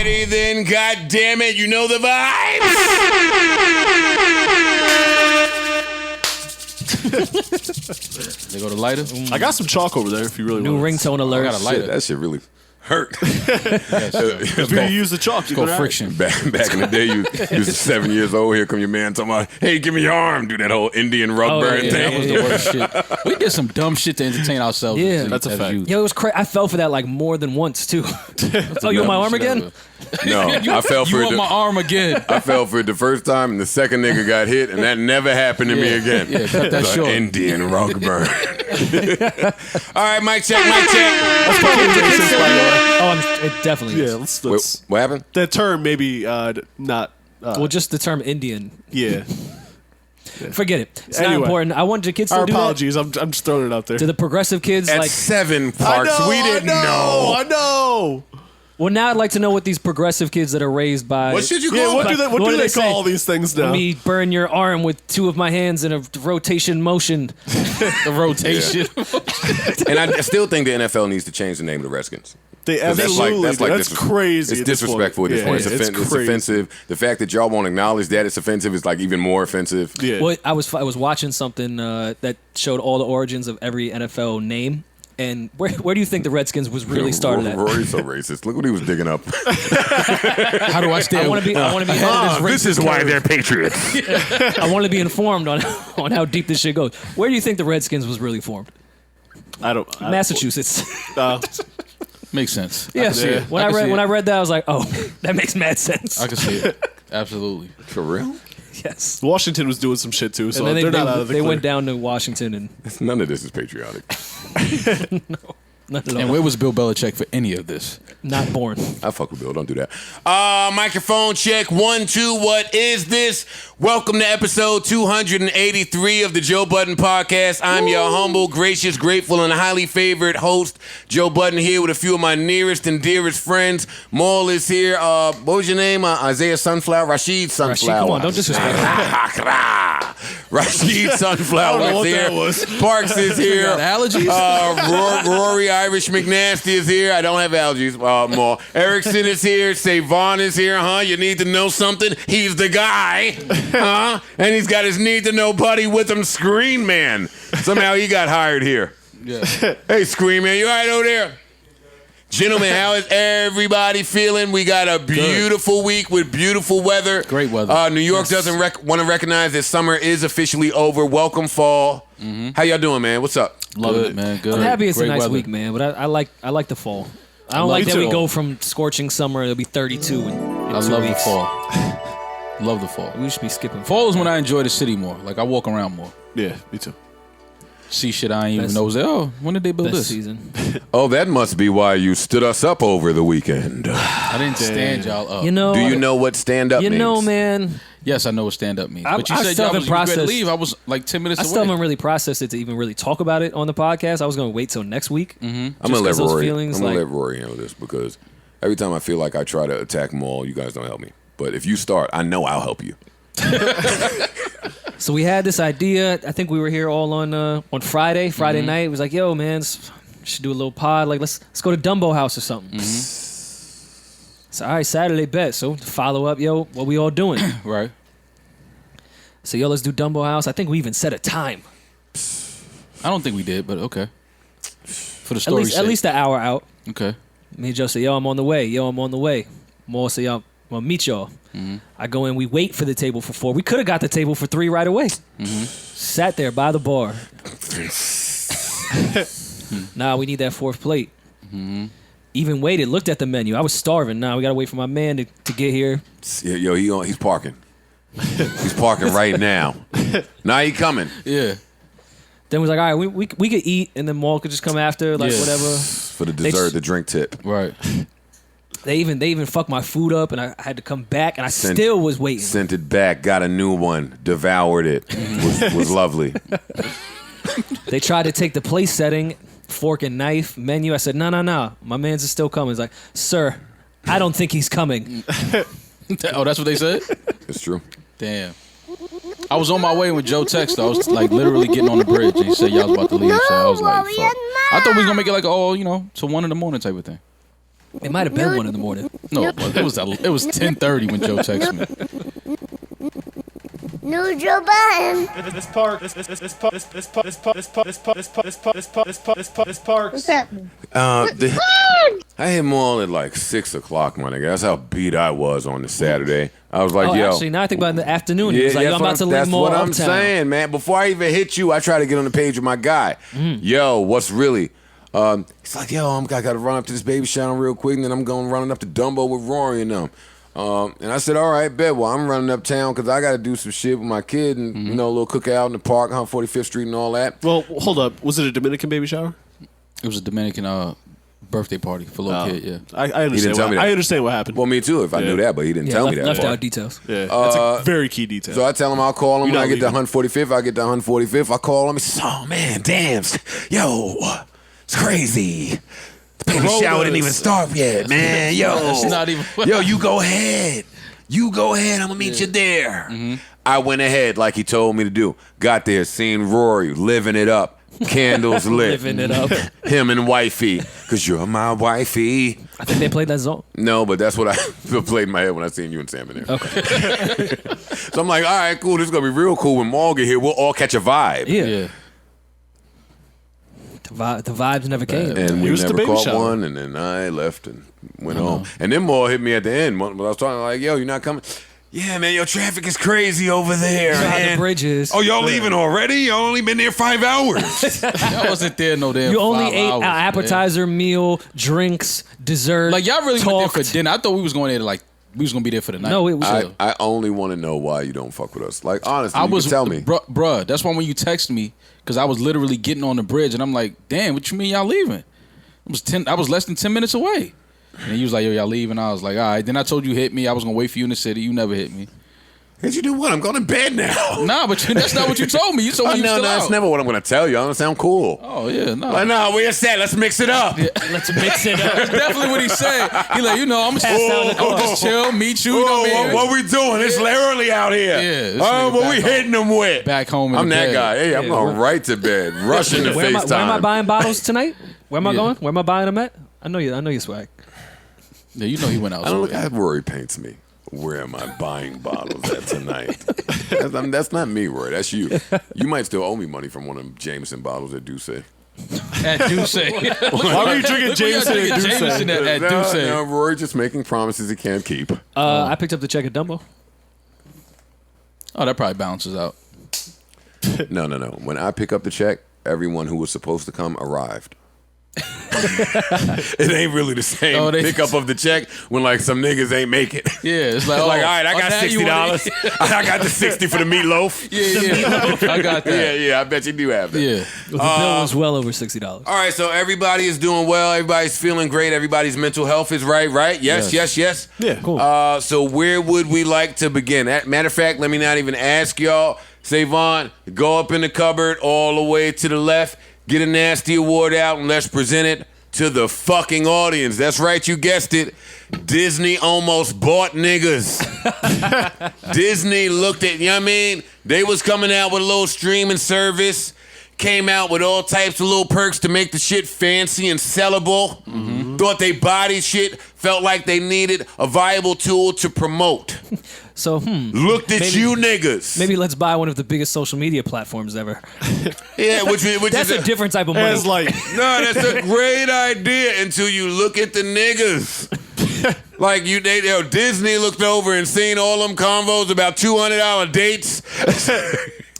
Alrighty then, god damn it, you know the vibes. They go to lighter. I got some chalk over there if you really New want. ringtone alert. I got a lighter. That shit really hurt. If you use the chalk, It's called friction. Back in the day, you was 7 years old. Here come your man talking about, hey, give me your arm. Do that whole Indian rug burn That thing. was the worst shit. We did some dumb shit to entertain ourselves. Yeah. That's a fact. Yo, it was crazy. I fell for that like more than once too. Oh, you want my arm again? No, I fell for You it. want my arm again? I fell for it the first time, and the second nigga got hit, and that never happened to me again. Yeah, cut that The short. Indian rug burn. All right, mic check, mic check. That's probably racist, by the way. It definitely Yeah, is. let's What happened? that term maybe not. Well, just the term Indian. Yeah. Forget it. It's not Anyway. important. I wanted your kids to Our do apologies. I'm just throwing it out there. that. To the progressive kids, At like, 7 parks, we didn't know. I know. well, now I'd like to know what these progressive kids that are raised by. What should you call Yeah, what them? do they What do they they call say? these things now? Me burn your arm with two of my hands in a rotation motion. The rotation. And I still think the NFL needs to change the name of the Redskins. They 'Cause absolutely. that's crazy. It's at this disrespectful at this point. point. Yeah, It's crazy. offensive. The fact that y'all won't acknowledge that it's offensive is like even more offensive. Yeah. Well, I was watching something that showed all the origins of every NFL name. And where do you think the Redskins was really started at? Rory's so racist. Look what he was digging up. How do I stay? I want to be ahead of this racist curve. they're patriots. I want to be informed on how deep this shit goes. Where do you think the Redskins was really formed? Massachusetts. Makes sense. Yeah. see it. When I I can see read it. that, I was like, oh, that makes mad sense. I can see it. Absolutely. For real? Yes. Washington was doing some shit too, so And then they're not out of the they clear. went down to Washington and None of this is patriotic. not at all. And where was Bill Belichick for any of this? Not born. I fuck with Bill. Don't do that. Microphone check. 1, 2. What is this? Welcome to episode 283 of the Joe Budden Podcast. I'm your humble, gracious, grateful, and highly favored host, Joe Budden, here with a few of my nearest and dearest friends. Maul is here. What was your name? Isaiah Sunflower? Rashid Sunflower. Come on, don't disrespect me. Rashid Sunflower I don't know is what here. that was. Parks is here. Got allergies? Rory Irish McNasty is here. I don't have allergies. More. Erickson is here. Savon is here. You need to know something? He's the guy. And he's got his need to know buddy with him, Screen Man. Somehow he got hired here. Yeah. Hey, Screen Man, you all right over there? Gentlemen, how is everybody feeling? We got a beautiful week with beautiful weather. Great weather. New York doesn't want to recognize that summer is officially over. Welcome fall. How y'all doing, man? What's up? Love it, man. Good. I'm happy it's Great a nice weather. week, man. But I like the fall. I don't love like that we it. go from scorching summer. It'll be 32 in I 2 love weeks. the fall. Love the fall. We should be skipping Fall is when I enjoy the city more. Like I walk around more. Yeah, me too. See shit I ain't even Best- know was there. Oh, when did they build best this? season. Oh, that must be why you stood us up over the weekend. I didn't stand y'all up. You know. Do you know what stand-up means? You know, man. Yes, I know what stand up means. I- But you I said still y'all haven't was ready to processed- leave. I was like 10 minutes I away. still haven't really processed it to even really talk about it on the podcast. I was going to wait till next week. I'm gonna let those Rory. feelings, I'm gonna like- let Rory handle this because every time I feel like I try to attack them all, you guys don't help me. But if you start, I know I'll help you. So we had this idea. I think we were here all on Friday night. It was like, yo, man, should do a little pod. Like, let's go to Dumbo House or something. So, all right, Saturday, bet. So, follow up, yo, what we all doing? Right. So, yo, let's do Dumbo House. I think we even set a time. I don't think we did, but okay. For the story's At least an hour out. Okay. Me and Joe say, yo, I'm on the way. Yo, I'm on the way. More say, yo, I'm going to meet y'all. I go in, we wait for the table for 4. We could have got the table for 3 right away. Sat there by the bar. Nah, we need that 4th plate. Even waited, looked at the menu. I was starving. Nah, we got to wait for my man to get here. Yo, he's parking. He's parking right now. Now he coming. Yeah. Then we was like, all right, we could eat, and then Maul could just come after, like, Yeah. whatever. For the dessert, the drink tip. Right. They even fucked my food up, and I had to come back, and I still was waiting. Sent it back, got a new one, devoured it. Was lovely. They tried to take the place setting, fork and knife menu. I said, no. My man's is still coming. He's like, sir, I don't think he's coming. Oh, that's what they said? It's true. Damn. I was on my way when Joe texted. I was like literally getting on the bridge, and he said y'all was about to leave. So I was like, fuck. I thought we was gonna make it like till 1 in the morning type of thing. It might have been 1 in the morning. No, but it was 10:30 when Joe texted me. No Joe Budden. This park. What's happening? I hit them all at like 6 o'clock, my nigga. That's how beat I was on the Saturday. I was like, yo. Actually, now I think about in the afternoon. He was like, yo, I'm about to leave that's more what I'm uptown. saying, man. Before I even hit you, I try to get on the page with my guy. Yo, what's really? He's like, yo, I got to run up to this baby shower real quick, and then I'm going running up to Dumbo with Rory and them. And I said, all right, bet. Well, I'm running uptown because I got to do some shit with my kid and, you know, a little cookout in the park, 145th Street and all that. Well, hold up. Was it a Dominican baby shower? It was a Dominican birthday party for a little kid. Yeah, I understand. I understand what happened. Well, me too, if I knew that, but he didn't tell me that. Left part. out details. Yeah, that's a very key detail. So I tell him I'll call him when You're I not get to leaving. 145th. I get to 145th. I call him. He says, oh, man, damn. Yo, it's crazy. The baby shower didn't even start yet, man. Yo. That's not even. Yo, you go ahead. You go ahead. I'm going to meet you there. I went ahead like he told me to do. Got there, seen Rory living it up. Candles lit. Living it up. Him and wifey. Because you're my wifey. I think they played that song. No, but that's what I played in my head when I seen you and Sam in there. Okay. So I'm like, all right, cool. This is going to be real cool. When Maul get here, we'll all catch a vibe. Yeah. The vibes never came. And we Here's the never baby caught shower. one, and then I left and went home. And then Maul hit me at the end. But I was talking like, yo, you're not coming? Yeah, man, your traffic is crazy over there, You know how the man. bridge is. Oh, y'all leaving already? Y'all only been there 5 hours. I wasn't there no damn. You only 5 ate hours, an appetizer, meal, drinks, dessert. Like y'all really went talked. there for dinner. I thought we was going there to we was gonna be there for the night. No, it was. I only want to know why you don't fuck with us. Like, honestly, I you was can tell me. bruh. That's why when you text me, because I was literally getting on the bridge, and I'm like, damn, what you mean y'all leaving? I was less than 10 minutes away, and he was like, yo, y'all leaving. I was like, all right. Then I told you hit me. I was gonna wait for you in the city. You never hit me. How'd you do what? I'm going to bed now. Nah, but that's not what you told me. You told me you no, still that's out. never what I'm going to tell you. I don't sound cool. Oh yeah, no. Like, no, where it's at? Let's mix it up. Let's mix it up. That's definitely what he said. He like, I'm just chill, meet you. You know what I mean? What we doing? It's early out here. Yeah, this Oh, nigga what back we home. hitting them with? Back home in I'm the that bed. guy. Hey, I'm going right to bed. Rushing to Where am I FaceTime. buying bottles tonight? Where am I Yeah. going? Where am I buying them at? I know you swag. Yeah, you know he went out. I don't look at Rory paints me. Where am I buying bottles at tonight? That's not me, Rory. That's you. You might still owe me money from one of them Jameson bottles at Duce. At Duce. Why were you drinking Jameson and Duce? Jameson at Duce? No, Rory just making promises he can't keep. I picked up the check at Dumbo. Oh, that probably balances out. No. When I pick up the check, everyone who was supposed to come arrived. It ain't really the same Oh, pickup of the check when like some niggas ain't make it. Yeah, it's like, Like, all right, I got now you wanna- $60. I got the 60 for the meatloaf. Yeah, I got that. Yeah, I bet you do have that. Yeah. The bill was well over $60. All right, so everybody is doing well. Everybody's feeling great. Everybody's mental health is right? Yes. Yeah, Cool. So where would we like to begin? Matter of fact, let me not even ask y'all. Savon, go up in the cupboard all the way to the left. Get a nasty award out and let's present it to the fucking audience. That's right, you guessed it. Disney almost bought niggas. Disney looked at, you know what I mean? They was coming out with a little streaming service, came out with all types of little perks to make the shit fancy and sellable. Thought they body shit, felt like they needed a viable tool to promote. So, Looked at Maybe- you niggas. maybe let's buy one of the biggest social media platforms ever. Yeah, which That's is a different type of money. As like, No, that's a great idea until you look at the niggas. Like Disney looked over and seen all them convos about $200 dates.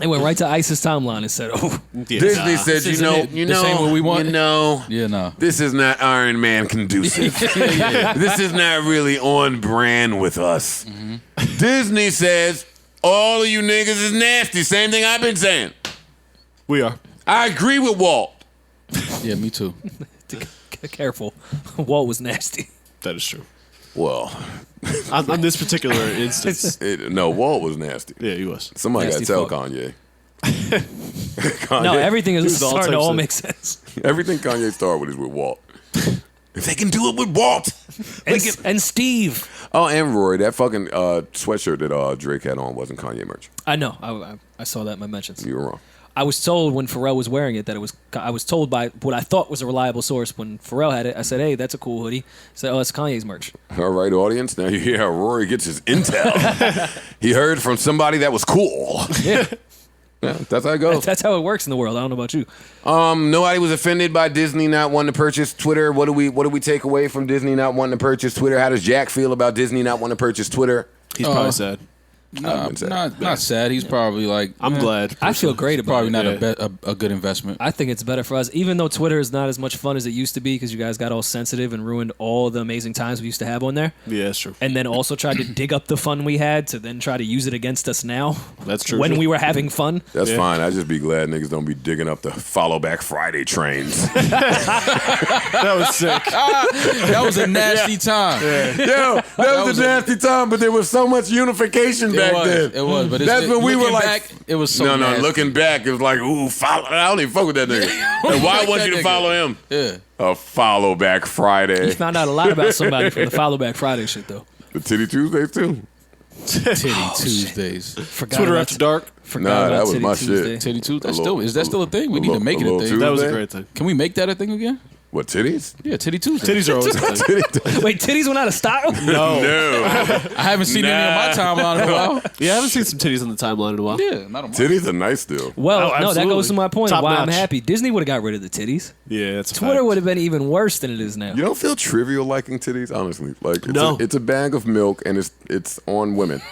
They went right to ISIS timeline and said, "Oh, Disney said, this isn't it. This ain't what we want." Yeah, no. This is not Iron Man conducive. This is not really on brand with us. Disney says, all of you niggas is nasty. Same thing I've been saying. we are. I agree with Walt. Yeah, me too. careful." Walt was nasty. That is true. Well, On this particular instance, no, Walt was nasty. yeah, he was. Somebody got to Nasty tell fuck. Kanye. Kanye. No, everything is was all starting to types all of- make sense. Everything Kanye started with is with Walt. If they can do it with Walt. And Steve. Oh, and Rory, that fucking sweatshirt that Drake had on wasn't Kanye merch. I know. I saw that in my mentions. You were wrong. I was told when Pharrell was wearing it that it was. I was told by what I thought was a reliable source when Pharrell had it. I said, "Hey, that's a cool hoodie." He said, "Oh, it's Kanye's merch." All right, audience. Now you hear how Rory gets his intel. He heard from somebody that was cool. Yeah, Yeah, that's how it goes. that's how it works in the world. I don't know about you. Nobody was offended by Disney not wanting to purchase Twitter. What do we take away from Disney not wanting to purchase Twitter? How does Jack feel about Disney not wanting to purchase Twitter? He's probably sad. Not sad. He's probably like, I'm glad. I feel great about probably it. not a good investment. I think it's better for us, even though Twitter is not as much fun as it used to be because you guys got all sensitive and ruined all the amazing times we used to have on there. Yeah, that's true. And then also tried to dig up the fun we had to then try to use it against us now. That's true. When we were having fun. That's fine. I just be glad niggas don't be digging up the follow back Friday trains. That was sick. That was a nasty time. Yo, that was a nasty time, but there was so much unification back then. It was, but That's when we were like, back, it was so no, nasty. looking back, it was like, ooh, follow. I don't even fuck with that nigga. And why I want you to follow him? Yeah. A follow back Friday. You found out a lot about somebody from the Follow Back Friday shit, though. The Titty Tuesdays too. Titty Tuesdays. Forgot Twitter about after dark. Forgot Nah, about that was Titty my Tuesday. shit. Titty Tuesday. little- Is that still a thing? We need to make it a little thing. That was a Tuesday? great thing. Can we make that a thing again? What, titties? Yeah, Titty Tuesday. Titties are always a thing. Wait, titties went out of style? No. No. I haven't seen any on my timeline in a while. Yeah, I haven't seen some titties on the timeline in a while. Yeah, not on my Titties are nice still. Well, Oh, no, that absolutely. goes to my point of Top why I'm notch. happy. Disney would have got rid of the titties. Yeah, that's a Twitter fact. would have been even worse than it is now. You don't feel trivial liking titties, honestly. Like it's No. it's a bag of milk and it's on women.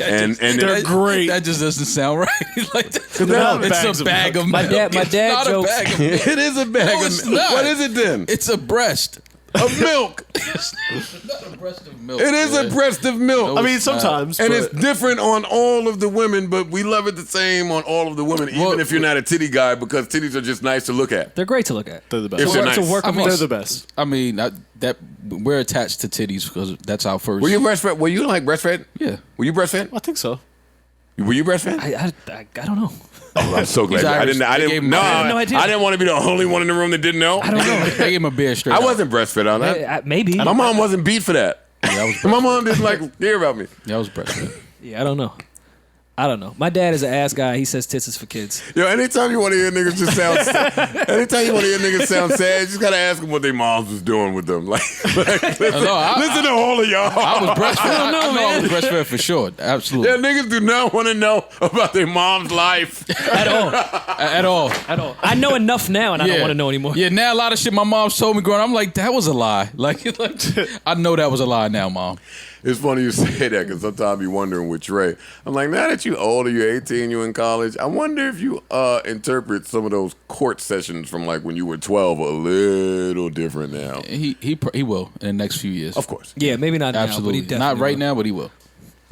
And They're great. That just doesn't sound right. Like not bags it's a of bag milk. of My milk. dad It's jokes- not a bag of milk. it is a bag No, of it's milk. not. What is it then? It's a breast. Of milk. Not a breast of milk. It is a breast of milk. I mean, sometimes. and but it's different on all of the women, but we love it the same on all of the women, even Well, if you're not a titty guy, because titties are just nice to look at. They're great to look at. they're the best. If they're It's a nice. work of They're art. the best. I mean, that we're attached to titties because that's our first. Were you breastfed? Were you like breastfed? Yeah. Were you breastfed? I think so. Were you breastfed? I don't know. Oh, I'm so glad. He's I Irish. didn't. I They gave didn't. him- No, I have no idea. I didn't want to be the only one in the room that didn't know. I don't know. They gave him a beer straight. I up. wasn't breastfed on that. Maybe. My mom wasn't beat for that. Yeah, I was My mom didn't like hear about me. Yeah, I was breastfed. Yeah, I don't know. I don't know. My dad is an ass guy. He says tits is for kids. Yo, anytime you want to hear niggas just sound anytime you want to hear niggas sound sad, you just gotta ask them what their moms was doing with them. Like listen, No, listen to all of y'all. I was breastfed. I know I was breastfed for sure. Absolutely. Yeah, niggas do not want to know about their mom's life. At all. At all. At all. I know enough now, and I don't want to know anymore. Yeah, now a lot of shit my mom's told me growing up, I'm like, that was a lie. Like I know that was a lie now, Mom. It's funny you say that because sometimes you wondering with Trey. I'm like, now that you older, you're 18, you in college. I wonder if you interpret some of those court sessions from like when you were 12 a little different now. He will in the next few years. Of course. Yeah, maybe not Absolutely. now, but he definitely Not right will. now, but he will.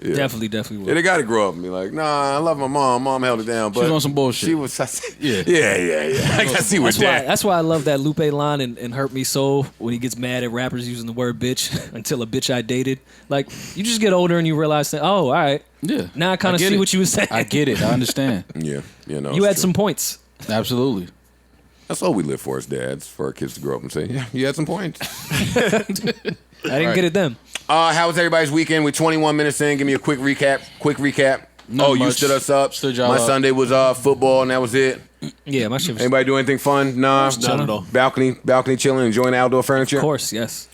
Yeah. Definitely will. Yeah, they got to grow up and be like, nah, I love my mom. Mom held it down. But was on some bullshit. She was, Yeah. yeah. I can see what That's why I love that Lupe line in Hurt Me So when he gets mad at rappers using the word bitch until a bitch I dated. Like, you just get older and you realize that, oh, all right. Yeah. Now I kind of get see it. what you were saying. I get it. I understand. Yeah, you know. You it's had true. some points. Absolutely. That's all we live for as dads, for our kids to grow up and say, yeah, you had some points. I didn't get it then. How was everybody's weekend? We're 21 minutes in. Give me a quick recap. Not You much. stood us up. Stood y'all My up. Sunday was football, and that was it. Yeah, my shit was. Anybody do anything fun? Nah. Not at all. Balcony chilling, enjoying outdoor furniture? Of course, yes.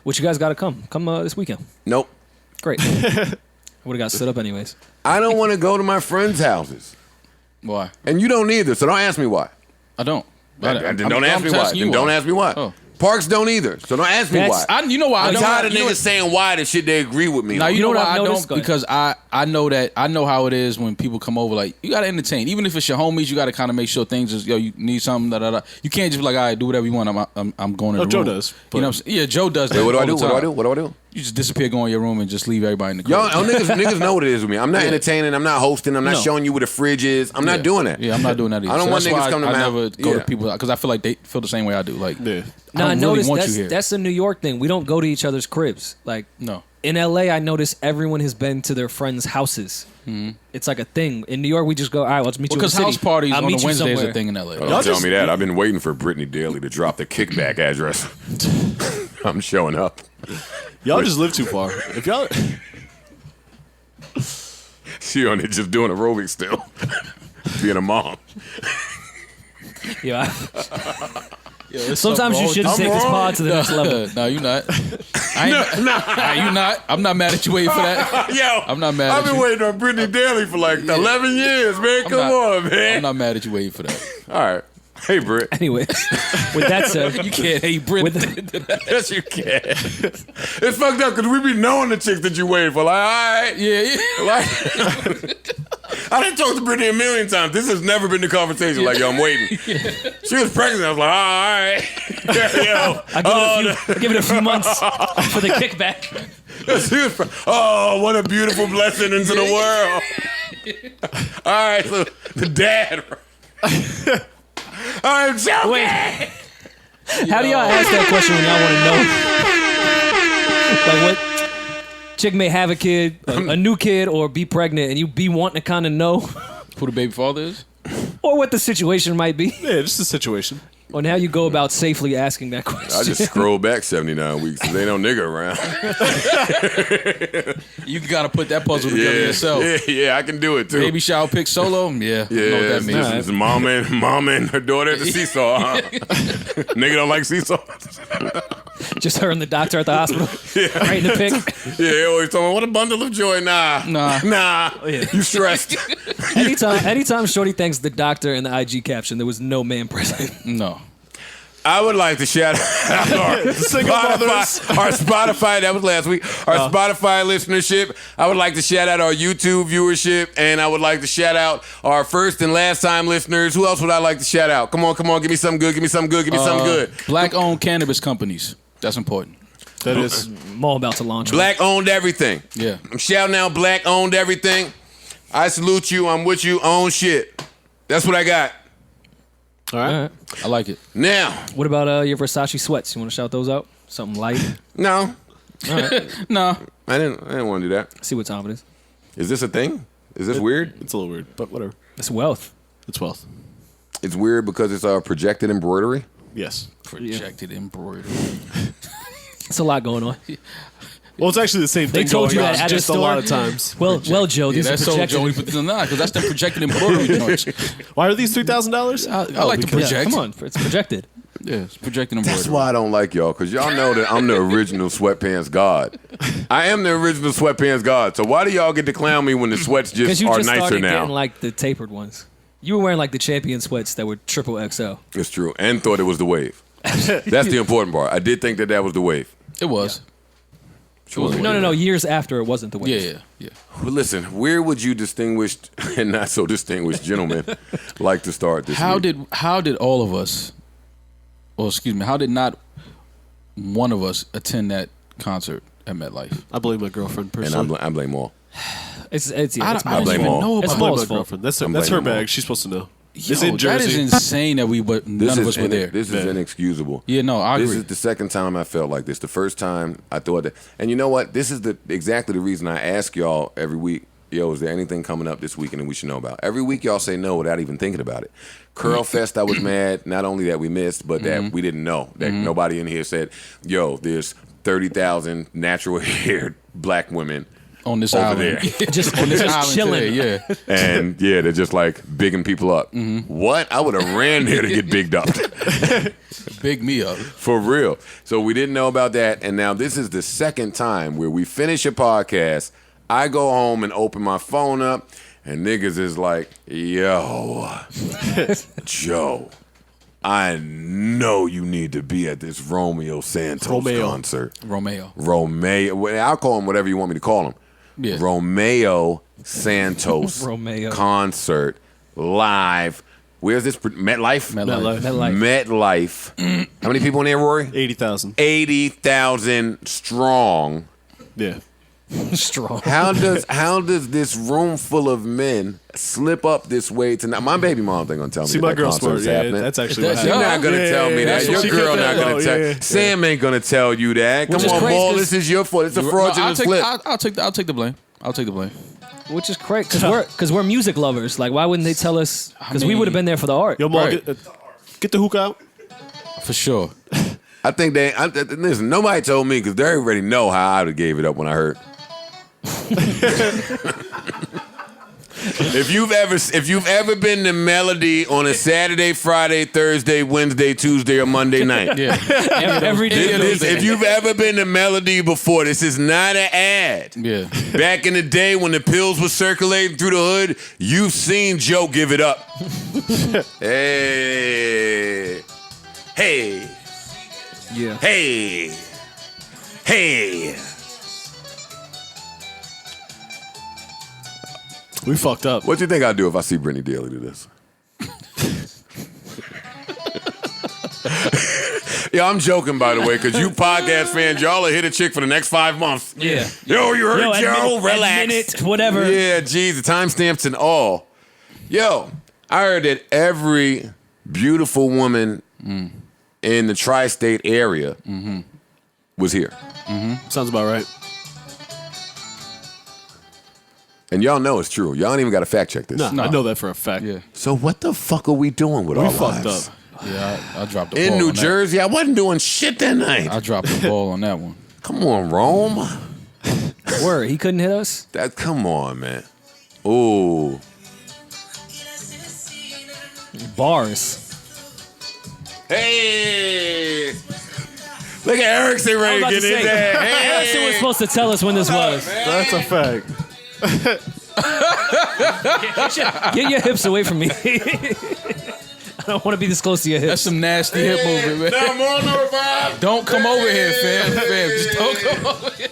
Which you guys got to come. Come this weekend. Nope. Great. I would have got stood up anyways. I don't want to go to my friends' houses. Why? And you don't either, so don't ask me why. I don't. Then don't ask me why. Then don't ask me why. Oh. Parks don't either, so don't ask me why. You know why? I'm I know tired of you know niggas saying why the shit they agree with me Now on. you know what why I've I noticed? don't, Go ahead. because I know how it is when people come over. Like, you gotta entertain, even if it's your homies. You gotta kind of make sure things is, you need something. Da, da, da. You can't just be like, all right, do whatever you want. I'm going to the Joe room. does, You but- know what I'm saying? Yeah, Joe does that. Wait, what do I all do? the What do I time. do? What do I do? You just disappear, go in your room, and just leave everybody in the crib. Y'all, niggas know what it is with me. I'm not entertaining. I'm not hosting. I'm not No. showing you where the fridge is. I'm not doing that. Yeah, I'm not doing that either. I don't So want that's niggas why come to I my never house. go Yeah. to people because I feel like they feel the same way I do. Like, Yeah. No, I don't really noticed want you here. that's a New York thing. We don't go to each other's cribs. Like, No. in LA, I notice everyone has been to their friends' houses. It's like a thing. In New York, we just go, all right, let's meet you in the Because city. house parties I'll on meet a you Wednesday is somewhere. a thing in LA. Don't Y'all tell just- me that. I've been waiting for Brittany Daly to drop the kickback address. I'm showing up. Y'all just live too far. If y'all, She on it just doing aerobics still. being a mom. Yeah. Yo, Sometimes you should take this pod to the next level. No, you're not. Nah, you not. I'm not mad at you waiting for that. Yo, I'm not mad I've at been you. waiting on Brittany Daly for like 11 years, man. Come on, man. I'm not mad at you waiting for that. All right. Hey, Britt. Anyways, with that said, You can't hate Brit. Yes, you can. It's fucked up because we be knowing the chicks that you waiting for. Like, all right. Yeah. Like, I done talked to Brittany a million times. This has never been the conversation. Like, yo, I'm waiting. She was pregnant. I was like, all right. Yo. I give it a few months for the kickback. Oh, what a beautiful blessing into the world. All right, so the dad. I'm joking. Wait. How do y'all ask that question when y'all want to know? Like, what chick may have a kid, a new kid, or be pregnant, and you be wanting to kind of know, Who the baby father is? or what the situation might be, Yeah, just the situation. on how you go about safely asking that question. I just scrolled back 79 weeks because they no nigga around. You gotta put that puzzle together yourself. Yeah, I can do it too. Baby shower pick solo? Yeah. I know what that means. It's mom and her daughter at the seesaw. Huh? Nigga don't like seesaw. Just her and the doctor at the hospital, right in the pic. Yeah, they always tell me, what a bundle of joy. Nah. You stressed. Anytime Shorty thanks the doctor in the IG caption, there was no man present. No. I would like to shout out our Spotify. That was last week. Our Spotify listenership. I would like to shout out our YouTube viewership, and I would like to shout out our first and last time listeners. Who else would I like to shout out? Come on, give me something good. Give me something good. Black-owned cannabis companies. That's important. That is. Mall about to launch. Black owned everything. Yeah. I'm shouting out Black owned everything. I salute you. I'm with you. Own shit. That's what I got. All right. All right. I like it. Now. What about your Versace sweats? You want to shout those out? Something light. No. No. I didn't want to do that. See what time it is. Is this a thing? Is this weird? It's a little weird, but whatever. It's wealth. It's wealth. It's weird because it's projected embroidery. Yes. Projected embroidery. It's a lot going on. Well, it's actually the same thing. They told you going that on at the just a store? lot of times. Well, Joe, Yeah, these are that's so projected. Joey put this in line because that's the projected embroidery joints. Why are these $3,000? I like to project. Yeah, come on, it's projected. Yeah, it's projected embroidery. That's why I don't like y'all, because y'all know that I'm the original sweatpants god. I am the original sweatpants god. So why do y'all get to clown me when the sweats Because just you are just nicer started now? getting like the tapered ones. You were wearing like the champion sweats that were triple XL. It's true. And thought it was the wave. That's the important part. I did think that was the wave. It was. No. Years after, it wasn't the way. Yeah. Well, listen, where would you distinguished and not so distinguished gentlemen like to start this week? How did all of us, or excuse me, how did not one of us attend that concert at MetLife? I blame my girlfriend And personally. I blame all. It's I Maul's don't blame even all. know It's about I blame Maul's my fault. girlfriend. That's I'm her blaming bag. all. She's supposed to know. Yo, It's in that Jersey. is insane that none of us were there. This is inexcusable. Yeah, no, I This agree. is the second time I felt like this. The first time I thought that, and you know what? This is exactly the reason I ask y'all every week. Yo, is there anything coming up this weekend that we should know about? Every week y'all say no without even thinking about it. Curl Fest, I was mad. Not only that we missed, but that we didn't know. That nobody in here said, yo, there's 30,000 natural haired black women on this over island. there. Just Island chilling. today, yeah. And yeah, they're just like bigging people up. What? I would have ran there to get bigged up. Big me up. For real. So we didn't know about that. And now this is the second time where we finish a podcast. I go home and open my phone up, and niggas is like, yo, Joe, I know you need to be at this Romeo Santos concert. Romeo. Well, I'll call him whatever you want me to call him. Yeah. Romeo Santos Romeo. concert live. Where's this? MetLife? MetLife. How many people in there, Rory? 80,000. 80,000 strong. Yeah. Strong. How does this room full of men slip up this way tonight? My baby mom's ain't gonna tell me See, that my girl's concert's smart. Yeah, happening. that's actually That's- what She's happened. not gonna tell me that. That's Your what she girl kept not that. gonna Oh, tell. yeah. Sam ain't gonna tell you that. Come Which is on, crazy, Maul. 'cause- This is your fault. It's a No, fraudulent flip. I'll take the blame. I'll take the blame. Which is correct, because we're music lovers. Like, why wouldn't they tell us? Because we mean- would have been there for the art. Yo, Maul, Right. get the hook out. For sure. I think listen. Nobody told me because they already know how I would have gave it up when I heard. If you've ever been to Melody on a Saturday, Friday, Thursday, Wednesday, Tuesday, or Monday night. Yeah. Every day. If you've ever been to Melody before, this is not an ad. Yeah. Back in the day when the pills were circulating through the hood, you've seen Joe give it up. Hey. Hey. Yeah. Hey. Hey. We fucked up. What do you think I'd do if I see Brittany Daly do this? Yeah, I'm joking, by the way, because you podcast fans, y'all will hit a chick for the next 5 months. Yeah. Yo, you heard Joe? Admit Relax. it, whatever. Yeah, geez, the timestamps and all. Yo, I heard that every beautiful woman in the tri-state area was here. Sounds about right. And y'all know it's true. Y'all don't even got to fact check this. No, I know that for a fact. Yeah. So what the fuck are we doing with We our fucked lives? up. Yeah, I dropped the ball. In New on that. Jersey, I wasn't doing shit that night. I dropped the ball on that one. Come on, Rome. Word, he couldn't hit us? Come on, man. Ooh. Bars. Hey. Look at Erickson ready to get in there. Hey. Erickson was supposed to tell us when this was. That's a fact. Get your hips away from me. I don't want to be this close to your That's hips. some nasty hip movement, man. I'm on the revive. Don't come over here, fam. Fam, just don't come over here.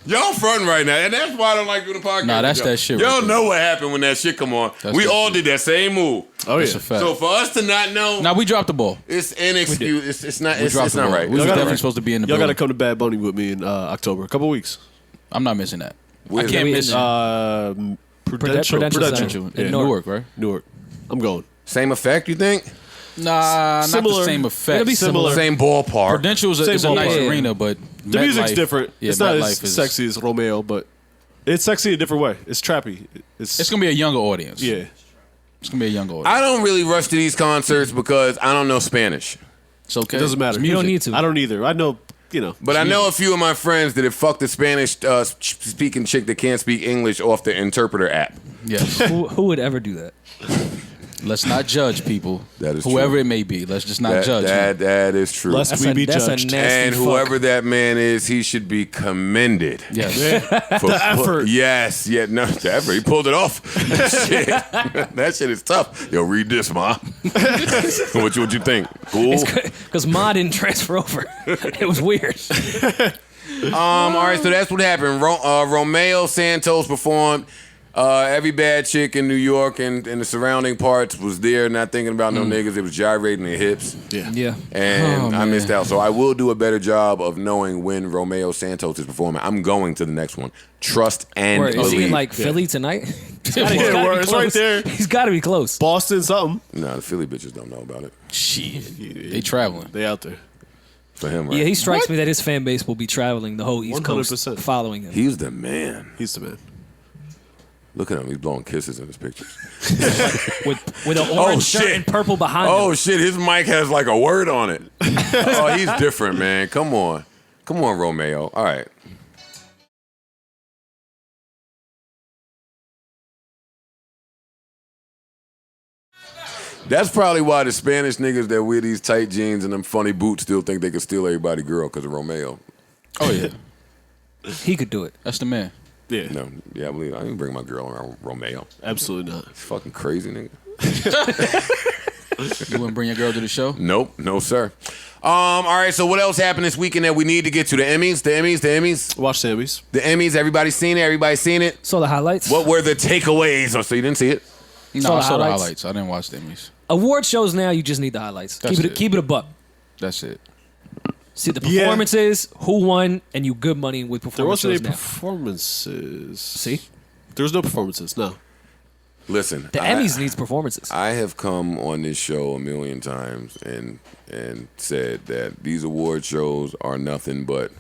Y'all fronting right now, and that's why I don't like doing the podcast. Nah, that's with y'all. that shit Y'all right there. know what happened when that shit come on. That's We that all shit. did that same move. Oh, That's yeah. a fact. So for us to not know, Now we dropped the ball. it's inexcusable. It's not. We It's dropped the not ball. right. We was Y'all gotta- definitely supposed to be in the Y'all got to building. come to Bad Bunny with me in October. A couple weeks. I'm not missing that. Where's I can't that? miss Prudential. Prudential in Yeah. Newark, right? Newark. I'm going. Same effect, you think? Nah, not the Similar. same effect. It'll be similar. Same ballpark. Prudential is Same a nice ballpark. arena, but The music's MetLife- different. Yeah, It's not MetLife as sexy as Romeo, but it's sexy in a different way. It's trappy. It's gonna be a younger audience. yeah. It's gonna be a younger audience. I don't really rush to these concerts because I don't know Spanish. It's okay. It doesn't matter. It's You don't music. need to. I don't either. I know, you know. But I know a few of my friends that have fucked the Spanish speaking chick that can't speak English off the interpreter app. Yes. Who would ever do that? Let's not judge people. That is whoever true. it may be. Let's just not judge. That is true. Lest we be That's a judged. nasty And fuck. whoever that man is, he should be commended. Yes. For The effort. Yes, yeah, no, the effort. He pulled it off. Shit. That shit is tough. Yo, read this, ma. what you think? Cool. Because Ma didn't transfer over. It was weird. All right, so that's what happened. Romeo Santos performed. Every bad chick in New York and the surrounding parts was there, not thinking about no niggas. It was gyrating their hips. Yeah. Yeah. And Oh, I missed man. out. So I will do a better job of knowing when Romeo Santos is performing. I'm going to the next one. Trust and Word, is he believe. in like Philly tonight? He's gotta Yeah, be word, it's right close. there. He's got to be close. Boston, something. No, the Philly bitches don't know about it. Shit. They traveling. They out there. For him, right? Yeah, he strikes me that his fan base will be traveling the whole East Coast 100%. following him. He's the man. He's the man. Look at him. He's blowing kisses in his pictures. with an orange shirt shit. and purple behind him. Oh, shit. His mic has like a word on it. Oh, he's different, man. Come on. Come on, Romeo. All right. That's probably why the Spanish niggas that wear these tight jeans and them funny boots still think they can steal everybody girl because of Romeo. Oh yeah. He could do it. That's the man. Yeah. No, yeah, I believe I didn't bring my girl around Romeo. Absolutely not. It's fucking crazy, nigga. You wouldn't bring your girl to the show? Nope, no sir. All right, so what else happened this weekend that we need to get to? The Emmys. Watch Sammy's. The Emmys, everybody seen it? Everybody seen it? Saw the highlights. What were the takeaways? Oh, so you didn't see it? No, Saw I the saw the highlights. highlights. I didn't watch the Emmys. Award shows now, you just need the highlights. That's it. Keep it a buck. That's it. See the Yeah. performances, who won, and you good money with There wasn't performances any now. performances. See? There was no performances, no. Listen, The Emmys needs performances. I have come on this show a million times and said that these award shows are nothing but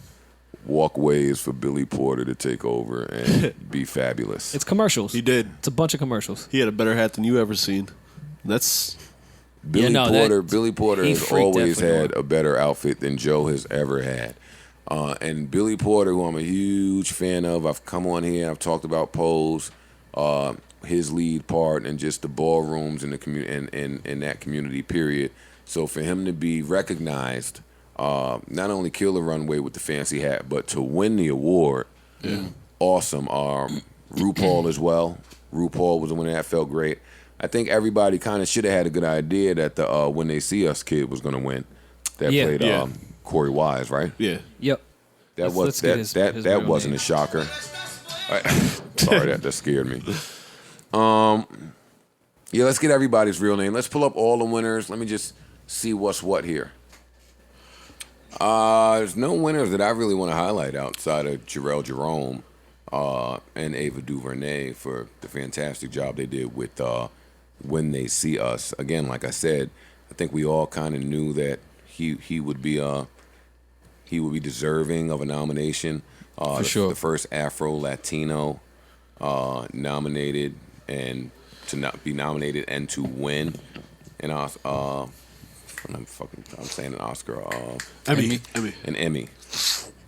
walkways for Billy Porter to take over and be fabulous. It's commercials. He did. It's a bunch of commercials. He had a better hat than you ever seen. That's Billy no, Porter he has freaked always definitely had a better outfit than Joe has ever had. And Billy Porter, who I'm a huge fan of, I've come on here and I've talked about Pose, his lead part, and just the ballrooms in the in that community, period. So for him to be recognized, not only kill the runway with the fancy hat, but to win the award, awesome. RuPaul as well. RuPaul was the winner. That felt great. I think everybody kind of should have had a good idea that the When They See Us kid was going to win. That played Corey Wise, right? Yeah. Yep. That That wasn't a shocker. Sorry, that scared me. Yeah, let's get everybody's real name. Let's pull up all the winners. Let me just see what's what here. There's no winners that I really want to highlight outside of Jarrell Jerome and Ava DuVernay for the fantastic job they did with When They See Us. Again, like I said, I think we all kind of knew that he would be deserving of a nomination. For sure. The first Afro-Latino nominated, and to not be nominated and to win an I'm saying an Oscar. Emmy. An Emmy.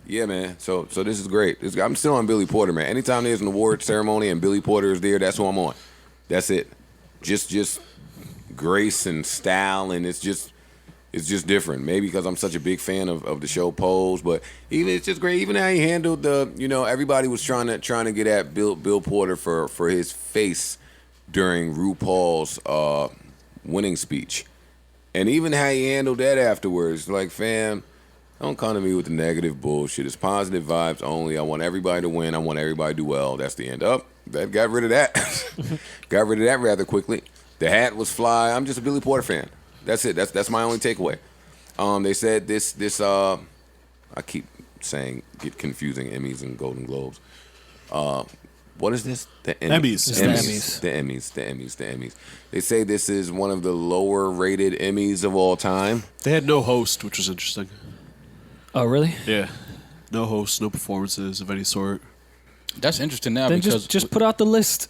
Yeah, man. So this is great. I'm still on Billy Porter, man. Anytime there's an award ceremony and Billy Porter is there, that's who I'm on. That's it. Just grace and style, and it's just different. Maybe because I'm such a big fan of the show Pose, but even it's just great. Even how he handled everybody was trying to get at Bill Porter for his face during RuPaul's winning speech, and even how he handled that afterwards. Like, fam, don't come to me with the negative bullshit. It's positive vibes only. I want everybody to win. I want everybody to do well. That's the end. That got rid of that. Got rid of that rather quickly. The hat was fly. I'm just a Billy Porter fan. That's it. That's my only takeaway. They said this. I keep saying get confusing Emmys and Golden Globes. What is this? The Emmys. The Emmys. They say this is one of the lower rated Emmys of all time. They had no host, which was interesting. Oh, really? Yeah. No hosts, no performances of any sort. That's interesting now Then because just put out the list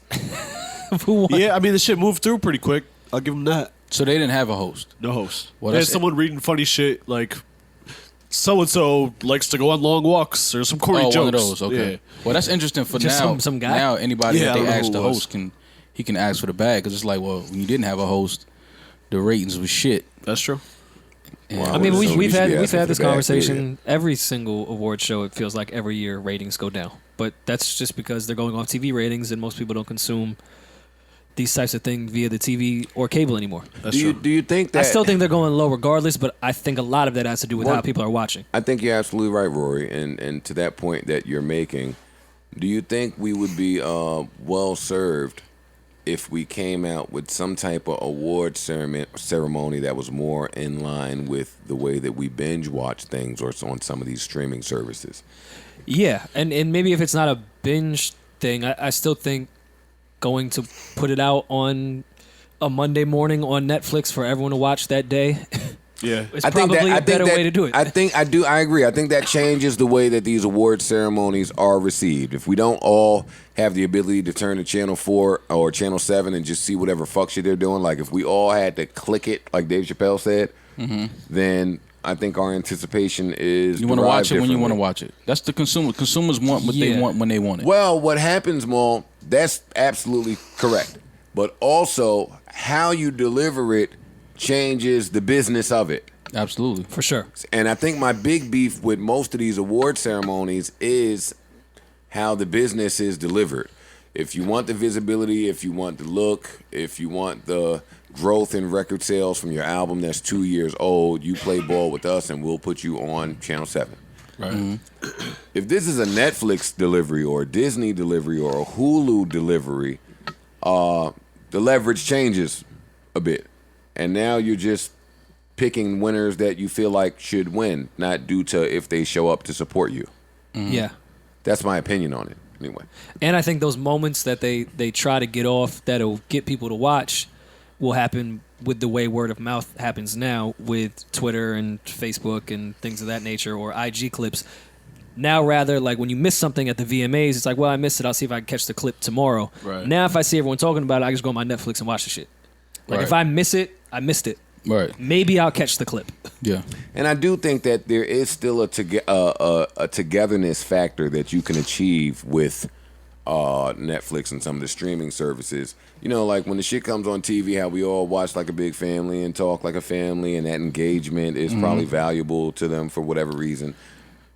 of who won. Yeah, I mean, the shit moved through pretty quick. I'll give them that. so they didn't have a host. No host. Well, They had that's someone reading funny shit like, so-and-so likes to go on long walks, or some corny jokes. One of those. Okay. Yeah. Well, that's interesting for Just now. some guy? Now anybody Yeah, I that don't they know ask who the it was. host he can ask for the bag because it's like, well, when you didn't have a host, the ratings was shit. That's true. And Wow. I mean, So we've you should had be asking for this the bag, conversation every single award show. It feels like every year ratings go down, but that's just because they're going off TV ratings, and most people don't consume these types of things via the TV or cable anymore. That's Do true. you think that? I still think they're going low regardless, but I think a lot of that has to do with how people are watching. I think you're absolutely right, Rory. And to that point that you're making, do you think we would be well served if we came out with some type of award ceremony that was more in line with the way that we binge watch things or on some of these streaming services? Yeah, and maybe if it's not a binge thing, I still think going to put it out on a Monday morning on Netflix for everyone to watch that day. Yeah. It's probably a better way to do it. I agree. I think that changes the way that these award ceremonies are received. If we don't all have the ability to turn to Channel 4 or Channel 7 and just see whatever fuck shit they're doing, like if we all had to click it, like Dave Chappelle said, then I think our anticipation is you want to watch it when you differently. want to watch it. That's the consumer. Consumers want what they want when they want it. Well, what happens, Maul, that's absolutely correct. But also, how you deliver it changes the business of it. Absolutely. For sure. And I think my big beef with most of these award ceremonies is how the business is delivered. If you want the visibility, if you want the look, if you want the growth in record sales from your album that's 2 years old, you play ball with us and we'll put you on Channel 7. Right. If this is a Netflix delivery or a Disney delivery or a Hulu delivery, the leverage changes a bit. And now you're just picking winners that you feel like should win, not due to if they show up to support you. Yeah. That's my opinion on it, anyway. And I think those moments that they try to get off that'll get people to watch will happen with the way word of mouth happens now with Twitter and Facebook and things of that nature, or IG clips. Now, rather, like when you miss something at the VMAs, it's like, well, I missed it. I'll see if I can catch the clip tomorrow. Right. Now, if I see everyone talking about it, I just go on my Netflix and watch the shit. Like, Right. if I miss it, I missed it. Right. maybe I'll catch the clip. Yeah. And I do think that there is still a togetherness factor that you can achieve with Netflix and some of the streaming services. You know, like when the shit comes on TV, how we all watch like a big family and talk like a family, and that engagement is probably valuable to them for whatever reason.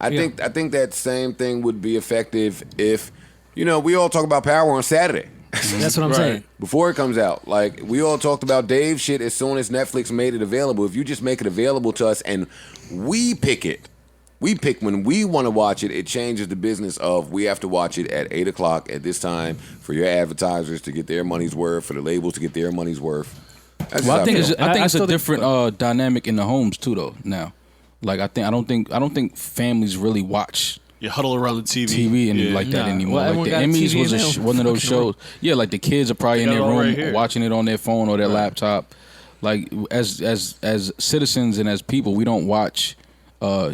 I think that same thing would be effective if, you know, we all talk about Power on Saturday. That's what I'm saying. Before it comes out. Like, we all talked about Dave's shit as soon as Netflix made it available. If you just make it available to us and we pick it, we pick when we want to watch it, it changes the business of we have to watch it at 8 o'clock at this time for your advertisers to get their money's worth, for the labels to get their money's worth. That's Well, I think just how I feel. it's a different dynamic in the homes too, though. Now, like I don't think families really watch You huddle around the TV. and like that Nah. anymore. Well, Like the everyone got a Emmys TV was now. one of those shows. Yeah, like the kids are probably in They their got it all room right here. watching it on their phone or their laptop. Like as citizens and as people, we don't watch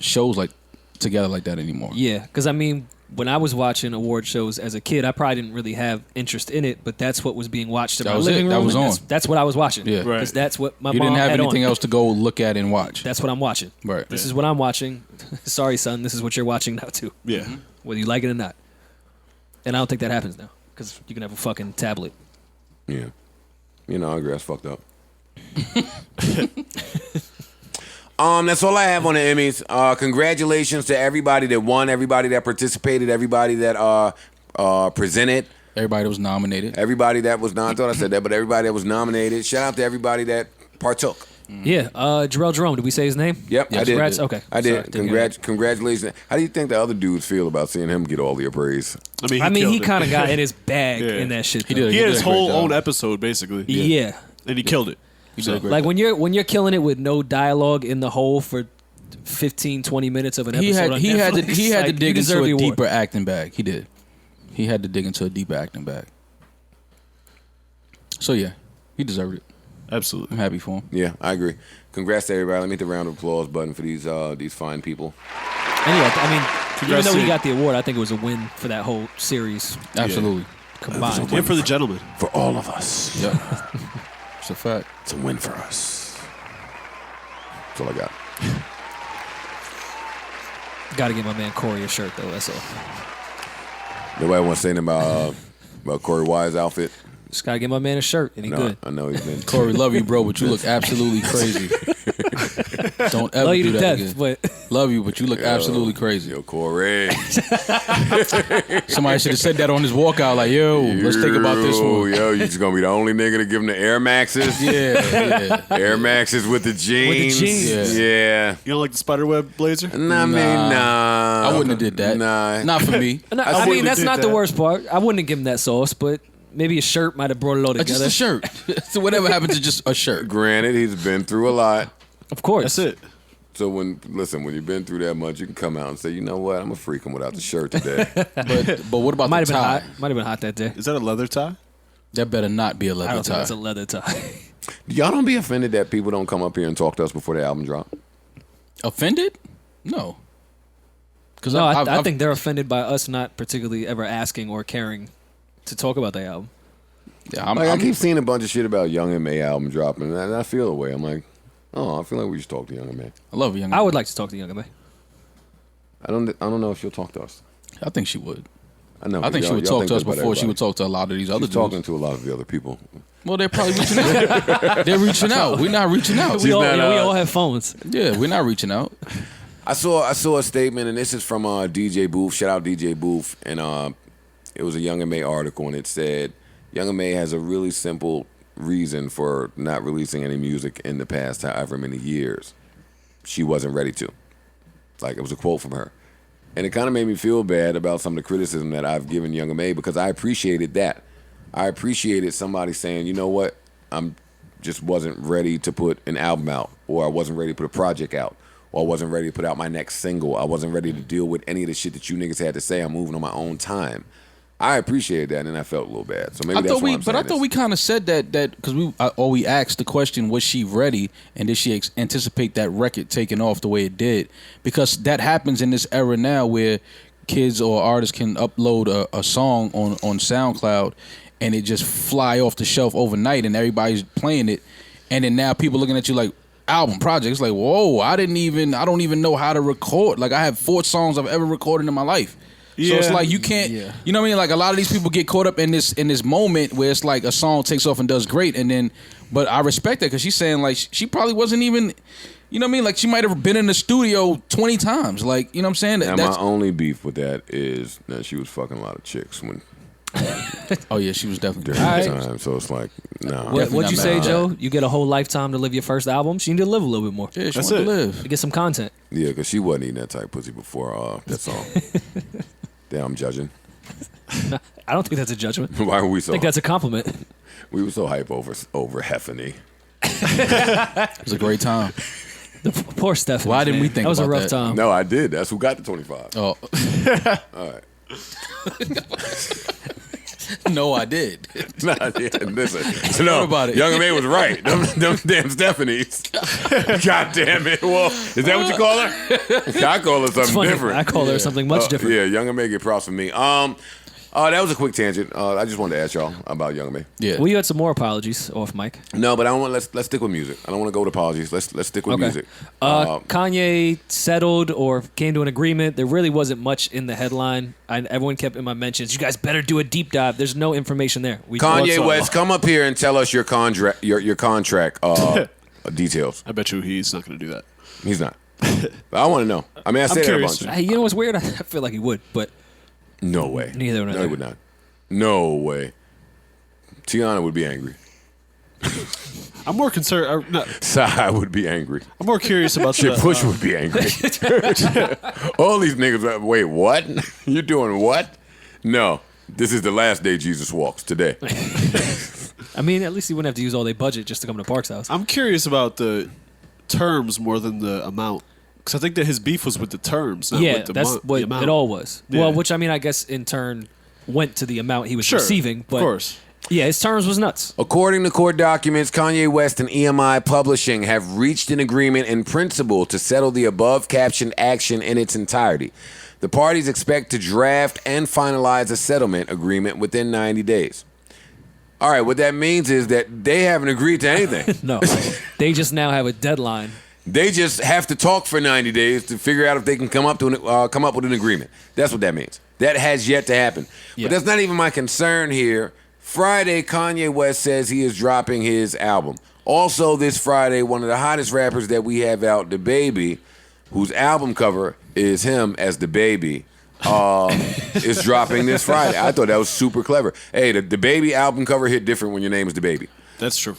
shows like together like that anymore. Yeah, because I mean, when I was watching award shows as a kid, I probably didn't really have interest in it, but that's what was being watched in That my was living it. That room. was and on. That's what I was watching. Yeah. Right. Because that's what my You mom didn't have had anything on. else to go look at and watch. That's what I'm watching. Right. This is what I'm watching. Sorry, son. This is what you're watching now too, Yeah. whether you like it or not. And I don't think that happens now because you can have a fucking tablet. Yeah. You know, I agree. That's fucked up. That's all I have on the Emmys. Congratulations to everybody that won, everybody that participated, everybody that presented, Everybody that was nominated. everybody that was not. I thought I said that, but everybody that was nominated. Shout out to everybody that partook. Yeah, Jarrell Jerome. Did we say his name? Yep, I did. Congrats. Okay, I Sorry, did. didn't hear that. Congratulations. How do you think the other dudes feel about seeing him get all the praise? I mean, He killed it. kind of got in his bag Yeah. in that shit. He though. did. He had his a great whole job. own episode basically. Yeah. And he killed it. He did a great Like job. when you're killing it with no dialogue in the hole for 15, 20 minutes of an episode. He had on he had to Netflix, he had to like, you dig into deserve the a award. deeper acting bag. He did. He had to dig into a deeper acting bag. So yeah, he deserved it. Absolutely. I'm happy for him. Yeah, I agree. Congrats to everybody. Let me hit the round of applause button for these fine people. Anyway, I mean, even though he to- got the award, I think it was a win for that whole series Absolutely. combined. And for the gentleman. For all of us. Yep. It's a fact. It's a win for us. That's all I got. Got to get my man Corey a shirt though. That's all. Nobody wants to say anything about Corey Wise' outfit. Just got to get my man a shirt, and he No, good. I know he's been. Corey, love you, bro, but you look absolutely crazy. Don't ever Love you do to that death, again. but Love you, but you look absolutely crazy. Yo, Corey. Somebody should have said that on his walkout. Like, yo, let's think about this one. Yo, you just gonna be the only nigga to give him the Air Maxes. Yeah. Air Maxes with the jeans. jeans. Yeah. You don't like the spiderweb blazer? Nah, man, nah. I wouldn't have did that. Nah. Not for me. no, I wouldn't mean that's have not did the that. worst part. I wouldn't have given that sauce, but maybe a shirt might have brought it all together. Just a shirt. So whatever happened to just a shirt. Granted, he's been through a lot. Of course, That's it. So when you've been through that much, you can come out and say, you know what, I'm a freak him without the shirt today. But what about Might the have been tie? hot. Might have been hot that day. Is that a leather tie? That better not be a I leather don't think tie. it's a leather tie. Y'all don't be offended that people don't come up here and talk to us before the album drop. Offended? No. Because No, I think they're offended by us not particularly ever asking or caring to talk about the album. yeah, I'm, Like, I I'm- keep seeing a bunch of shit about Young M.A. album dropping, and I feel the way. I'm like, oh, I feel like we should talk to Young M.A. I love young. I would like to talk to Young M.A. I don't know if she'll talk to us. I think she would. I know. I think she y'all- would y'all talk to us that about before she would everybody. talk to a lot of these other She's dudes. talking to a lot of the other people. Well, they're probably reaching out. They're reaching out. We're not reaching out. We all, not, we all have phones. Yeah, we're not reaching out. I saw a statement, and this is from DJ Booth. Shout out DJ Booth, and it was a Young M.A. article, and it said Young M.A. has a really simple reason for not releasing any music in the past however many years. She wasn't ready to. Like, it was a quote from her. And it kind of made me feel bad about some of the criticism that I've given Young M.A. because I appreciated that. I appreciated somebody saying, you know what, I'm just wasn't ready to put an album out, or I wasn't ready to put a project out, or I wasn't ready to put out my next single. I wasn't ready to deal with any of the shit that you niggas had to say. I'm moving on my own time. I appreciated that, and I felt a little bad. So maybe that's why I'm saying I thought we kind of said that because we asked the question, was she ready, and did she anticipate that record taking off the way it did? Because that happens in this era now, where kids or artists can upload a song on SoundCloud, and it just fly off the shelf overnight, and everybody's playing it, and then now people looking at you like, album project. It's like, whoa, I don't even know how to record. Like I have 4 songs I've ever recorded in my life. So it's like you can't, you know what I mean? Like a lot of these people get caught up in this moment where it's like a song takes off and does great, and then, but I respect that because she's saying like she probably wasn't even, you know what I mean? Like she might have been in the studio 20 times. Like, you know what I'm saying? Now my only beef with that is that she was fucking a lot of chicks when. Oh yeah, she was definitely during that time. So it's like, nah. What'd you say, Joe? You get a whole lifetime to live your first album. She need to live a little bit more. Yeah, she wanted to live. To get some content. Yeah, because she wasn't eating that type of pussy before that song. Damn, I'm judging. I don't think that's a judgment. Why were we so? I think that's a compliment. We were so hype over Heffany. It was a great time. Poor Stephanie. Why didn't we think that was about a rough that? time? No, I did. That's who got the 25. Oh. All right. No, I did. Nah, yeah, listen. So no, about it. Young Omär was right. Them damn Stephanies. God damn it. Well, is that what you call her? I call her something Funny. different. I call her something much different. Yeah, Young Omär get props from me. That was a quick tangent. I just wanted to ask y'all about Young Omär. Yeah. Well, you had some more apologies off mic. No, but I don't want. Let's stick with music. I don't want to go with apologies. Let's stick with music. Kanye settled or came to an agreement. There really wasn't much in the headline. Everyone kept in my mentions. You guys better do a deep dive. There's no information there. Kanye West, come up here and tell us your contract. Your contract details. I bet you he's not going to do that. He's not. But I want to know. I mean, I say that a bunch. Hey, you know what's weird? I feel like he would, but no way. Neither would I. No, he would not. No way. Tiana would be angry. I'm more concerned. Sai would be angry. I'm more curious about Shit, Push would be angry. All these niggas, wait, what? You doing what? No, this is the last day Jesus walks, today. I mean, at least he wouldn't have to use all their budget just to come to Park's house. I'm curious about the terms more than the amount. Because I think that his beef was with the terms, not with the that's what the amount. it all was. Yeah. Well, which I mean, I guess in turn went to the amount he was Sure, receiving. But of course. Yeah, his terms was nuts. According to court documents, Kanye West and EMI Publishing have reached an agreement in principle to settle the above-captioned action in its entirety. The parties expect to draft and finalize a settlement agreement within 90 days. All right, what that means is that they haven't agreed to anything. No, they just now have a deadline. They just have to talk for 90 days to figure out if they can come up with an agreement. That's what that means. That has yet to happen. Yeah. But that's not even my concern here. Friday, Kanye West says he is dropping his album. Also, this Friday, one of the hottest rappers that we have out, DaBaby, whose album cover is him as DaBaby, is dropping this Friday. I thought that was super clever. Hey, the DaBaby album cover hit different when your name is DaBaby. That's true.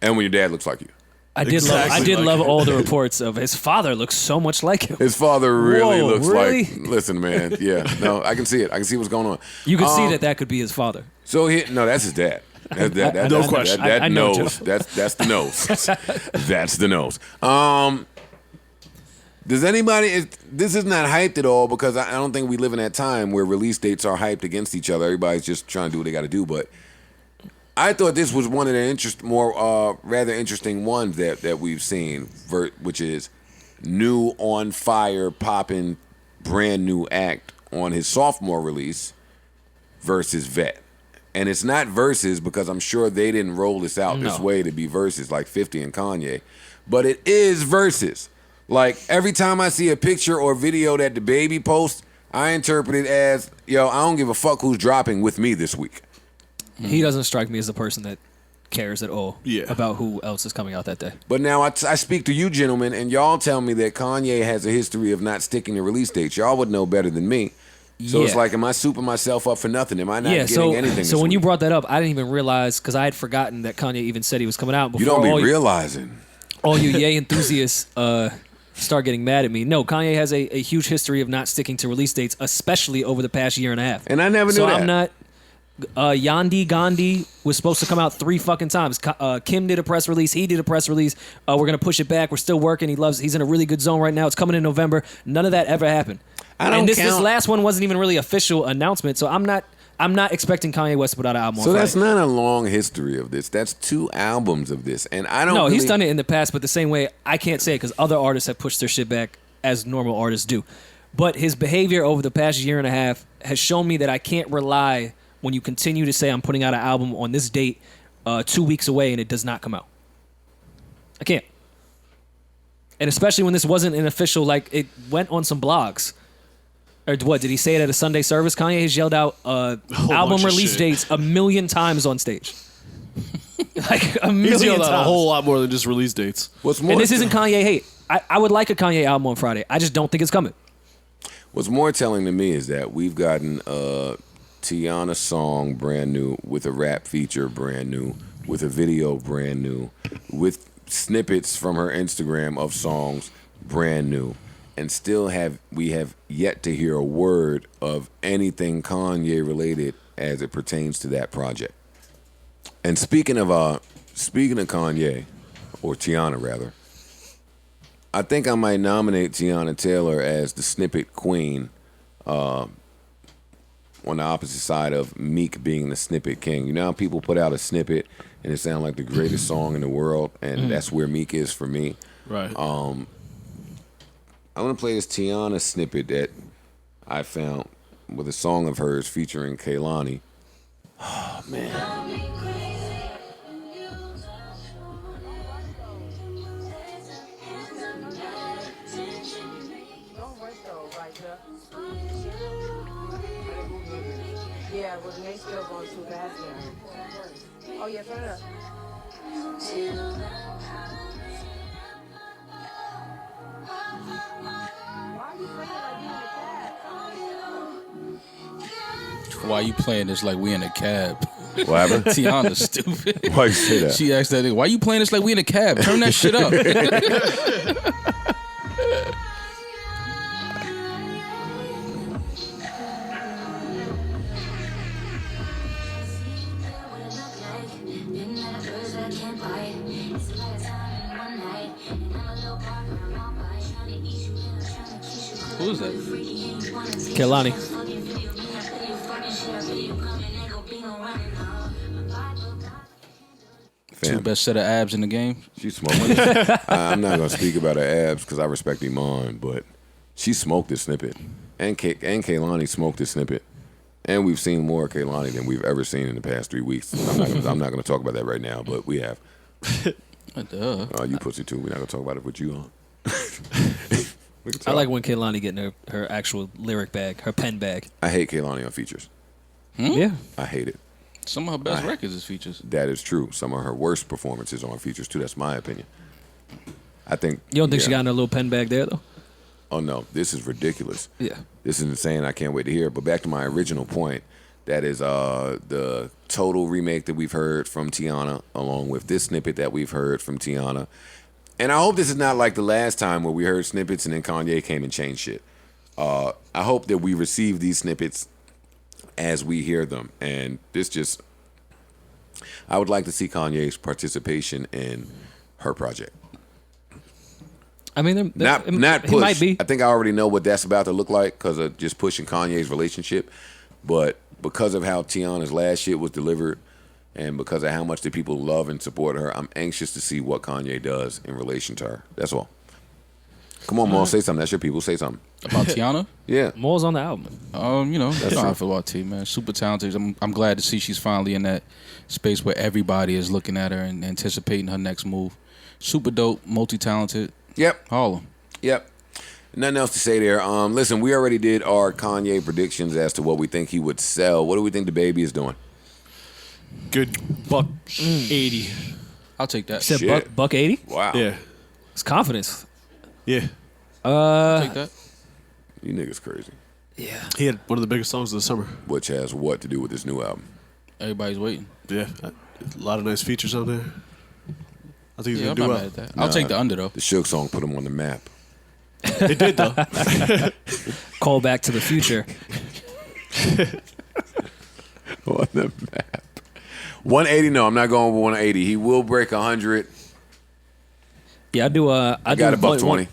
And when your dad looks like you. I did love all the reports of his father looks so much like him. His father really Whoa, looks really? like. Listen, man. Yeah, no, I can see it. I can see what's going on. You can see that could be his father. So no, that's his dad. No question. That I know, nose. Joe. That's the nose. That's the nose. Does anybody? This is not hyped at all because I don't think we live in that time where release dates are hyped against each other. Everybody's just trying to do what they got to do, but. I thought this was one of the rather interesting ones that we've seen, which is new on fire, popping, brand new act on his sophomore release versus Vet. And it's not versus because I'm sure they didn't roll this out this way to be versus like 50 and Kanye, but it is versus. Like every time I see a picture or video that DaBaby posts, I interpret it as, yo, I don't give a fuck who's dropping with me this week. He doesn't strike me as the person that cares at all Yeah. about who else is coming out that day. But now I speak to you gentlemen, and y'all tell me that Kanye has a history of not sticking to release dates. Y'all would know better than me. So it's like, am I souping myself up for nothing? Am I not getting anything? So when you brought that up, I didn't even realize, because I had forgotten that Kanye even said he was coming out. Before you don't be realizing. All you Ye enthusiasts start getting mad at me. No, Kanye has a huge history of not sticking to release dates, especially over the past year and a half. And I never knew so that. I'm not... Yandi Gandhi was supposed to come out 3 fucking times. Kim did a press release. He did a press release. We're gonna push it back. We're still working. He's in a really good zone right now. It's coming in November. None of that ever happened. This last one wasn't even really official announcement. So I'm not expecting Kanye West to put out an album. So on that's Friday. not a long history of this. That's 2 albums of this, and I don't. No, really... he's done it in the past, but the same way I can't say it because other artists have pushed their shit back as normal artists do. But his behavior over the past year and a half has shown me that I can't rely. When you continue to say I'm putting out an album on this date 2 weeks away and it does not come out. I can't. And especially when this wasn't an official, like, it went on some blogs. Or what, did he say it at a Sunday service? Kanye has yelled out album release dates 1,000,000 times on stage. Like, 1,000,000 He's yelled times. out a whole lot more than just release dates. What's more, And this isn't Kanye hate. I would like a Kanye album on Friday. I just don't think it's coming. what's more telling to me is that we've gotten a Tiana song brand new, with a rap feature brand new, with a video brand new, with snippets from her Instagram of songs brand new, and still we have yet to hear a word of anything Kanye related as it pertains to that project. And speaking of Kanye, or Tiana rather, I think I might nominate Tiana Taylor as the snippet queen, on the opposite side of Meek being the snippet king. You know how people put out a snippet and it sounds like the greatest song in the world, and that's where Meek is for me. Right. I want to play this Tiana snippet that I found with a song of hers featuring Kehlani. Oh, man. Yeah, but they still going too fast now. Oh, yeah, turn it up. Why are you playing like you in a cab? Why you playing this like we in a cab? What happened? Tiana's stupid. Why you say that? She asked that nigga, why you playing this like we in a cab? Turn that shit up. Who is that? Kehlani. Two best set of abs in the game. She's smoking. I'm not gonna speak about her abs because I respect Iman, but she smoked this snippet, and Kehlani smoked this snippet, and we've seen more Kehlani than we've ever seen in the past 3 weeks. I'm not gonna talk about that right now, but we have. Duh. You pussy too. We're not gonna talk about it with you on. I like when Kehlani getting her actual lyric bag, her pen bag. I hate Kehlani on features. Yeah. I hate it. Some of her best records is features. That is true. Some of her worst performances on features too. That's my opinion. I think. You don't think she got in a little pen bag there, though? Oh no, this is ridiculous. Yeah. This is insane. I can't wait to hear it. But back to my original point, that is the total remake that we've heard from Tiana, along with this snippet that we've heard from Tiana. And I hope this is not like the last time where we heard snippets and then Kanye came and changed shit. I hope that we receive these snippets as we hear them. And this just, I would like to see Kanye's participation in her project. I mean, Not push. He might be. I think I already know what that's about to look like because of just pushing Kanye's relationship. But because of how Tiana's last shit was delivered and because of how much the people love and support her, I'm anxious to see what Kanye does in relation to her. That's all. Come on, Maul, say something. That's your people. Say something. About Tiana? Yeah. More's on the album. You know how I feel about T, man. Super talented. I'm glad to see she's finally in that space where everybody is looking at her and anticipating her next move. Super dope, multi-talented. Yep. Harlem. Yep. Nothing else to say there. Listen, we already did our Kanye predictions as to what we think he would sell. What do we think DaBaby is doing? Good $180. I'll take that. Said Shit. $180? Wow. Yeah. It's confidence. Yeah. I'll take that. You niggas crazy. Yeah. He had one of the biggest songs of the summer. Which has what to do with this new album? Everybody's waiting. Yeah. A lot of nice features on there. I think he's Yeah, I'm going to not do mad well. at that. I'll take the under, though. The Suge song put him on the map. It did, though. Call back to the future. On the map. 180, no, I'm not going with 180. He will break 100. Yeah, I do. I got a $120.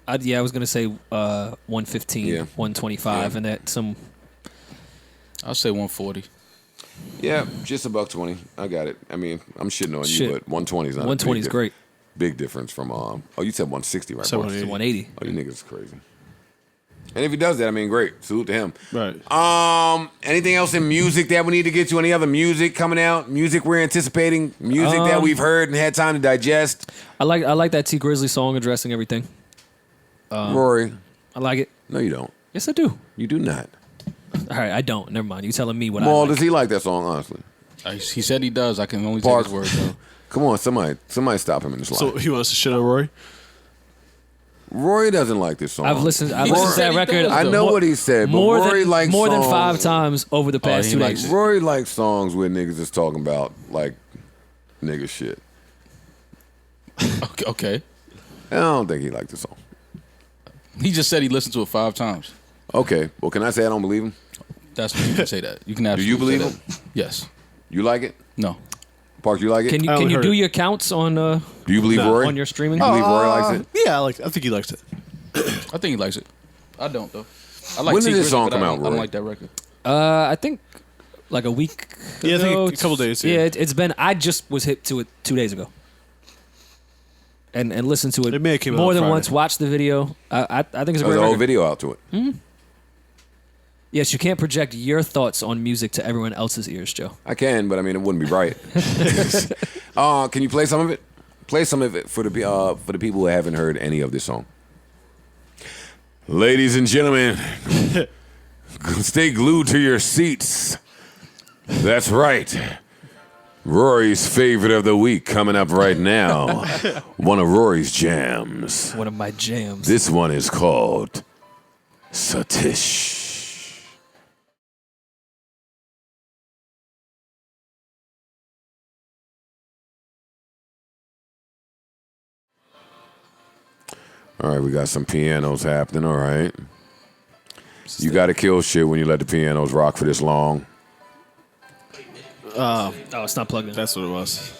I was gonna say 115, Yeah. 125, Yeah. and that some. I'll say 140. Yeah, just a $120. I got it. I mean, I'm shitting on Shit. you, but 120 is not. 120 a is big great. Big difference from. Oh, you said 160, right? Said Boss? 180. 180. Oh, you niggas is crazy. And if he does that, I mean, great. Salute to him. Right. Anything else in music that we need to get to? Any other music coming out? Music we're anticipating? Music that we've heard and had time to digest? I like that T Grizzly song addressing everything. Rory. I like it. No, you don't. Yes, I do. You do not. All right, I don't. Never mind. You telling me what Maul, I like. does he like that song, honestly? He said he does. I can only take Park. his word, though. Come on, somebody stop him in this line. So he wants to shit on Rory? Rory doesn't like this song. I've listened to He that said he record. does, I know what he said, but Rory likes more than songs. 5 times over the past he 2 likes days. it. Rory likes songs where niggas is talking about, like, nigga shit. Okay. I don't think he liked the song. He just said he listened to it 5 times. Okay, well, can I say I don't believe him? That's what you can say that. You can absolutely you believe say him? that. Yes. You like it? No. Park, you like it? Can you I only can you heard do it. your counts on Do you believe Rory? on your streaming? You believe Rory likes it? Yeah, I think he likes it. I think he likes it. I don't, though. I like When did T this Grizzly, song but come I out, don't- I don't Rory? like that record. I think like a week. Yeah, I think ago. a couple days, Yeah, yeah. it's been. I just was hip to it 2 days ago, and listened to it, It may have came out more on than Friday. once. Watched the video. I think it's a There's great a whole record. video out to it. Yes, you can't project your thoughts on music to everyone else's ears, Joe. I can, but I mean, it wouldn't be right. Can you play some of it? Play some of it for the people who haven't heard any of this song. Ladies and gentlemen, stay glued to your seats. That's right. Rory's favorite of the week coming up right now. One of Rory's jams. One of my jams. This one is called Satish. All right, we got some pianos happening. All right. You got to kill shit when you let the pianos rock for this long. Oh, it's not plugged in. That's what it was.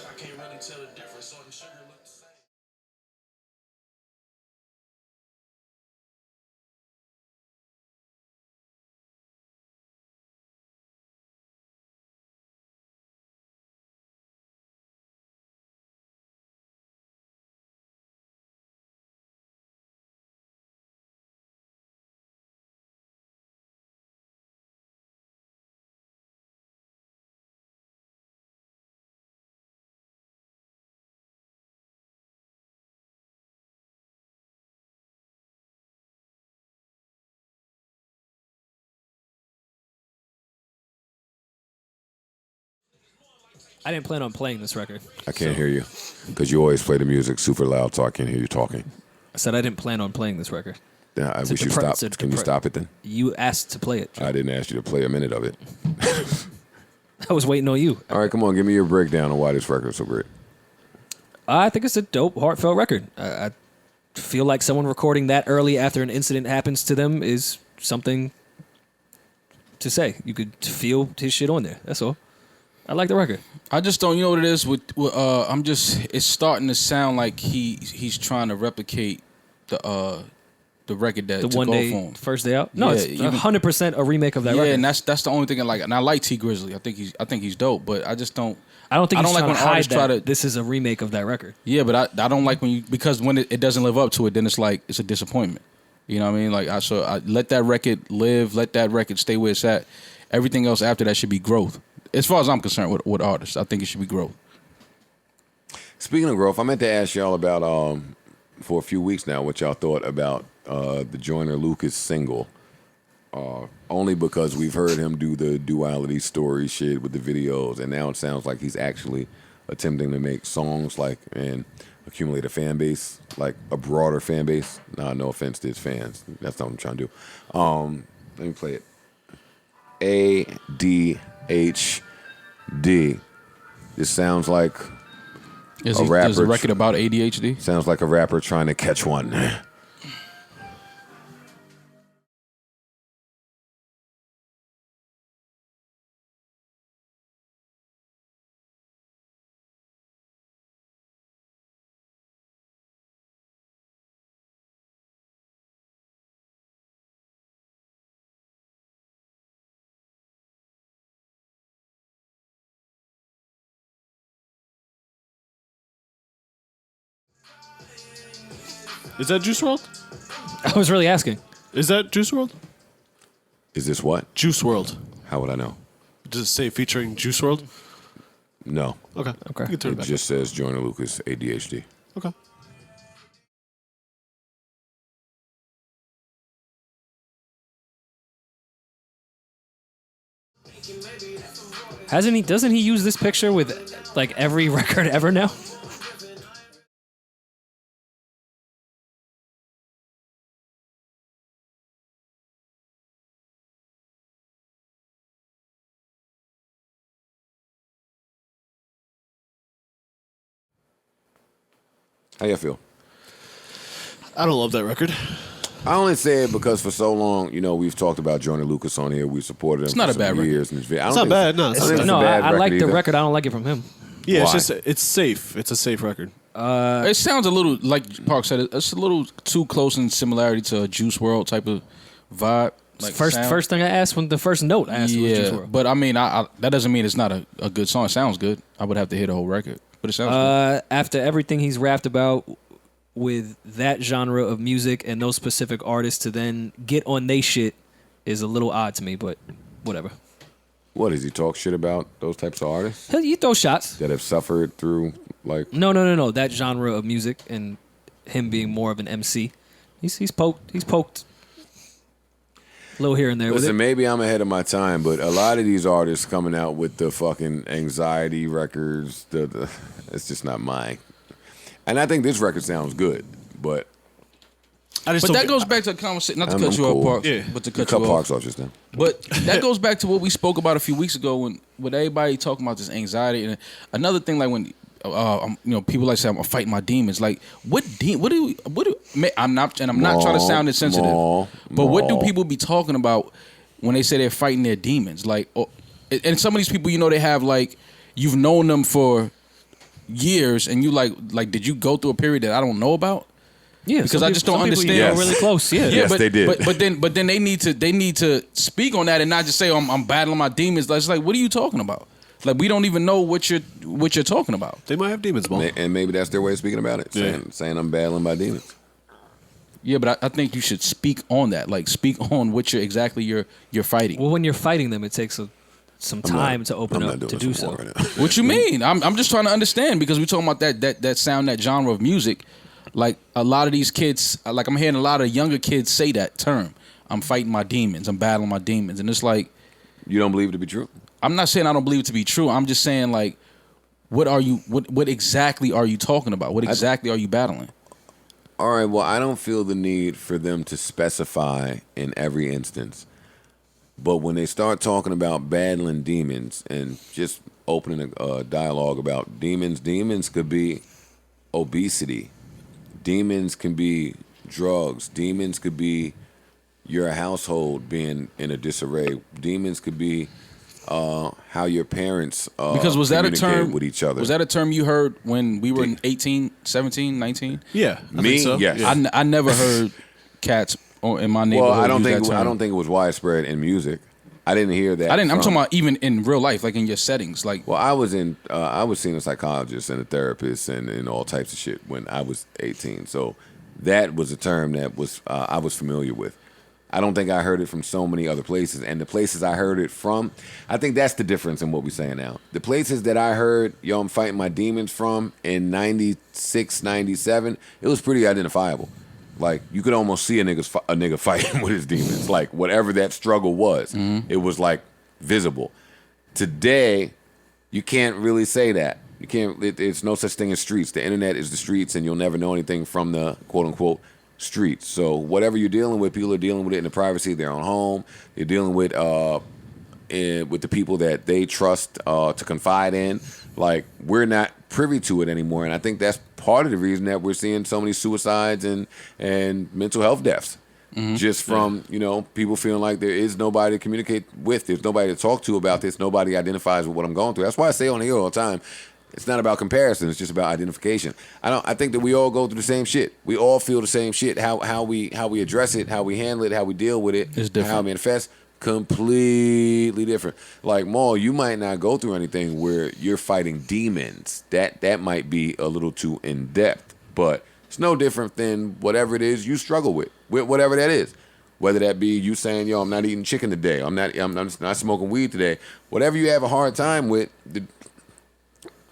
I didn't plan on playing this record. I can't hear you because you always play the music super loud, so I can't hear you talking. I said I didn't plan on playing this record. Yeah, I It's a wish you depre- stopped. it's a Can you depre- stop it then? You asked to play it. I didn't ask you to play a minute of it. I was waiting on you. All right, come on, give me your breakdown on why this record is so great. I think it's a dope, heartfelt record. I feel like someone recording that early after an incident happens to them is something to say. You could feel his shit on there. That's all. I like the record. I just don't. You know what it is with it's starting to sound like he's trying to replicate the record that The took one off day, on. first day out. No, Yeah, it's even- 100% a remake of that Yeah, record. and that's the only thing I like. And I like T Grizzly. I think he's dope. But I just don't. I don't think I he's don't like trying when to hide artists try that to- this is a remake of that record. Yeah, but I don't like when because when it doesn't live up to it, then it's like it's a disappointment. You know what I mean? Like I let that record live, let that record stay where it's at. Everything else after that should be growth. As far as I'm concerned with artists, I think it should be growth. Speaking of growth, I meant to ask y'all about for a few weeks now what y'all thought about the Joyner Lucas single. Only because we've heard him do the duality story shit with the videos, and now it sounds like he's actually attempting to make songs like and accumulate a fan base, like a broader fan base. Nah, no offense to his fans. That's not what I'm trying to do. Let me play it. ADHD. This sounds like Is A there's rapper- a record about ADHD? sounds like a rapper trying to catch one. Is that Juice WRLD? I was really asking. Is that Juice WRLD? Is this what? Juice WRLD. How would I know? Does it say featuring Juice WRLD? No. Okay. Okay. You can turn it It back. just says Joyner Lucas, ADHD. Okay. Doesn't he use this picture with like every record ever now? How you feel? I don't love that record. I only say it because for so long, we've talked about Joyner Lucas on here. We supported him. It's not for a bad some record. years. It's not bad, no, it's not bad. No, I like the either. record. I don't like it from him. Yeah, Why? it's safe. It's a safe record. It sounds a little, like Park said, it's a little too close in similarity to a Juice WRLD type of vibe. Like sound. First thing I asked when the first note I asked was Juice WRLD. But I mean, I that doesn't mean it's not a good song. It sounds good. I would have to hear the whole record, but it sounds good. After everything he's rapped about with that genre of music and those specific artists to then get on they shit is a little odd to me, but whatever. What, does he talk shit about those types of artists You throw shots. that have suffered through, like... No. That genre of music and him being more of an MC. He's poked a little here and there. Listen, with it. maybe I'm ahead of my time, but a lot of these artists coming out with the fucking anxiety records, it's just not mine. And I think this record sounds good, but... I just But don't that get- goes back to the conversation. Not to I'm cut you cool. off, Park. Yeah. But to You cut you off. Parks off just now. But that goes back to what we spoke about a few weeks ago when with everybody talking about this anxiety and another thing, like when people like say I'm fighting my demons. Like I'm not trying to sound insensitive, but what do people be talking about when they say they're fighting their demons? Like, and some of these people, they have like you've known them for years, and you like did you go through a period that I don't know about? Yeah, because I just don't understand. Yes. Really close. Yeah. Yes, but, they did. But then they need to speak on that and not just say I'm battling my demons. It's like, what are you talking about? Like, we don't even know what you're talking about. They might have demons, Mo. And maybe that's their way of speaking about it, saying I'm battling my demons. Yeah, but I think you should speak on that. Like, speak on what you're fighting. Well, when you're fighting them, it takes some time to open I'm up not to doing do some so. more right now. What you mean? I'm just trying to understand because we're talking about that sound, that genre of music. Like a lot of these kids, like I'm hearing a lot of younger kids say that term. I'm fighting my demons. I'm battling my demons, and it's like You don't believe it to be true? I'm not saying I don't believe it to be true. I'm just saying like, what exactly are you talking about? What exactly are you battling? All right, well, I don't feel the need for them to specify in every instance. But when they start talking about battling demons and just opening a dialogue about demons could be obesity. Demons can be drugs. Demons could be your household being in a disarray. Demons could be how your parents Because was that a communicate term with each other. Was that a term you heard when we were in 18, 17, 19? Yeah. I Me? think so. Yes. Yeah. I never heard cats in my neighborhood. Well, I don't use that term. think it was widespread in music. I didn't hear that. I'm from- talking about even in real life, like in your settings. Like, Well, I was seeing a psychologist and a therapist and all types of shit when I was 18. So that was a term that was I was familiar with. I don't think I heard it from so many other places. And the places I heard it from, I think that's the difference in what we're saying now. The places that I heard, I'm fighting my demons from in 96, 97, it was pretty identifiable. Like, you could almost see a nigga fighting with his demons. Like, whatever that struggle was, it was, like, visible. Today, you can't really say that. You can't. It's no such thing as streets. The internet is the streets, and you'll never know anything from the quote-unquote streets. So whatever you're dealing with, people are dealing with it in the privacy of their own home. They're dealing with the people that they trust to confide in. Like, we're not privy to it anymore, and I think that's part of the reason that we're seeing so many suicides and mental health deaths. Just from, people feeling like there is nobody to communicate with. There's nobody to talk to about this. Nobody identifies with what I'm going through. That's why I say on here all the time, it's not about comparison. It's just about identification. I think that we all go through the same shit. We all feel the same shit. How we address it, how we handle it, how we deal with it, It's different. how it manifests, completely different. Like, Maul, you might not go through anything where you're fighting demons. That might be a little too in depth, but it's no different than whatever it is you struggle with whatever that is. Whether that be you saying, yo, I'm not eating chicken today. I'm not smoking weed today. Whatever you have a hard time with,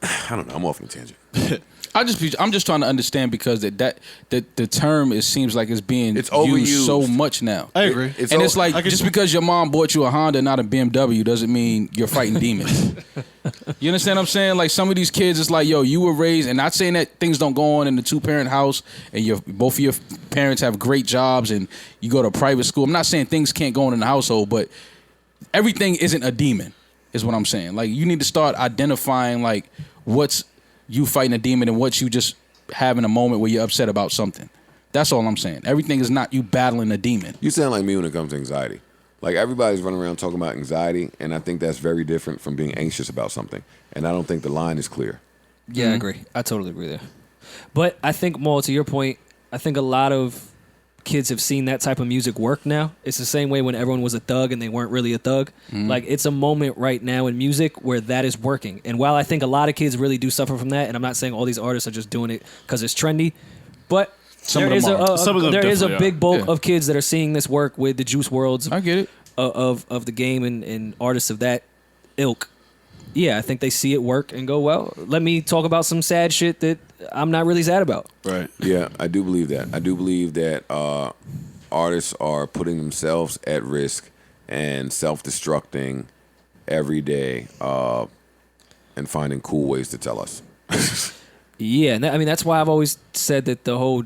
I don't know. I'm off on a tangent. I'm just trying to understand because that the term seems like it's being It's overused. used so much now. I agree. It's like just because your mom bought you a Honda, not a BMW, doesn't mean you're fighting demons. You understand what I'm saying? Like some of these kids, it's like, yo, you were raised, and not saying that things don't go on in the 2-parent house, and both of your parents have great jobs, and you go to a private school. I'm not saying things can't go on in the household, but everything isn't a demon, is what I'm saying. Like you need to start identifying like what's you fighting a demon and what you just having a moment where you're upset about something. That's all I'm saying. Everything is not you battling a demon. You sound like me when it comes to anxiety. Like everybody's running around talking about anxiety, and I think that's very different from being anxious about something. And I don't think the line is clear. Yeah, I agree. I totally agree there. But I think, Maul, to your point, I think a lot of kids have seen that type of music work now. It's the same way when everyone was a thug and they weren't really a thug. Like it's a moment right now in music where that is working. And while I think a lot of kids really do suffer from that, and I'm not saying all these artists are just doing it because it's trendy, but there is a big bulk of kids that are seeing this work with the Juice WRLDs. I get it. Of the game and artists of that ilk. Yeah, I think they see it work and go, well, let me talk about some sad shit that I'm not really sad about. Right. Yeah, I do believe that. I do believe that artists are putting themselves at risk and self-destructing every day and finding cool ways to tell us. Yeah, and that's why I've always said that the whole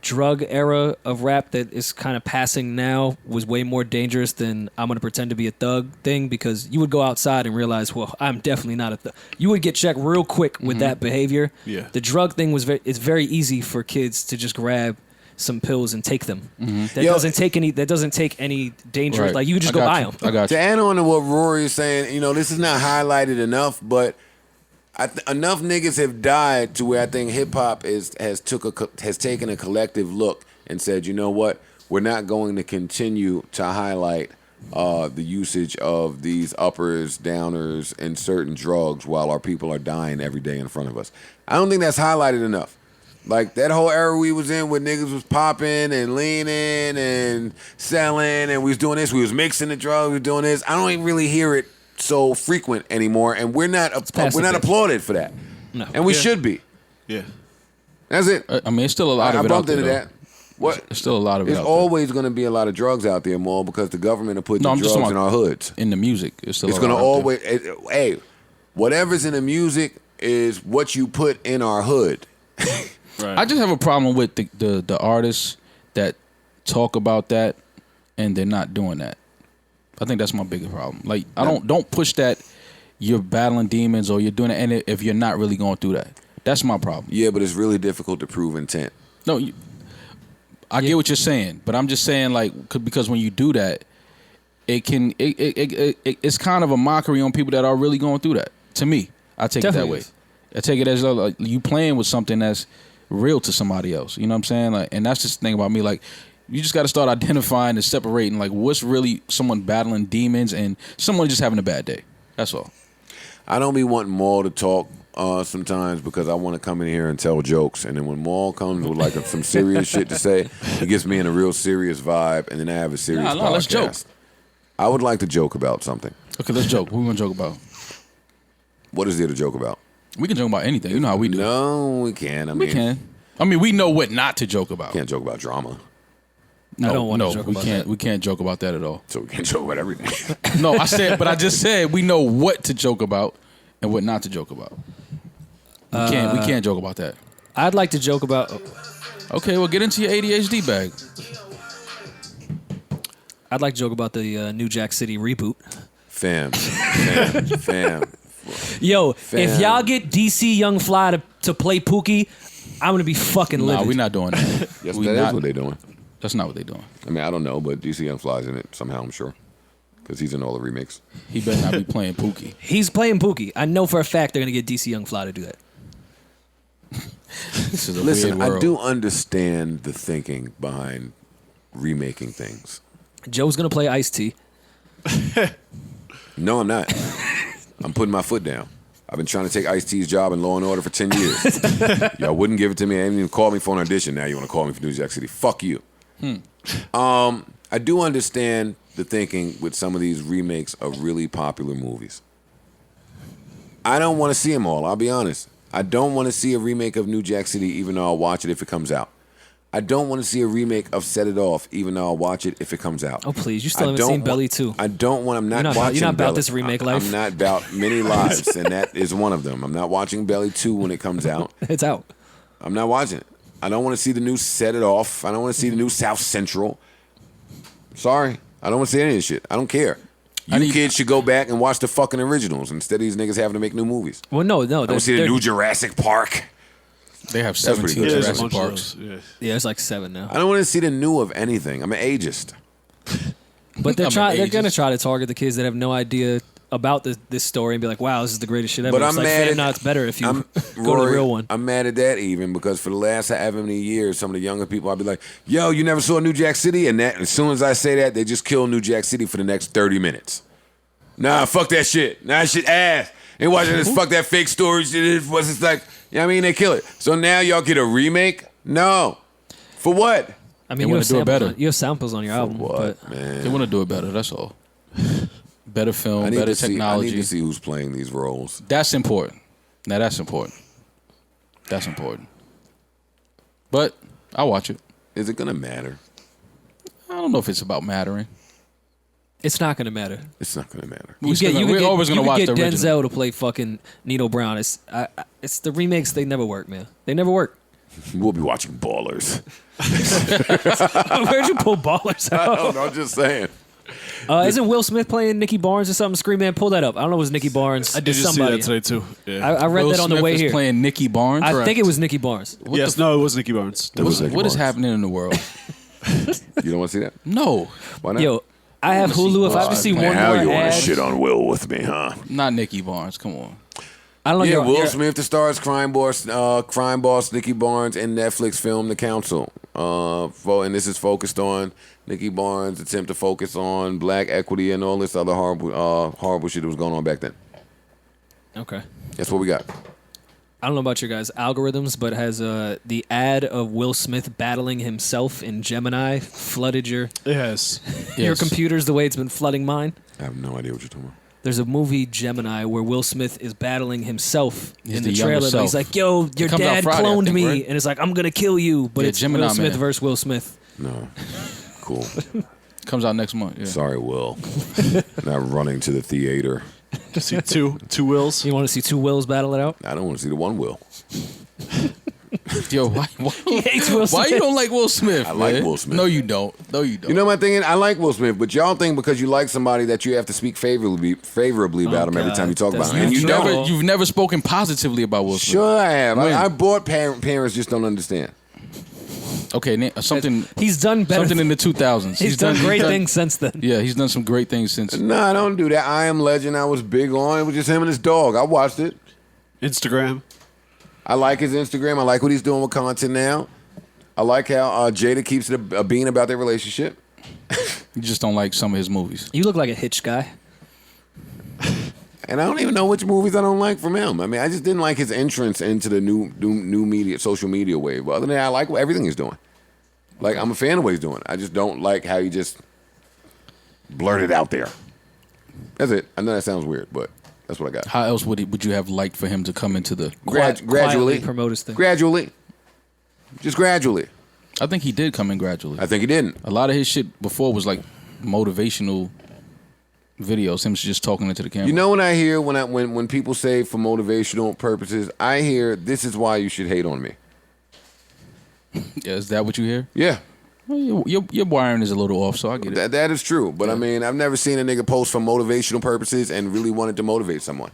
drug era of rap that is kind of passing now was way more dangerous than I'm going to pretend to be a thug thing, because you would go outside and realize, well, I'm definitely not a thug. You would get checked real quick with that behavior. Yeah. The drug thing it's very easy for kids to just grab some pills and take them. That doesn't take any danger. Right. Like you could just go buy them. I got To you. add on to what Rory is saying, this is not highlighted enough, but enough niggas have died to where I think hip hop has taken a collective look and said, you know what, we're not going to continue to highlight the usage of these uppers, downers, and certain drugs while our people are dying every day in front of us. I don't think that's highlighted enough. Like that whole era we was in where niggas was popping and leaning and selling and we was doing this, we was mixing the drugs, we was doing this. I don't even really hear it so frequent anymore, and we're not applauded for that. No. And we should be. Yeah. That's it. I mean, it's still a lot of it out bumped there. into Though. that. What? There's still a lot of it There's out always going to be a lot of drugs out there, more because the government will put the I'm just drugs talking in our hoods. there. In the music, it's still It's a going to lot out there. always. Hey, whatever's in the music is what you put in our hood. Right. I just have a problem with the artists that talk about that and they're not doing that. I think that's my biggest problem. Like, I don't push that you're battling demons or you're doing it, and if you're not really going through that, that's my problem. Yeah, but it's really difficult to prove intent. No, I get what you're saying, but I'm just saying because when you do that, it's kind of a mockery on people that are really going through that. To me, I take Definitely it that way. is. I take it as like you playing with something that's real to somebody else. You know what I'm saying? Like, and that's just the thing about me. Like, you just got to start identifying and separating like what's really someone battling demons and someone just having a bad day. That's all. I don't be wanting Maul to talk sometimes because I want to come in here and tell jokes, and then when Maul comes with like some serious shit to say, it gets me in a real serious vibe, and then I have a serious podcast. Let's joke. I would like to joke about something. Okay, let's joke. What we gonna joke about? What is there to joke about? We can joke about anything. You know how we do. No, we can't. We can. I mean, we know what not to joke about. Can't joke about drama, I don't want to joke about that. We can't joke about that at all. so we can't joke about everything. No, I just said we know what to joke about and what not to joke about. We can't joke about that. I'd like to joke about. Okay, well, get into your ADHD bag. I'd like to joke about the New Jack City reboot. Fam. Yo, Fam. if y'all get DC Young Fly to play Pookie, I'm gonna be fucking livid. Nah, we're not doing that. Yes, We that not- is what they're doing. That's not what they're doing. I mean, I don't know, but DC Young Fly's in it somehow, I'm sure. Because he's in all the remakes. He better not be playing Pookie. He's playing Pookie. I know for a fact they're gonna get DC Young Fly to do that. This is a Listen, weird world. I do understand the thinking behind remaking things. Joe's gonna play Ice-T. No, I'm not. I'm putting my foot down. I've been trying to take Ice-T's job in Law and Order for 10 years. Y'all wouldn't give it to me. I didn't even call me for an audition. Now you want to call me for New Jack City. Fuck you. I do understand the thinking with some of these remakes of really popular movies. I don't want to see them all, I'll be honest. I don't want to see a remake of New Jack City, even though I'll watch it if it comes out. I don't want to see a remake of Set It Off, even though I'll watch it if it comes out. Oh, please. You still haven't seen Belly 2. I don't want... I'm not watching You're not about Belly. this remake life. I'm not about many lives, and that is one of them. I'm not watching Belly 2 when it comes out. It's out. I'm not watching it. I don't want to see the new Set It Off. I don't want to see the new South Central. Sorry. I don't want to see any of this shit. I don't care. You kids should go back and watch the fucking originals instead of these niggas having to make new movies. Well, no. I want to see the new Jurassic Park. They have pretty 17 good. Jurassic Parks. Yeah, it's like 7 now. I don't want to see the new of anything. I'm an ageist. But they're going to try to target the kids that have no idea about this story and be like, wow, this is the greatest shit ever. But it's I'm like, mad no, it's better if you go to Rory, the real one. I'm mad at that even because for the last however many years, some of the younger people, I'll be like, yo, you never saw New Jack City? And that, as soon as I say that, they just kill New Jack City for the next 30 minutes. Nah, fuck that shit. Nah, that shit ass. Ain't watching this fuck that fake story shit. It was just like, you know what I mean? They kill it. So now y'all get a remake? No. For what? I mean, They wanna do it better. You have samples on your album. What, but man? They want to do it better. That's all. Better film, better technology. I need to see who's playing these roles. That's important. Now that's important. That's important. But I'll watch it. Is it gonna matter? I don't know if it's about mattering. it's not going to matter. It's not gonna matter. We're always gonna watch the original. Denzel to play fucking Nino Brown. It's the remakes. They never work, man. They never work. We'll be watching Ballers. Where'd you pull Ballers out? I don't know. I'm just saying. Isn't Will Smith playing Nicky Barnes or something? Scream Man, pull that up. I don't know if it was Nicky Barnes. I did just somebody. see that today too. Yeah. I read Will that on the Smith way is here. playing Nicky Barnes. I think it was Nicky Barnes. No, it was Nicky Barnes. What is happening in the world? You don't want to see that? No, Why not? Yo, I have Hulu. If I ever see one more ad, on Will with me, huh? not Nicky Barnes. Come on. I don't know. Yeah, you're- Will you're- Smith, the stars crime boss Nicky Barnes in Netflix film The Council. And this is focused on Nicky Barnes' attempt to focus on black equity and all this other horrible shit that was going on back then. Okay. That's what we got. I don't know about your guys' algorithms, but has the ad of Will Smith battling himself in Gemini flooded your It has. your Yes. computers the way it's been flooding mine? I have no idea what you're talking about. There's a movie Gemini where Will Smith is battling himself He's in the the younger trailer. But self. he's like, "Yo, your comes out dad Friday, I cloned think, me," right? and it's like, "I'm gonna kill you." But Yeah, it's Gemini Will Smith Man. versus Will Smith. No. Cool. Comes out next month. Yeah. Sorry, Will. Not running to the theater. See two Wills. You want to see two Wills battle it out? I don't want to see the one Will. Yo, why He hates Will why Smith. you don't like Will Smith? I like man? Will Smith. No, you don't. No, you don't. You know my thing? I like Will Smith, but y'all think because you like somebody that you have to speak favorably about him every God. time you talk That's about him. And you've you not never. true. you've never spoken positively about Will Smith. Sure, I have. When? I bought parents just don't understand. Okay, something He's done better. something in the 2000s. He's done great things since then. Yeah, he's done some great things since. No, I don't do that. I Am Legend, I was big on. It was just him and his dog. I watched it. Instagram. I like his Instagram. I like what he's doing with content now. I like how Jada keeps it a bean about their relationship. You just don't like some of his movies. You look like a Hitch guy. And I don't even know which movies I don't like from him. I mean, I just didn't like his entrance into the new media, social media wave. But other than that, I like everything he's doing. Like, I'm a fan of what he's doing. I just don't like how he just blurted out there. That's it. I know that sounds weird, but that's what I got. How else would you have liked for him to come into the? Gradually. Quietly promote his thing. Gradually. Just gradually. I think he did come in gradually. I think he didn't. A lot of his shit before was like motivational videos. Him just talking into the camera. You know what I hear when people say for motivational purposes? I hear, this is why you should hate on me. Yeah, is that what you hear? Yeah. Well, your wiring is a little off, so I get it. That is true. But I mean, I've never seen a nigga post for motivational purposes and really wanted to motivate someone.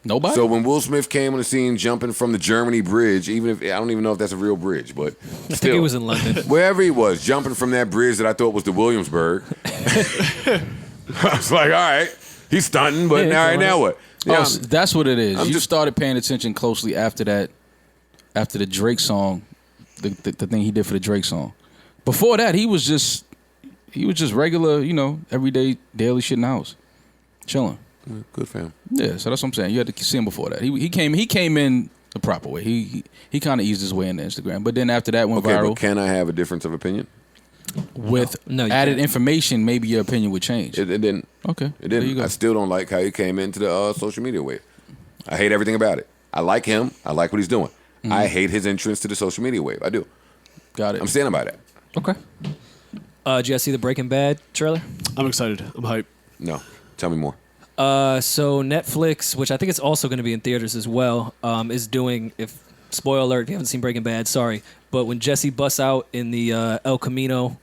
Nobody. So when Will Smith came on the scene jumping from the Germany bridge, even if I don't even know if that's a real bridge, but I think it was in London. wherever he was, jumping from that bridge that I thought was the Williamsburg. I was like, all right, he's stunting, but Yeah, all right, now what? Yeah, So that's what it is. I'm You just- started paying attention closely after that, after the Drake song, the thing he did for the Drake song. Before that, he was just regular, everyday daily shit in the house, chilling. good fam. Yeah, so that's what I'm saying. You had to see him before that. He came in the proper way. He kind of eased his way into Instagram, but then after that went Okay, viral. but can I have a difference of opinion? with No, you added can't. information, maybe your opinion would change. It didn't. Okay. It There you didn't. go. I still don't like how he came into the social media wave. I hate everything about it. I like him. I like what he's doing. I hate his entrance to the social media wave. I do. Got it. I'm standing by that. Okay. Did you guys see the Breaking Bad trailer? I'm excited. I'm hyped. No. Tell me more. So Netflix, which I think it's also going to be in theaters as well, is doing, spoiler alert, if you haven't seen Breaking Bad, sorry, but when Jesse busts out in the El Camino,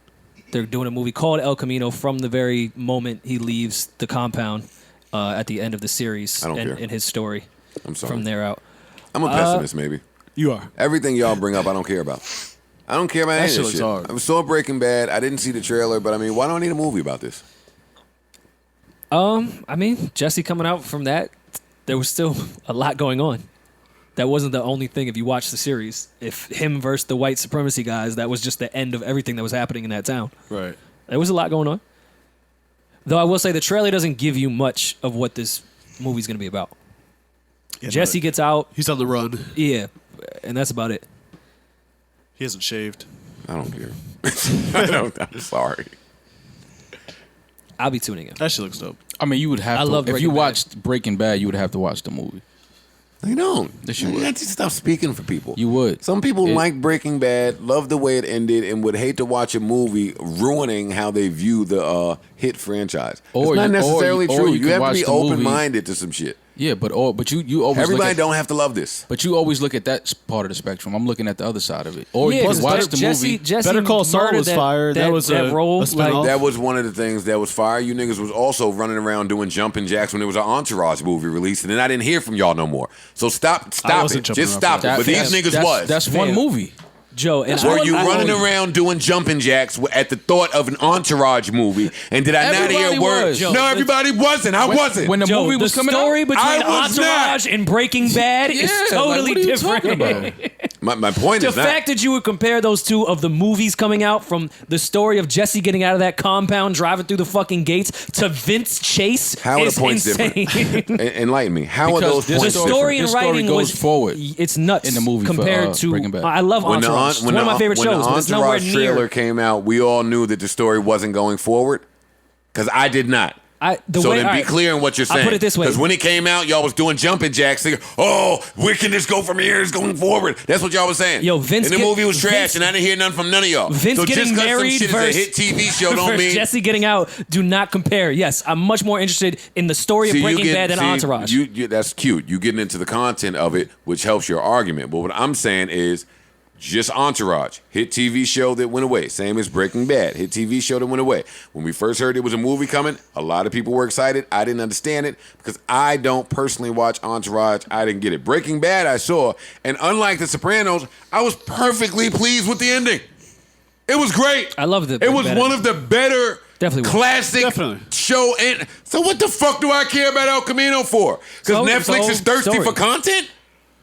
they're doing a movie called El Camino from the very moment he leaves the compound at the end of the series I don't care. in his story I'm sorry. from there out. I'm a pessimist, maybe. You are. Everything y'all bring up, I don't care about. I don't care about any of shit this looks shit. hard. I saw Breaking Bad. I didn't see the trailer, but I mean, why do I need a movie about this? I mean, Jesse coming out from that, there was still a lot going on. That wasn't the only thing if you watch the series. If him versus the white supremacy guys, that was just the end of everything that was happening in that town. Right. There was a lot going on. Though I will say the trailer doesn't give you much of what this movie's going to be about. Yeah, Jesse gets out, He's on the run. yeah, and that's about it. He hasn't shaved. I don't care. I'm sorry. I'll be tuning in. That shit looks dope. I mean, you would have I to. love If you Breaking Bad. watched Breaking Bad, you would have to watch the movie. They don't. Yes, you You would. got to stop speaking for people. You would. Some people It- like Breaking Bad, love the way it ended, and would hate to watch a movie ruining how they view the hit franchise. Or it's not you- or necessarily you- or true. you You can have to watch be the movie- open-minded to some shit. Yeah, but you always Everybody look at, don't have to love this. But you always look at that part of the spectrum. I'm looking at the other side of it. Or you Plus, can watch the movie. Jesse Better Call Saul murdered was fire. That was that a role. spin-off. That was one of the things that was fire. You niggas was also running around doing jumping jacks when there was an Entourage movie released, and then I didn't hear from y'all no more. So stop wasn't it. jumping Just around stop for it. That- But these that's- niggas that's- was. That's one Fam. movie. Joe, and Were you I- running around doing jumping jacks at the thought of an Entourage movie? And did I not hear Everybody word? was. Joe, No, everybody wasn't. I wasn't. When the Joe, movie was the coming story out. between I was Entourage and Breaking Bad is Yeah, totally like, what are you different. talking about? my point The is not. fact that you would compare those two of the movies coming out from the story of Jesse getting out of that compound, driving through the fucking gates, to Vince Chase How are is the points insane. different? Enlighten me. How are Because those this points The story- story different? and This story writing goes was forward It's nuts in the movie for, compared to. Breaking Bad. I love Entourage. It's one of my favorite when shows, the but it's nowhere Entourage trailer near. came out, we all knew that the story wasn't going forward. Because I did not. So then be clear in what you're saying. I'll put it this way. Because when it came out, y'all was doing jumping jacks. Thinking, oh, where can this go from here? It's going forward. That's what y'all was saying. Yo, Vince And the get- movie was trash, Vince- and I didn't hear nothing from none of y'all. Vince so getting just 'cause married some shit versus is a hit TV show don't versus mean... Jesse getting out do not compare. Yes, I'm much more interested in the story of Breaking Bad than Entourage. That's cute. You getting into the content of it, which helps your argument. But what I'm saying is just Entourage. Hit TV show that went away. Same as Breaking Bad. Hit TV show that went away. When we first heard there was a movie coming, a lot of people were excited. I didn't understand it because I don't personally watch Entourage. I didn't get it. Breaking Bad I saw, and unlike The Sopranos, I was perfectly pleased with the ending. It was great. I loved it. It was one of the better Definitely was. classic Definitely. show. And so what the fuck do I care about El Camino for? Because So- Netflix so is thirsty story. for content?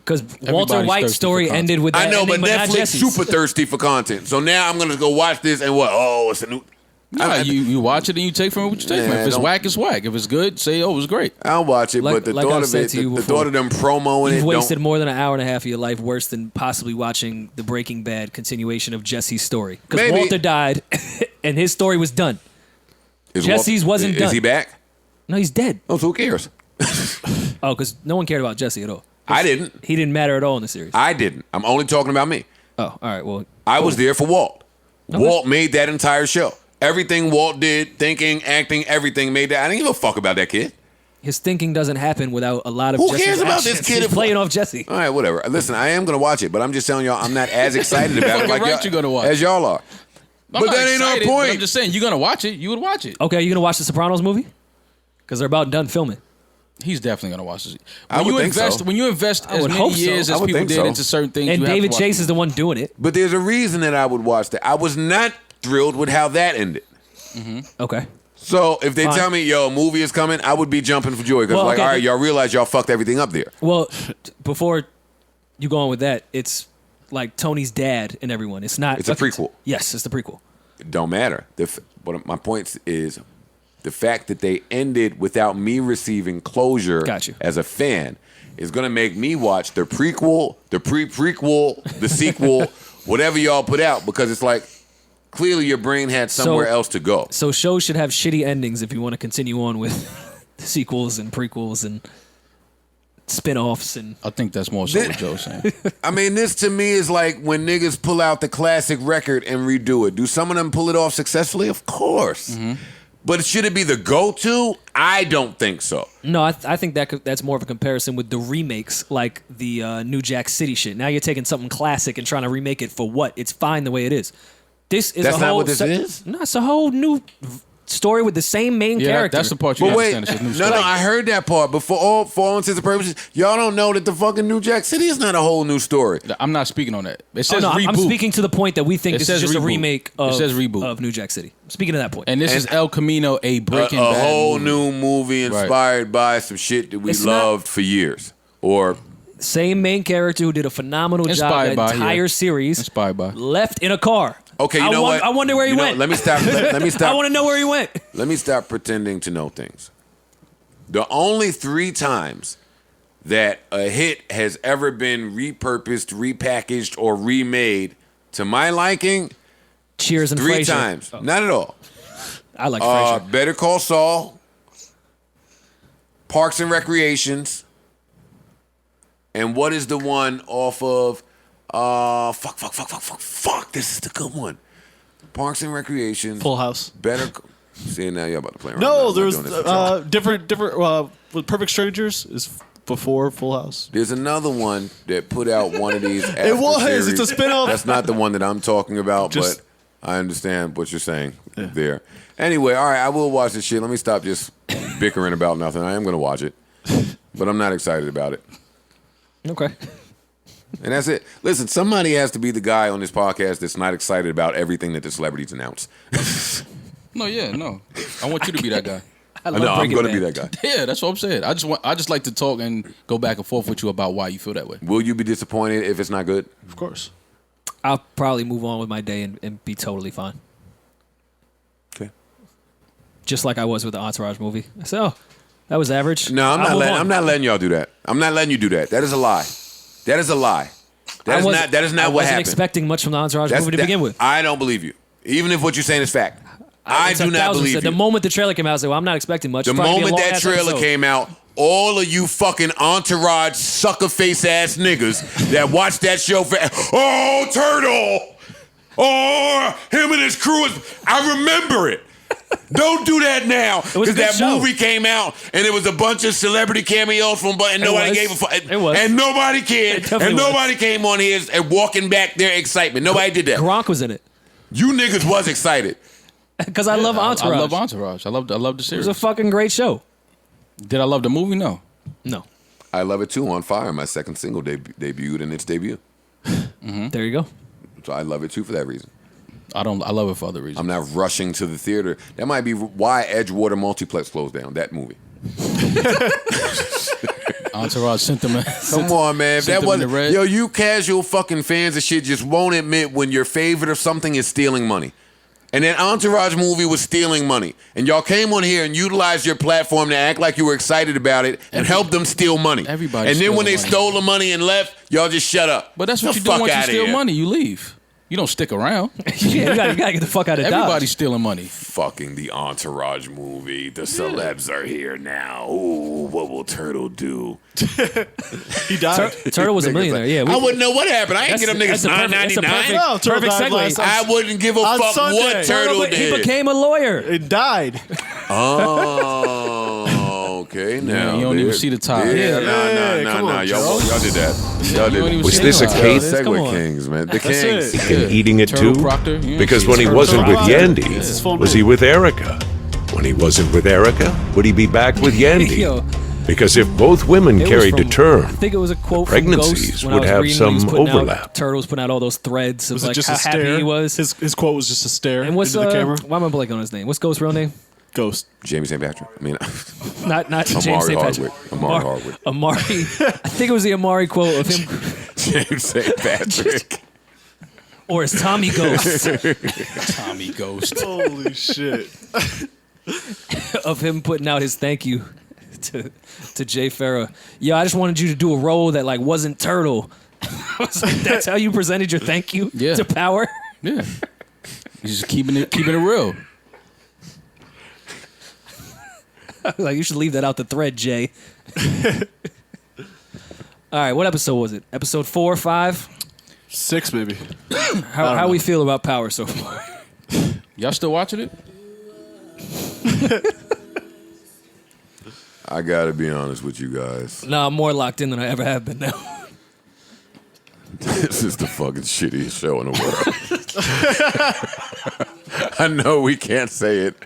Because Walter Everybody's White's thirsty story for content. ended with that I know, but ending, not Netflix Jesse's. super thirsty for content. So now I'm gonna go watch this and what? Oh, it's a new. Nah, you watch it and you take from it what you take from it. Yeah, If it's don't- whack, it's whack. If it's good, say, oh, it was great. I'll watch it, Like- but the like thought I've of said it, to you the before, thought of them promoing You've it, wasted don't. more than an hour and a half of your life worse than possibly watching the Breaking Bad continuation of Jesse's story. Because Maybe. Walter died and his story was done. Is Jesse's wasn't Is done. he back? No, he's dead. Oh, so who cares? Oh, because no one cared about Jesse at all. I didn't. He didn't matter at all in the series. I didn't. I'm only talking about me. Oh, all right. Well, I was there for Walt. Okay. Walt made that entire show. Everything Walt did, thinking, acting, everything made that. I didn't give a fuck about that kid. his thinking doesn't happen without a lot of Who Jesse's cares about actions. this kid He's if- playing off Jesse. All right, whatever. Listen, I am gonna watch it, but I'm just telling y'all, I'm not as excited about it Fucking like right y'all, you're gonna watch as y'all are. I'm But not that ain't our excited, but point. I'm just saying, you're gonna watch it. You would watch it. Okay, you gonna watch the Sopranos movie? Because they're about done filming. He's definitely gonna watch it. I would think so. When you invest I as would many hope so. years I as would people think did so. into certain things, And you have to David watch Chase it. is the one doing it. But there's a reason that I would watch that. I was not thrilled with how that ended. Okay. So if they Fine. tell me, yo, a movie is coming, I would be jumping for joy. Because, Well, like, okay, all right, but- y'all realize y'all fucked everything up there. Well, before you go on with that, it's like Tony's dad and everyone. It's not. It's a prequel. Yes, it's the prequel. It don't matter. But my point is the fact that they ended without me receiving closure Got you. as a fan is going to make me watch the prequel, the pre-prequel, the sequel, whatever y'all put out, because it's like, clearly your brain had somewhere else to go. So shows should have shitty endings if you want to continue on with sequels and prequels and spin-offs and I think that's more so what Joe's saying. I mean, this to me is like when niggas pull out the classic record and redo it. Do some of them pull it off successfully? Of course. Mm-hmm. But should it be the go-to? I don't think so. No, I think that's more of a comparison with the remakes, like the New Jack City shit. Now you're taking something classic and trying to remake it for what? It's fine the way it is. This is That's not what this is? No, it's a whole new story with the same main character. That's the part you But wait, understand. It's no, a new story. I heard that part. But for all intents and purposes, y'all don't know that the fucking New Jack City is not a whole new story. I'm not speaking on that. It Oh, says no, reboot. I'm speaking to the point that we think It this is says just a reboot. remake It says reboot. of New Jack City. I'm speaking to that point. And this is El Camino, a Breaking A Bad whole movie. new movie inspired by some shit that we It's not- loved for years. Or Same main character who did a phenomenal job Inspired that by, entire yeah. series. Inspired by. Left in a car. okay, you know what? I wonder where he You know, went. Let me stop. Let me I stop. want to know where he went. Let me stop pretending to know things. The only 3 times that a hit has ever been repurposed, repackaged, or remade to my liking, Cheers and 3 Frasier. times. Not at all. I like Frasier. Better Call Saul, Parks and Recreations, and what is the one off of? Fuck. This is the good one. Parks and Recreations. Full House. Better. See, now you're about to play around. No, I'm there's not doing this with y'all. different. With Perfect Strangers is before Full House. There's another one that put out one of these. It was. It's a spin-off. That's not the one that I'm talking about, Just- but I understand what you're saying there. Anyway, all right, I will watch this shit. Let me stop just bickering about nothing. I am going to watch it, but I'm not excited about it. Okay. And that's it. Listen, somebody has to be the guy on this podcast that's not excited about everything that the celebrities announce. No, I want you to be that guy. I No, love I'm Breaking going to Bad. be that guy. Yeah, that's what I'm saying. I just like to talk and go back and forth with you about why you feel that way. Will you be disappointed if it's not good? Of course. I'll probably move on with my day and be totally fine. Okay. Just like I was with the Entourage movie. I said, oh, that was average. No, I'll move on. I'm not letting y'all do that. I'm not letting you do that. That is a lie. That is a lie. That is not I what wasn't happened. expecting much from the Entourage movie to begin with. I don't believe you. Even if what you're saying is fact. I It's do a not thousand believe percent. you. The moment the trailer came out, I said, well, I'm not expecting much. The It's probably gonna moment be a that long-ass trailer episode. came out, all of you fucking Entourage sucker face ass niggas that watched that show for Turtle! Oh, him and his crew I remember it. Don't do that now. was a Because good that show. movie came out and it was a bunch of celebrity cameos from and nobody was. gave a fuck. It was. And nobody cared. It definitely And was. nobody came on here and walking back their excitement. Nobody did that. Gronk was in it. You niggas was excited. Because I love Entourage. I love Entourage. I love the It series. was a fucking great show. Did I love the movie? No. No. I Love It Too, On Fire, my second single debuted in its debut. There you go. So I love it too for that reason. I love it for other reasons. I'm not rushing to the theater. That might be why Edgewater Multiplex closed down, that movie. Entourage sent them. Come on, man. If Sent that them in the wasn't, red. yo, you casual fucking fans of shit just won't admit when your favorite of something is stealing money. And that Entourage movie was stealing money. And y'all came on here and utilized your platform to act like you were excited about it and help them steal money. Everybody And then when they stealing money. stole the money and left, y'all just shut up. But that's what The you do fuck once you outta steal here. money. You leave. You don't stick around. Yeah, you gotta get the fuck out of Dodge. Everybody's stealing money. Fucking the Entourage movie. The celebs are here now. Ooh, what will Turtle do? He died. Turtle was a millionaire. Yeah, I wouldn't know what happened. I ain't get them niggas that's a $9.99. perfect, No, Turtle perfect died segue. last time. I wouldn't give a On fuck Sunday. what Turtle He did. became a lawyer. It died. Oh, okay. Now you don't even see the tie. Yeah, Hey, nah. come on, Y'all did that. Y'all You don't did. even Was see this the a tie. case? Come Segway on. Kings, man. The That's Kings. it. And eating it Turtle too? Proctor? You Because ain't when he seen wasn't with Proctor. Yandy, It's his full was name. he with Erica? When he wasn't with Erica, would he be back with Yandy? Yo, Because if both women it was carried to from- term, I think it was a quote from pregnancies Ghost when would I was have reading when he was some putting out- overlap. Turtles putting out all those threads of Was like it just how a stare? happy he was. His quote was just a stare And what's into the camera. why am I blanking on his name? What's Ghost's real name? Ghost. Jamie St. Patrick. I mean, Not James Amari St. Patrick. Hardwick. Amari Hardwick. Amari. I think it was the Amari quote of him, James St. Patrick. or it's Tommy Ghost, Tommy Ghost. Holy shit. of him putting out his thank you to Jay Farrah. Yo, I just wanted you to do a role that like wasn't Turtle. I was like, that's how you presented your thank you Yeah. to Power. Yeah. He's just keeping it real. Like, you should leave that out the thread, Jay. All right, what episode was it? Episode 4 or 5? 6 maybe. How we feel about Power so far? Y'all still watching it? I gotta be honest with you guys. No, I'm more locked in than I ever have been now. This is the fucking shittiest show in the world. I know we can't say it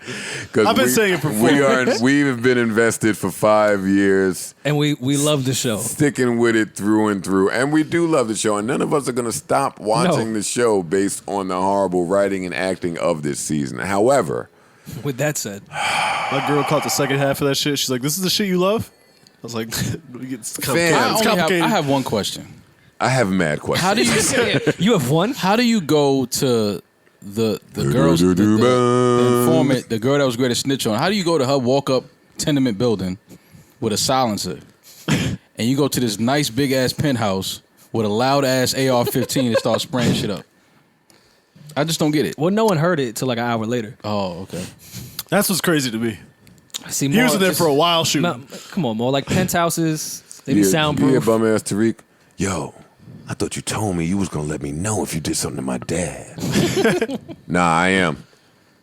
because I've been saying it for 4 years. We've been invested for 5 years, And we love the show. sticking with it through and through, and we do love the show. And none of us are going to stop watching the show based on the horrible writing and acting of this season. However, With that said, My girl caught the second half of that shit. She's like, "This is the shit you love." I was like, "It's complicated." Fam. It's complicated. I have one question. I have mad questions. How do you you have one? how do you go to the girls the informant, the girl that was great at snitch on? How do you go to her walk up tenement building with a silencer, and you go to this nice big ass penthouse with a loud ass AR-15 and start spraying shit up? I just don't get it. Well, no one heard it till like an hour later. Oh, okay. That's what's crazy to me. See, He was in there for a while shooting. No, come on, more like penthouses. They be Yeah, soundproof. bum ass Tariq. Yo, I thought you told me you was gonna let me know if you did something to my dad. Nah, I am.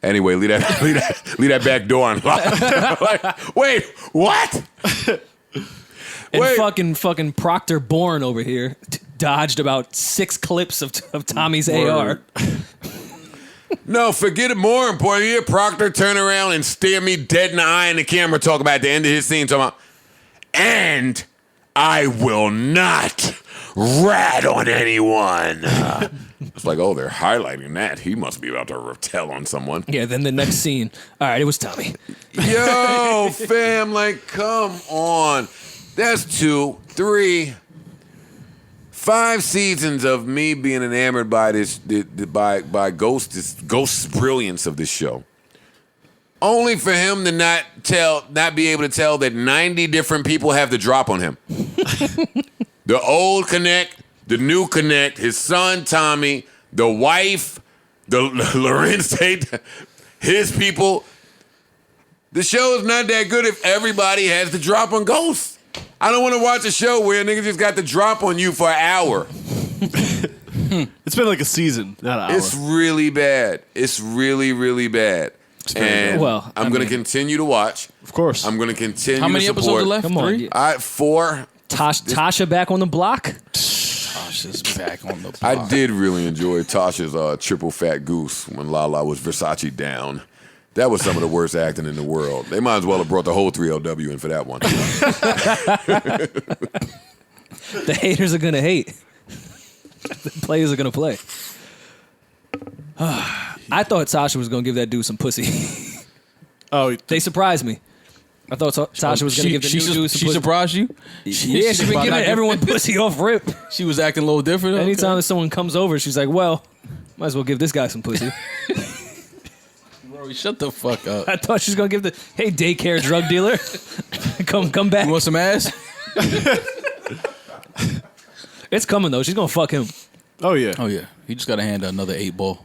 Anyway, leave that back door unlocked. Like, wait, what? And Wait. fucking Proctor Bourne over here dodged about 6 clips of Tommy's AR. No, forget it. More important, you hear Proctor turn around and stare me dead in the eye in the camera, talk about at the end of his scene, talking about, and I will not rat on anyone. It's like, oh, they're highlighting that. He must be about to tell on someone. Yeah, then the next scene. All right, it was Tommy. Yo, fam, like, come on. That's 2, 3, 5 seasons of me being enamored by by Ghost's brilliance of this show. Only for him to not be able to tell that 90 different people have the drop on him. The old connect, the new connect, his son Tommy, the wife, the Lorenz Tate, his people. The show is not that good if everybody has the drop on Ghost. I don't want to watch a show where a nigga just got the drop on you for an hour. It's been like a season, not an hour. It's really bad. It's really, really bad. And Well, I'm going to continue to watch. Of course. I'm going to continue How many to support. episodes are left? Come on. 3? 4. Tasha back on the block? Tasha's back on the block. I did really enjoy Tasha's triple fat goose when Lala was Versace down. That was some of the worst acting in the world. They might as well have brought the whole 3LW in for that one. The haters are going to hate. The players are going to play. I thought Tasha was going to give that dude some pussy. Oh, They surprised me. I thought Tasha was going to give the new dude some She pussy. surprised you? Yeah, she's been giving everyone pussy off rip. She was acting a little different. Anytime someone comes over, she's like, well, might as well give this guy some pussy. Rory, shut the fuck up. I thought she was going to give the, hey, daycare drug dealer, come back. You want some ass? It's coming, though. She's going to fuck him. oh yeah. Oh yeah. He just got to hand another 8-ball.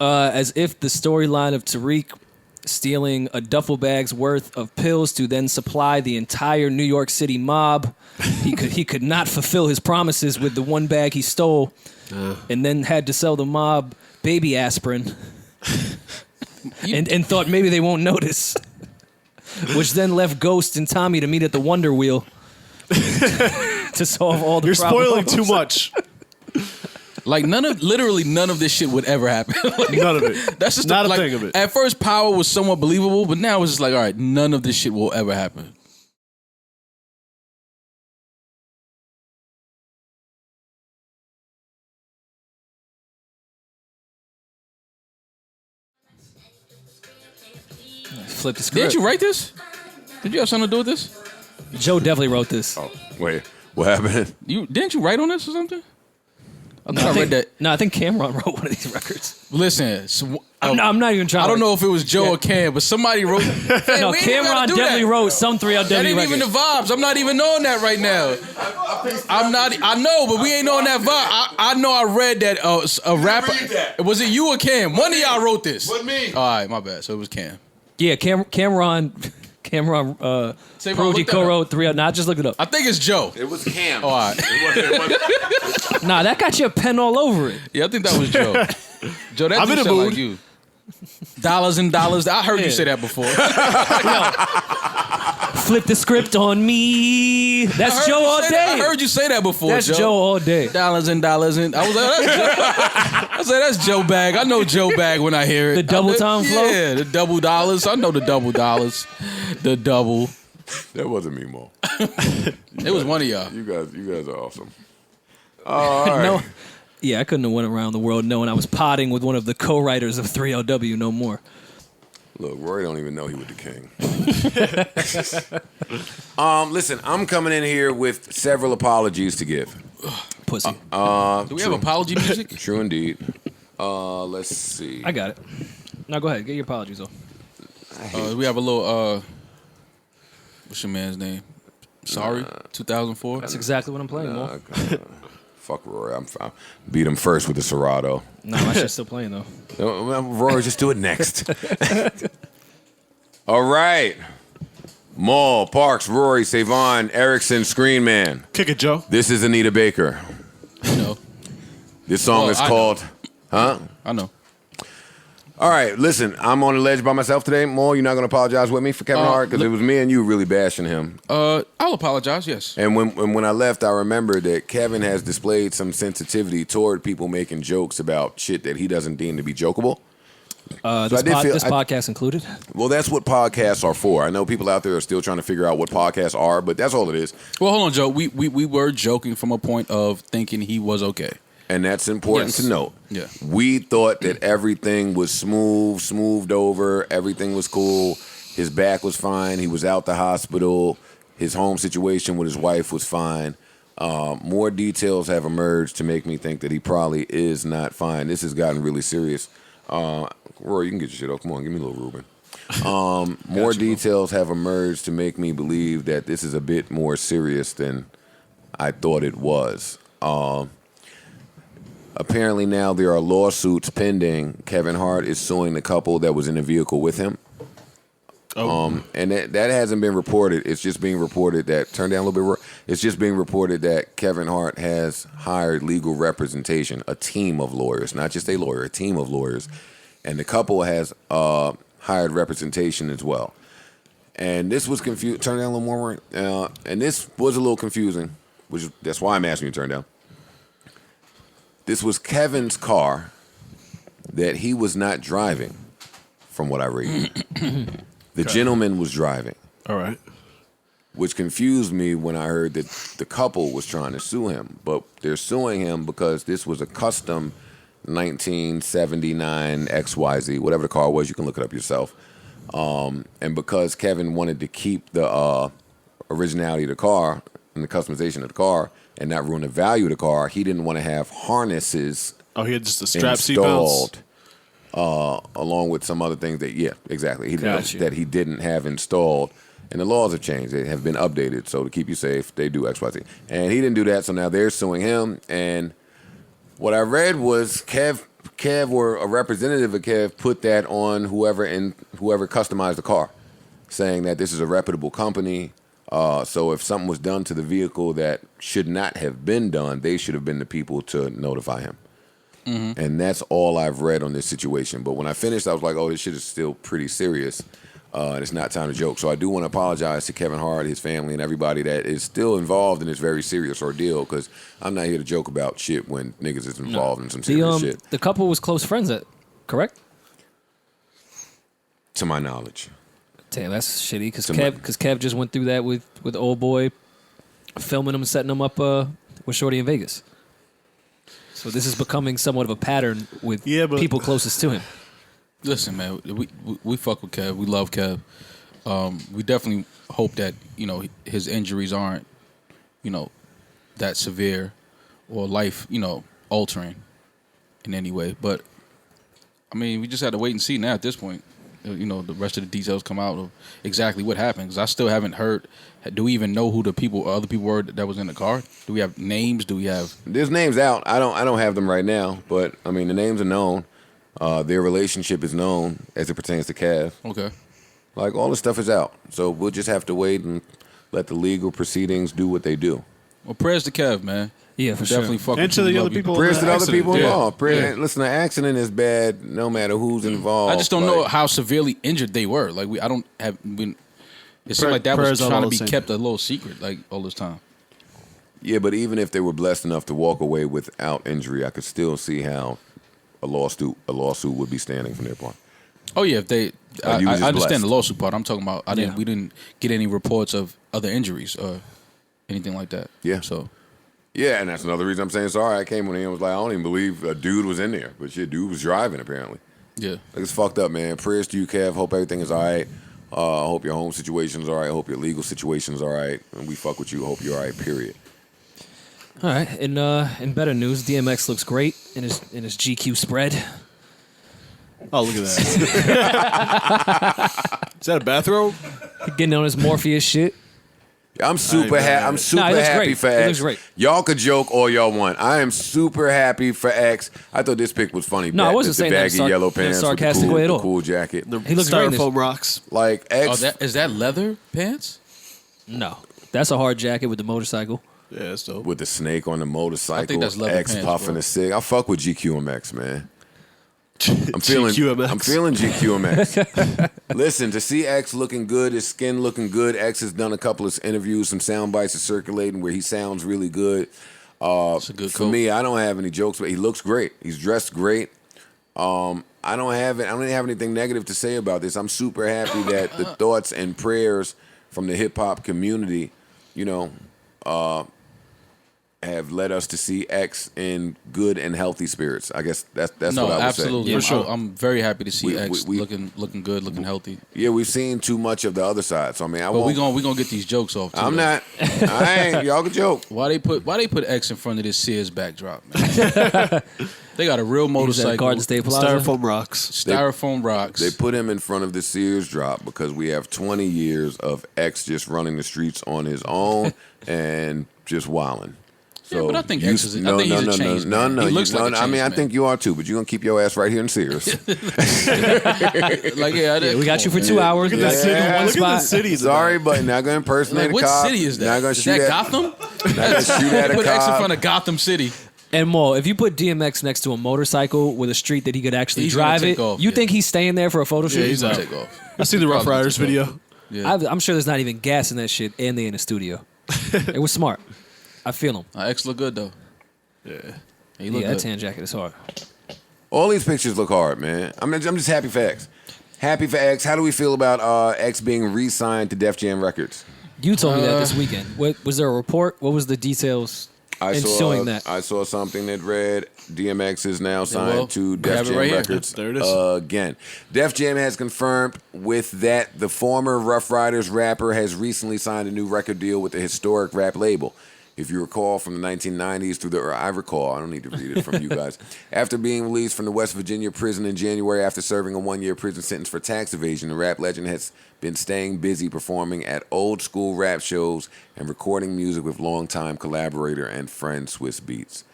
As if the storyline of Tariq stealing a duffel bag's worth of pills to then supply the entire New York City mob. He could not fulfill his promises with the one bag he stole, and then had to sell the mob baby aspirin, and thought maybe they won't notice, which then left Ghost and Tommy to meet at the Wonder Wheel to solve all the You're problems. spoiling too much. Like literally none of this shit would ever happen. Like, None of it. that's just Not a like, thing of it. At first, Power was somewhat believable, but now it's just like, all right, none of this shit will ever happen. Flip the script. Didn't you write this? Did you have something to do with this? Joe definitely wrote this. Oh, wait, what happened? Didn't you write on this or something? I thought I read that. No, I think Cameron wrote one of these records. Listen, so I'm not even trying. I don't know if it was Joe or Cam, but somebody wrote. Hey, No, Cameron definitely wrote some 3LW That ain't even the records. vibes. I'm not even on that right now. I'm not. I know, but we ain't on that vibe. I know. I read that a rapper. read that. Was it you or Cam? One of y'all wrote this. Wasn't me. All right, my bad. So it was Cam. Yeah, Cameron Say, Prodigy look that co-wrote 3L. Nah, I just looked it up. I think it's Joe. It was Cam. All right. Nah, that got your pen all over it. Yeah, I think that was Joe. Joe, that I'm dude in a sound mood. like you. Dollars and dollars. I heard you say that before. Flip the script on me. That's Joe all day. I heard you say that before. That's Joe all day. Dollars and dollars and I was like, that's Joe. I said that's Joe Bag. I know Joe Bag when I hear it. The double time flow? Yeah, the double dollars. I know the double dollars. The double. That wasn't me, Mo. It was one of y'all. You guys are awesome. All right. No. Yeah, I couldn't have went around the world knowing I was potting with one of the co-writers of 3LW no more. Look, Rory don't even know he was the king. Listen, I'm coming in here with several apologies to give. Pussy. Do we have apology music? True indeed. Let's see. I got it. Now go ahead. Get your apologies off. We have a little, what's your man's name? Sorry, 2004. That's exactly what I'm playing, Mo. Fuck Rory. I'm beat him first with the Serato. No, my shit's still playing, though. Rory, just do it next. All right. Maul, Parks, Rory, Savon, Erickson, Screen Man. Kick it, Joe. This is Anita Baker. You know. This song is called... Huh? I know. All right, listen, I'm on the ledge by myself today. Maul, you're not going to apologize with me for Kevin Hart? Because it was me and you really bashing him. I'll apologize, yes. And when I left, I remember that Kevin has displayed some sensitivity toward people making jokes about shit that he doesn't deem to be jokeable. This podcast included? Well, that's what podcasts are for. I know people out there are still trying to figure out what podcasts are, but that's all it is. Well, hold on, Joe. We were joking from a point of thinking he was okay. And that's important to note. Yeah. We thought that everything was smoothed over, everything was cool. His back was fine. He was out the hospital. His home situation with his wife was fine. More details have emerged to make me think that he probably is not fine. This has gotten really serious. Rory, you can get your shit off. Come on, give me a little Ruben. More details have emerged to make me believe that this is a bit more serious than I thought it was. Apparently now there are lawsuits pending. Kevin Hart is suing the couple that was in the vehicle with him. And that hasn't been reported. It's just being reported that, turn down a little bit, it's just being reported that Kevin Hart has hired legal representation, a team of lawyers, not just a lawyer, a team of lawyers. And the couple has hired representation as well. And this was confusing. Turn down a little more. And this was a little confusing, that's why I'm asking you to turn down. This was Kevin's car that he was not driving, from what I read. The gentleman was driving. All right. Which confused me when I heard that the couple was trying to sue him. But they're suing him because this was a custom 1979 XYZ, whatever the car was, you can look it up yourself. And because Kevin wanted to keep the originality of the car and the customization of the car and not ruin the value of the car, he didn't want to have harnesses Oh, he had just the strap seat installed, belts. along with some other things that, yeah, exactly, Gotcha. that he didn't have installed. And the laws have changed. They have been updated. So to keep you safe, they do X, Y, Z. And he didn't do that, so now they're suing him. And what I read was Kev or a representative of Kev put that on whoever customized the car, saying that this is a reputable company. So if something was done to the vehicle that should not have been done, they should have been the people to notify him. Mm-hmm. And that's all I've read on this situation. But when I finished, I was like, oh, this shit is still pretty serious. And it's not time to joke. So I do want to apologize to Kevin Hart, his family, and everybody that is still involved in this very serious ordeal, because I'm not here to joke about shit when niggas is involved in some serious shit. The couple was close friends, correct? To my knowledge. Damn, that's shitty, because Kev just went through that with old boy, filming him and setting him up with Shorty in Vegas. So this is becoming somewhat of a pattern with people closest to him. Listen, man, we fuck with Kev. We love Kev. We definitely hope that, his injuries aren't, that severe or life, altering in any way. But mean, we just had to wait and see now at this point. You know, the rest of the details come out of exactly what happened. Because I still haven't heard. Do we even know who the other people were that was in the car? Do we have names? Do we have? There's names out. I don't have them right now, but I mean the names are known. Their relationship is known as it pertains to Kev. Okay. Like all the stuff is out, so we'll just have to wait and let the legal proceedings do what they do. Well, prayers to Kev, man. Yeah, for Definitely sure. fuck And with to you. the Love other you. people. Prayers to the other accident. people Yeah. involved. Yeah. Listen, the accident is bad no matter who's involved. I just don't know Like, how severely injured they were. Like I don't have. It seemed like that was prayers are trying all to the be same. kept a little secret, like all this time. Yeah, but even if they were blessed enough to walk away without injury, I could still see how a lawsuit would be standing from their part. Oh yeah, if they. I you was just understand the blessed. lawsuit part. I'm talking about. We didn't get any reports of other injuries or anything like that. Yeah. So. Yeah, and that's another reason I'm saying sorry. I came on here and was like, I don't even believe a dude was in there, but shit, dude was driving apparently. Yeah. Like it's fucked up, man. Prayers to you, Kev. Hope everything is all right. I hope your home situation is all right. I hope your legal situation is all right. And we fuck with you. Hope you're all right, period. All right. In better news, DMX looks great in his GQ spread. Oh, look at that. Is that a bathrobe? Getting on his Morpheus shit. I'm super happy. I'm super Nah, it looks happy great. for It X. looks great. Y'all could joke all y'all want. I am super happy for X. I thought this pic was funny. No, I wasn't the saying that baggy yellow in a pants with the sarcastic way at all. cool jacket. He looks great in his- Styrofoam rocks. Like X, Is that leather pants? No, that's a hard jacket with the motorcycle. Yeah, that's dope. with the snake on the motorcycle. I think that's leather X pants, puffing bro. a cig. I fuck with GQMX, man. I'm feeling GQMX. I'm feeling GQMX. Listen, to see X looking good, his skin looking good. X has done a couple of interviews, some sound bites are circulating where he sounds really good. It's a good For coat. me, I don't have any jokes, but he looks great. He's dressed great. I don't have anything negative to say about this. I'm super happy that the thoughts and prayers from the hip hop community, have led us to see X in good and healthy spirits. I guess that's No, what I would absolutely. say. For sure. I'm very happy to see We- X we- looking good, looking healthy. Yeah, we've seen too much of the other side. So I mean, But we gonna get these jokes off. Too, I'm though. not. I ain't. Y'all can joke. Why they put X in front of this Sears backdrop, man? They got a real He's at motorcycle, Garden State Plaza. Styrofoam rocks. styrofoam rocks. They put him in front of the Sears drop because we have 20 years of X just running the streets on his own and just wilding. Yeah, So but I think you- X is. I think he's a changed man. No, He looks like a I changed mean, I man. think you are too, but you're gonna keep your ass right here in Sears. Like, yeah, We got you for 2 hours. We got Look you in at one the spot. city. Sorry, but not gonna impersonate Like, a what cop. city is that? Not gonna Is shoot that at. Gotham? Not gonna shoot at a Put X in front cop. of Gotham City. And more, if you put DMX next to a motorcycle with a street that he could actually He's gonna drive take it, off, you yeah. think he's staying there for a photo shoot? he's out. Take off. I see the Rough Probably Riders take off. video. Yeah. I'm sure there's not even gas in that shit, and they in the studio. It was smart. I feel him. X look good though. Yeah. He look Yeah, that good. tan jacket is hard. All these pictures look hard, man. I'm just happy for X. Happy for X. How do we feel about X being re-signed to Def Jam Records? You told me that this weekend. What was there a report? What was the details ensuing that? I saw something that read DMX is now signed well, to we Def have it Jam right here. Records There it is. again. Def Jam has confirmed with that the former Rough Riders rapper has recently signed a new record deal with the historic rap label. If you recall from the 1990s I don't need to read it from you guys. After being released from the West Virginia prison in January after serving a 1-year prison sentence for tax evasion, the rap legend has been staying busy performing at old school rap shows and recording music with longtime collaborator and friend Swiss Beats.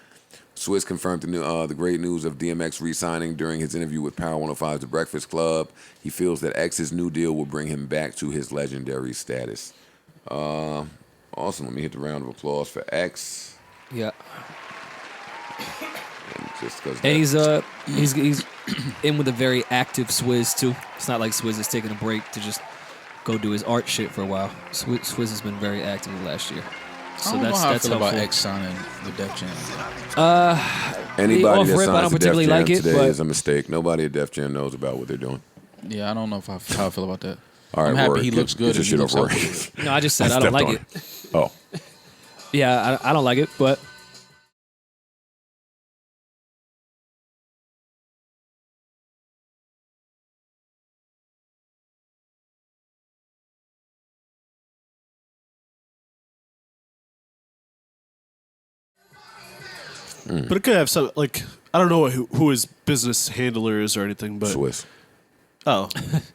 Swiss confirmed the great news of DMX re-signing during his interview with Power 105's The Breakfast Club. He feels that X's new deal will bring him back to his legendary status. Also, let me hit the round of applause for X. Yeah. And just because And he's in with a very active Swizz too. It's not like Swizz is taking a break to just go do his art shit for a while. Swizz has been very active last year. So I don't that's know how I that's feel about helpful. X signing with Def Jam. anybody off that rip, I signs don't to Def particularly Jam like it, today but- is a mistake. Nobody at Def Jam knows about what they're doing. Yeah, I don't know how I feel about that. All right, I'm happy Rory, he get- looks good get your and he shit looks off, healthy. Rory. No, I just said I don't stepped like on it. Oh, Yeah, I don't like it, but But it could have some, like, I don't know who his business handler is or anything, but. Swiss. Oh.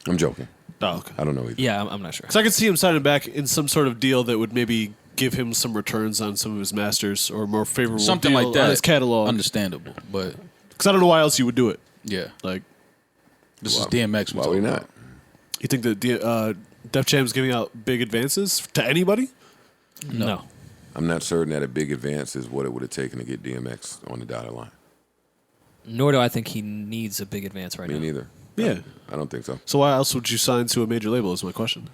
I'm joking. Oh, okay. I don't know either. Yeah, I'm not sure. Because I could see him signing back in some sort of deal that would maybe give him some returns on some of his masters or more favorable Something deal like that. on his catalog. Understandable, but Because I don't know why else you would do it. yeah, Like, this is DMX. Why would he not? you think that Def Jam's giving out big advances to anybody? No. I'm not certain that a big advance is what it would have taken to get DMX on the dotted line. Nor do I think he needs a big advance right Me now. neither. Yeah. I don't think so. So why else would you sign to a major label is my question.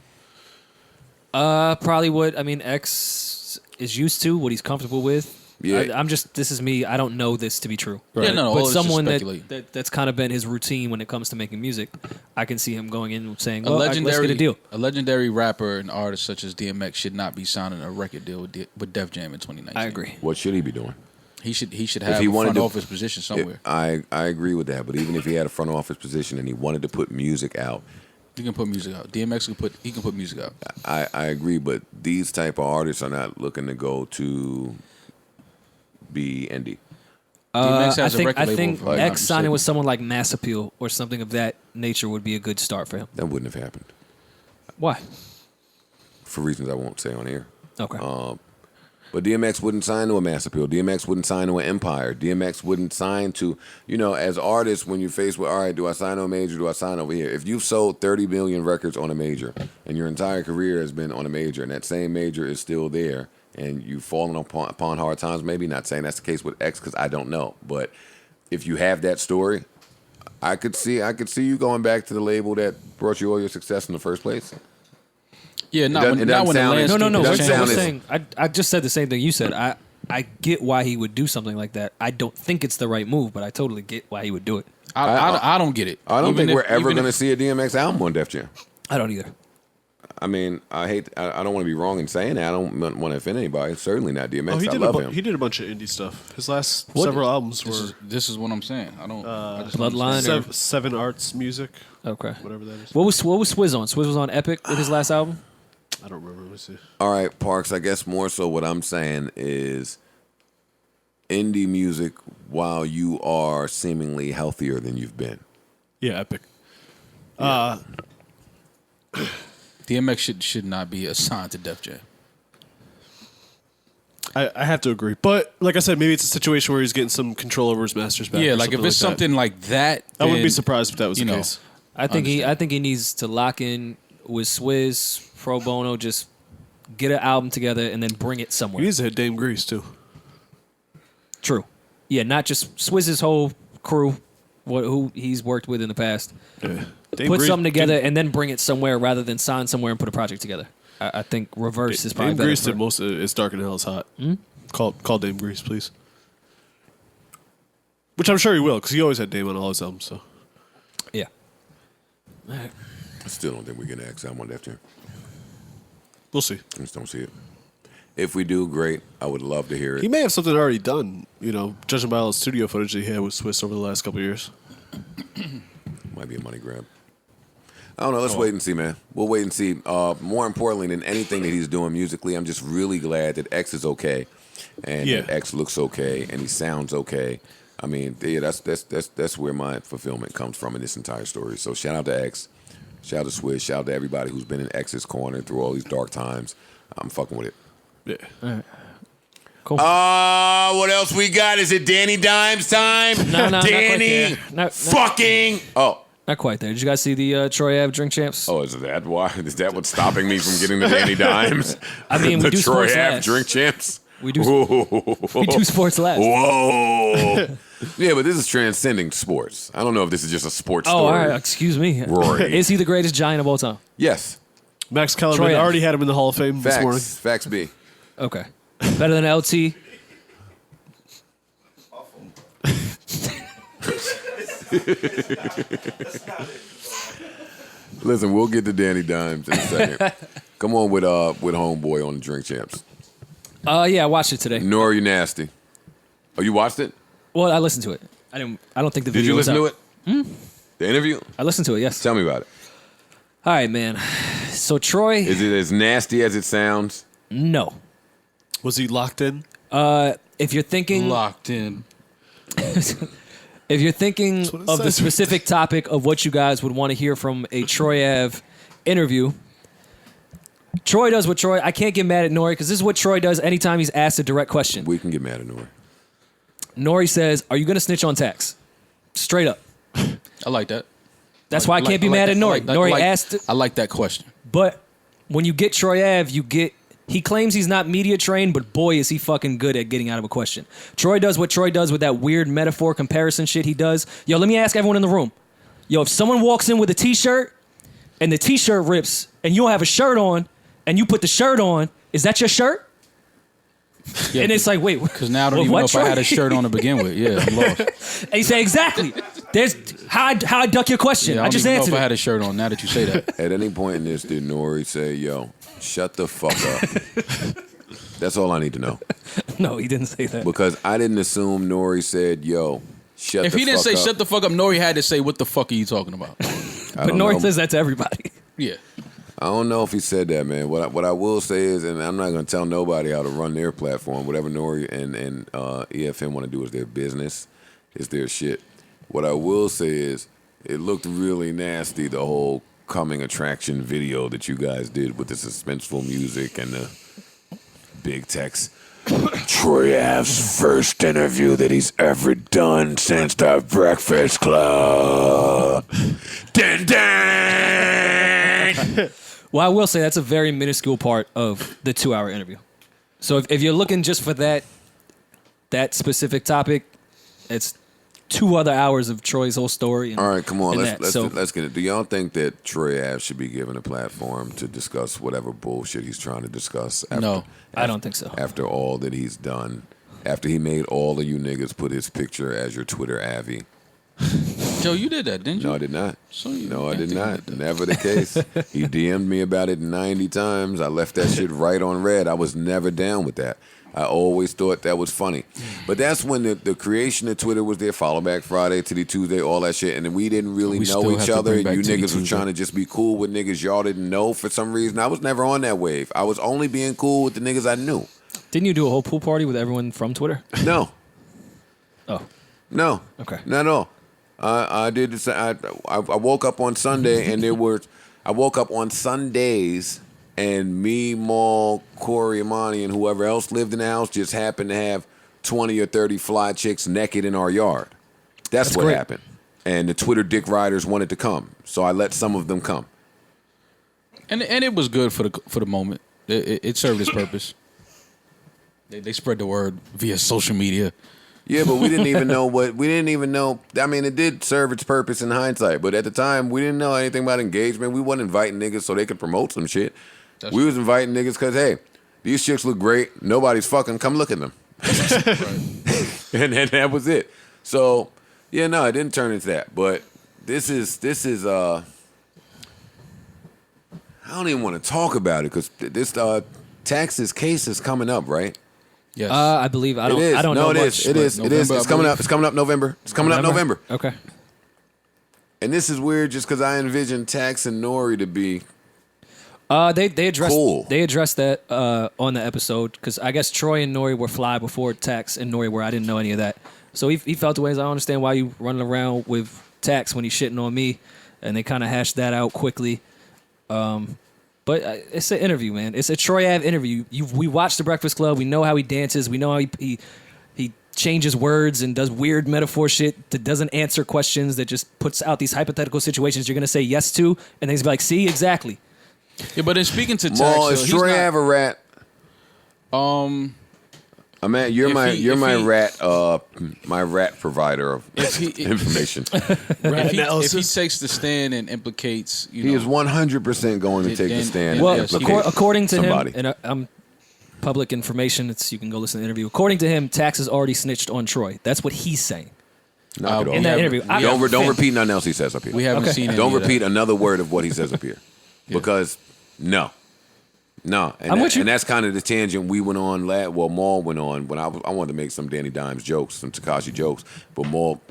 Probably what X is used to, what he's comfortable with. Yeah. This is me. I don't know this to be true. Yeah, no, but it's just someone speculate. that's kind of been his routine when it comes to making music. I can see him going in and saying, A well, let's legendary, get a deal. a legendary rapper and artist such as DMX should not be signing a record deal with Def Jam in 2019. I agree. What should he be doing? He should have he a wanted front to- office position somewhere. I agree with that, but even if he had a front office position and he wanted to put music out, He can put music out. DMX can put music out. I agree, but these type of artists are not looking to go to be indie. DMX has a I record label think if I'm not X signing mistaken. with someone like Mass Appeal or something of that nature would be a good start for him. That wouldn't have happened Why? for reasons I won't say on air. Okay. But DMX wouldn't sign to a Mass Appeal. DMX wouldn't sign to an Empire. DMX wouldn't sign to, as artists, when you're faced with, all right, do I sign to a major? Do I sign over here? If you've sold 30 million records on a major and your entire career has been on a major and that same major is still there and you've fallen upon hard times, maybe not saying that's the case with X because I don't know. But if you have that story, I could see you going back to the label that brought you all your success in the first place. Yeah, It not doesn't when the sound- landscape No. It We're doesn't sound as- saying, I just said the same thing you said. I get why he would do something like that. I don't think it's the right move, but I totally get why he would do it. I don't get it. I don't Even think we're if- ever even going to if- see a DMX album on Def Jam. I don't either. I mean, I don't want to be wrong in saying that. I don't want to offend anybody. Certainly not DMX. Oh, I love him. He did a bunch of indie stuff. His last What- several albums were This is what I'm saying. I don't. I just don't Bloodline understand. or- Seven Arts Music, Okay. whatever that is. What was Swizz on? Swizz was on Epic with his last album? I don't remember. Let me see. All right, Parks, I guess more so what I'm saying is indie music, while you are seemingly healthier than you've been. Yeah, Epic. DMX should not be assigned to Def Jam. I have to agree. But like I said, maybe it's a situation where he's getting some control over his masters back. Yeah, or like if something it's like something like that, that. I wouldn't be then, surprised if that was the you know, case. I think he needs to lock in with Swizz, pro bono, just get an album together and then bring it He somewhere. needs to hit Dame Grease too. True. Yeah, not just Swizz's whole crew, who he's worked with in the past. Yeah. Dame Put Grease- something together and then bring it somewhere rather than sign somewhere and put a project together. I think reverse is probably Dame better. Grease for- did most of It's Dark and Hell is Hot. Call Dame Grease, please. Which I'm sure he will, because he always had Dame on all his albums. So Yeah. I still don't think we're going to X album on Def Jam. we'll see. I just don't see it. If we do, great. I would love to hear it. He may have something already done, judging by all the studio footage that he had with Swiss over the last couple of years. Might be a money grab. I don't know. Let's wait and see, man. We'll wait and see. More importantly than anything that he's doing musically, I'm just really glad that X is okay, and that X looks okay, and he sounds okay. I mean, yeah, that's where my fulfillment comes from in this entire story. So shout out to X, shout out to Swiss, shout out to everybody who's been in X's corner through all these dark times. I'm fucking with it. Yeah. Cool. What else we got? Is it Danny Dimes time? No, not quite Danny there. No. fucking. Oh. Not quite there. Did you guys see the Troy Ave Drink Champs? Oh, is that why? Is that what's stopping me from getting the Danny Dimes? I mean, we the do Troy sports Ave last. Drink Champs. We do sports last. Whoa. Yeah, but this is transcending sports. I don't know if this is just a sports Oh, story. all right. Excuse me. Rory. Is he the greatest giant of all time? Yes. Max Kellerman Troy Ave. already had him in the Hall of Fame this morning. Facts. Facts B. Okay. Better than LT? Listen, we'll get to Danny Dimes in a second. Come on with Homeboy on the Drink Champs. Yeah, I watched it today. Nor you nasty. Oh, you watched it? Well, I listened to it. I don't think the Did video you was listen to out. it? The interview? I listened to it, yes. Tell me about it. All right, man. So Troy, Is it as nasty as it sounds? no. Was he locked in? if you're thinking Locked in. if you're thinking of the specific topic of what you guys would want to hear from a Troy Ave interview, Troy does what Troy. I can't get mad at Nori because this is what Troy does anytime he's asked a direct question. We can get mad at Nori. Nori says, "Are you going to snitch on Tax?" Straight up. I like that. That's why I can't be mad at Nori. Nori asked. I like that question. But when you get Troy Ave, he claims he's not media trained, but boy, is he fucking good at getting out of a question. Troy does what Troy does with that weird metaphor comparison shit he does. Yo, let me ask everyone in the room. Yo, if someone walks in with a t-shirt and the t-shirt rips and you don't have a shirt on and you put the shirt on, is that your shirt? Yeah, and it's like, wait. Because now I don't even know if I had a shirt on to begin with. Yeah, I'm lost. And you say, exactly. There's how I duck your question. Yeah, I just don't even answered know if I it. had a shirt on now that you say that. At any point in this, did Nori say, yo, shut the fuck up? That's all I need to know. No, he didn't say that. Because I didn't assume Nori said, yo, shut the fuck up. If he didn't say shut the fuck up, Nori had to say, what the fuck are you talking about? But Nori says that to everybody. Yeah. I don't know if he said that, man. What I will say is, and I'm not going to tell nobody how to run their platform. Whatever Nori and EFM want to do is their business. It's their shit. What I will say is, it looked really nasty, the whole coming attraction video that you guys did with the suspenseful music and the big text. Troy Ave's first interview that he's ever done since the Breakfast Club. Dun, dun. Well, I will say that's a very minuscule part of the 2-hour interview. So if you're looking just for that specific topic, it's 2 other hours of Troy's whole story. And, all right, come on, let's let's get it. Do y'all think that Troy Ave should be given a platform to discuss whatever bullshit he's trying to discuss? No, I don't think so. After all that he's done, after he made all of you niggas put his picture as your Twitter Avy. Joe, you did that, didn't you? No, I did not. No, I did think not. you did. Never the case. He DM'd me about it 90 times. I left that shit right on red. I was never down with that. I always thought that was funny. But that's when the creation of Twitter was there, Follow Back Friday, Titty Tuesday, all that shit. And then we didn't really know each other. And you niggas was trying to just be cool with niggas y'all didn't know for some reason. I was never on that wave. I was only being cool with the niggas I knew. Didn't you do a whole pool party with everyone from Twitter? No. Oh. No. Okay. Not at all. I did this. I woke up on Sunday and I woke up on Sundays and me, Maul, Corey, Imani, and whoever else lived in the house just happened to have 20 or 30 fly chicks naked in our yard. That's what great. happened. And the Twitter dick riders wanted to come, so I let some of them come. And it was good for the moment. It served its purpose. They spread the word via social media. Yeah, but we didn't even know. I mean, it did serve its purpose in hindsight, but at the time, we didn't know anything about engagement. We wasn't inviting niggas so they could promote some shit. We was inviting niggas because, hey, these chicks look great. Nobody's fucking. Come look at them. and that was it. So, yeah, no, it didn't turn into that. But this is I don't even want to talk about it because this Tax's case is coming up, right? Yes. I believe I don't know. It is. It is. It's coming up. It's coming up November. It's coming up November. Okay. And this is weird just because I envision Tax and Nori to be They addressed cool. They addressed that on the episode because I guess Troy and Nori were fly before Tax and Nori were. I didn't know any of that. So he felt the ways. I don't understand why you running around with Tax when he's shitting on me, and they kind of hashed that out quickly. But it's an interview, man. It's a Troy Ave interview. We watched The Breakfast Club. We know how he dances. We know how he changes words and does weird metaphor shit that doesn't answer questions, that just puts out these hypothetical situations you're going to say yes to, and then he's like, see, exactly. Yeah, but in speaking to Tax, Maul, is Troy Ave a rat? You're my rat provider of information. If he takes the stand and implicates, he is 100% going to take the stand. Well, and implicate according to somebody. him, and I'm public information. You can go listen to the interview. According to him, Tax has already snitched on Troy. That's what he's saying. Knock it off. In that interview. Don't repeat nothing else he says up here. We haven't seen it. Don't repeat another word of what he says up here. Because, no. And that's kind of the tangent we went on. Maul went on when I wanted to make some Danny Dimes jokes, some Tekashi jokes, but Maul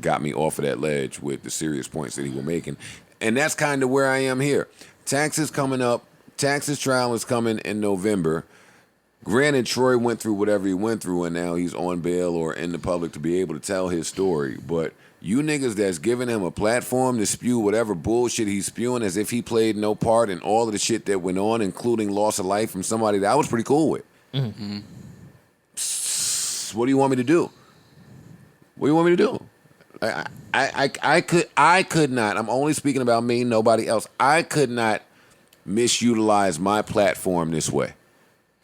got me off of that ledge with the serious points that he was making. And that's kind of where I am here. Tax is coming up. Tax's trial is coming in November. Granted, Troy went through whatever he went through, and now he's on bail or in the public to be able to tell his story. But you niggas that's giving him a platform to spew whatever bullshit he's spewing as if he played no part in all of the shit that went on, including loss of life from somebody that I was pretty cool with. Mm-hmm. What do you want me to do? What do you want me to do? I could not. I'm only speaking about me, nobody else. I could not misutilize my platform this way.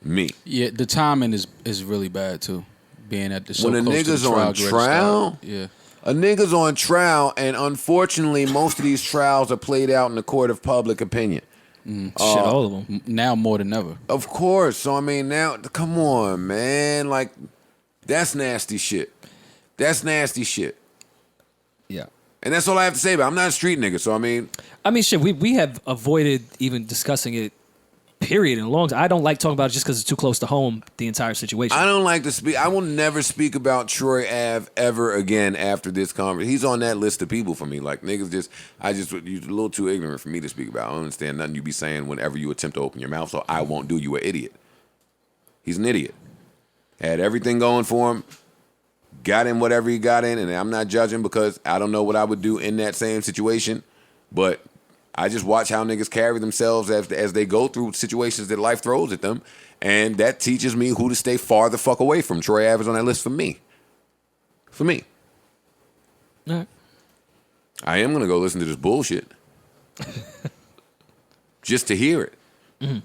Me. Yeah, the timing is really bad too. Being at the so when a close to nigga's the trial, on trial, yeah, a nigga's on trial, and unfortunately, most of these trials are played out in the court of public opinion. Shit, all of them. Now more than ever. Of course. So I mean, now, come on, man. Like, that's nasty shit. That's nasty shit. Yeah. And that's all I have to say about it. I'm not a street nigga, so I mean, shit, we have avoided even discussing it, period, in long. I don't like talking about it just because it's too close to home, the entire situation. I don't like to speak. I will never speak about Troy Ave ever again after this conversation. He's on that list of people for me. Like, niggas you're a little too ignorant for me to speak about. I don't understand nothing you be saying whenever you attempt to open your mouth, so I won't do you an idiot. He's an idiot. Had everything going for him. Got in whatever he got in, and I'm not judging because I don't know what I would do in that same situation, but I just watch how niggas carry themselves as they go through situations that life throws at them, and that teaches me who to stay far the fuck away from. Troy Ave is on that list for me. For me. All right. I am going to go listen to this bullshit. Just to hear it. Mm-hmm.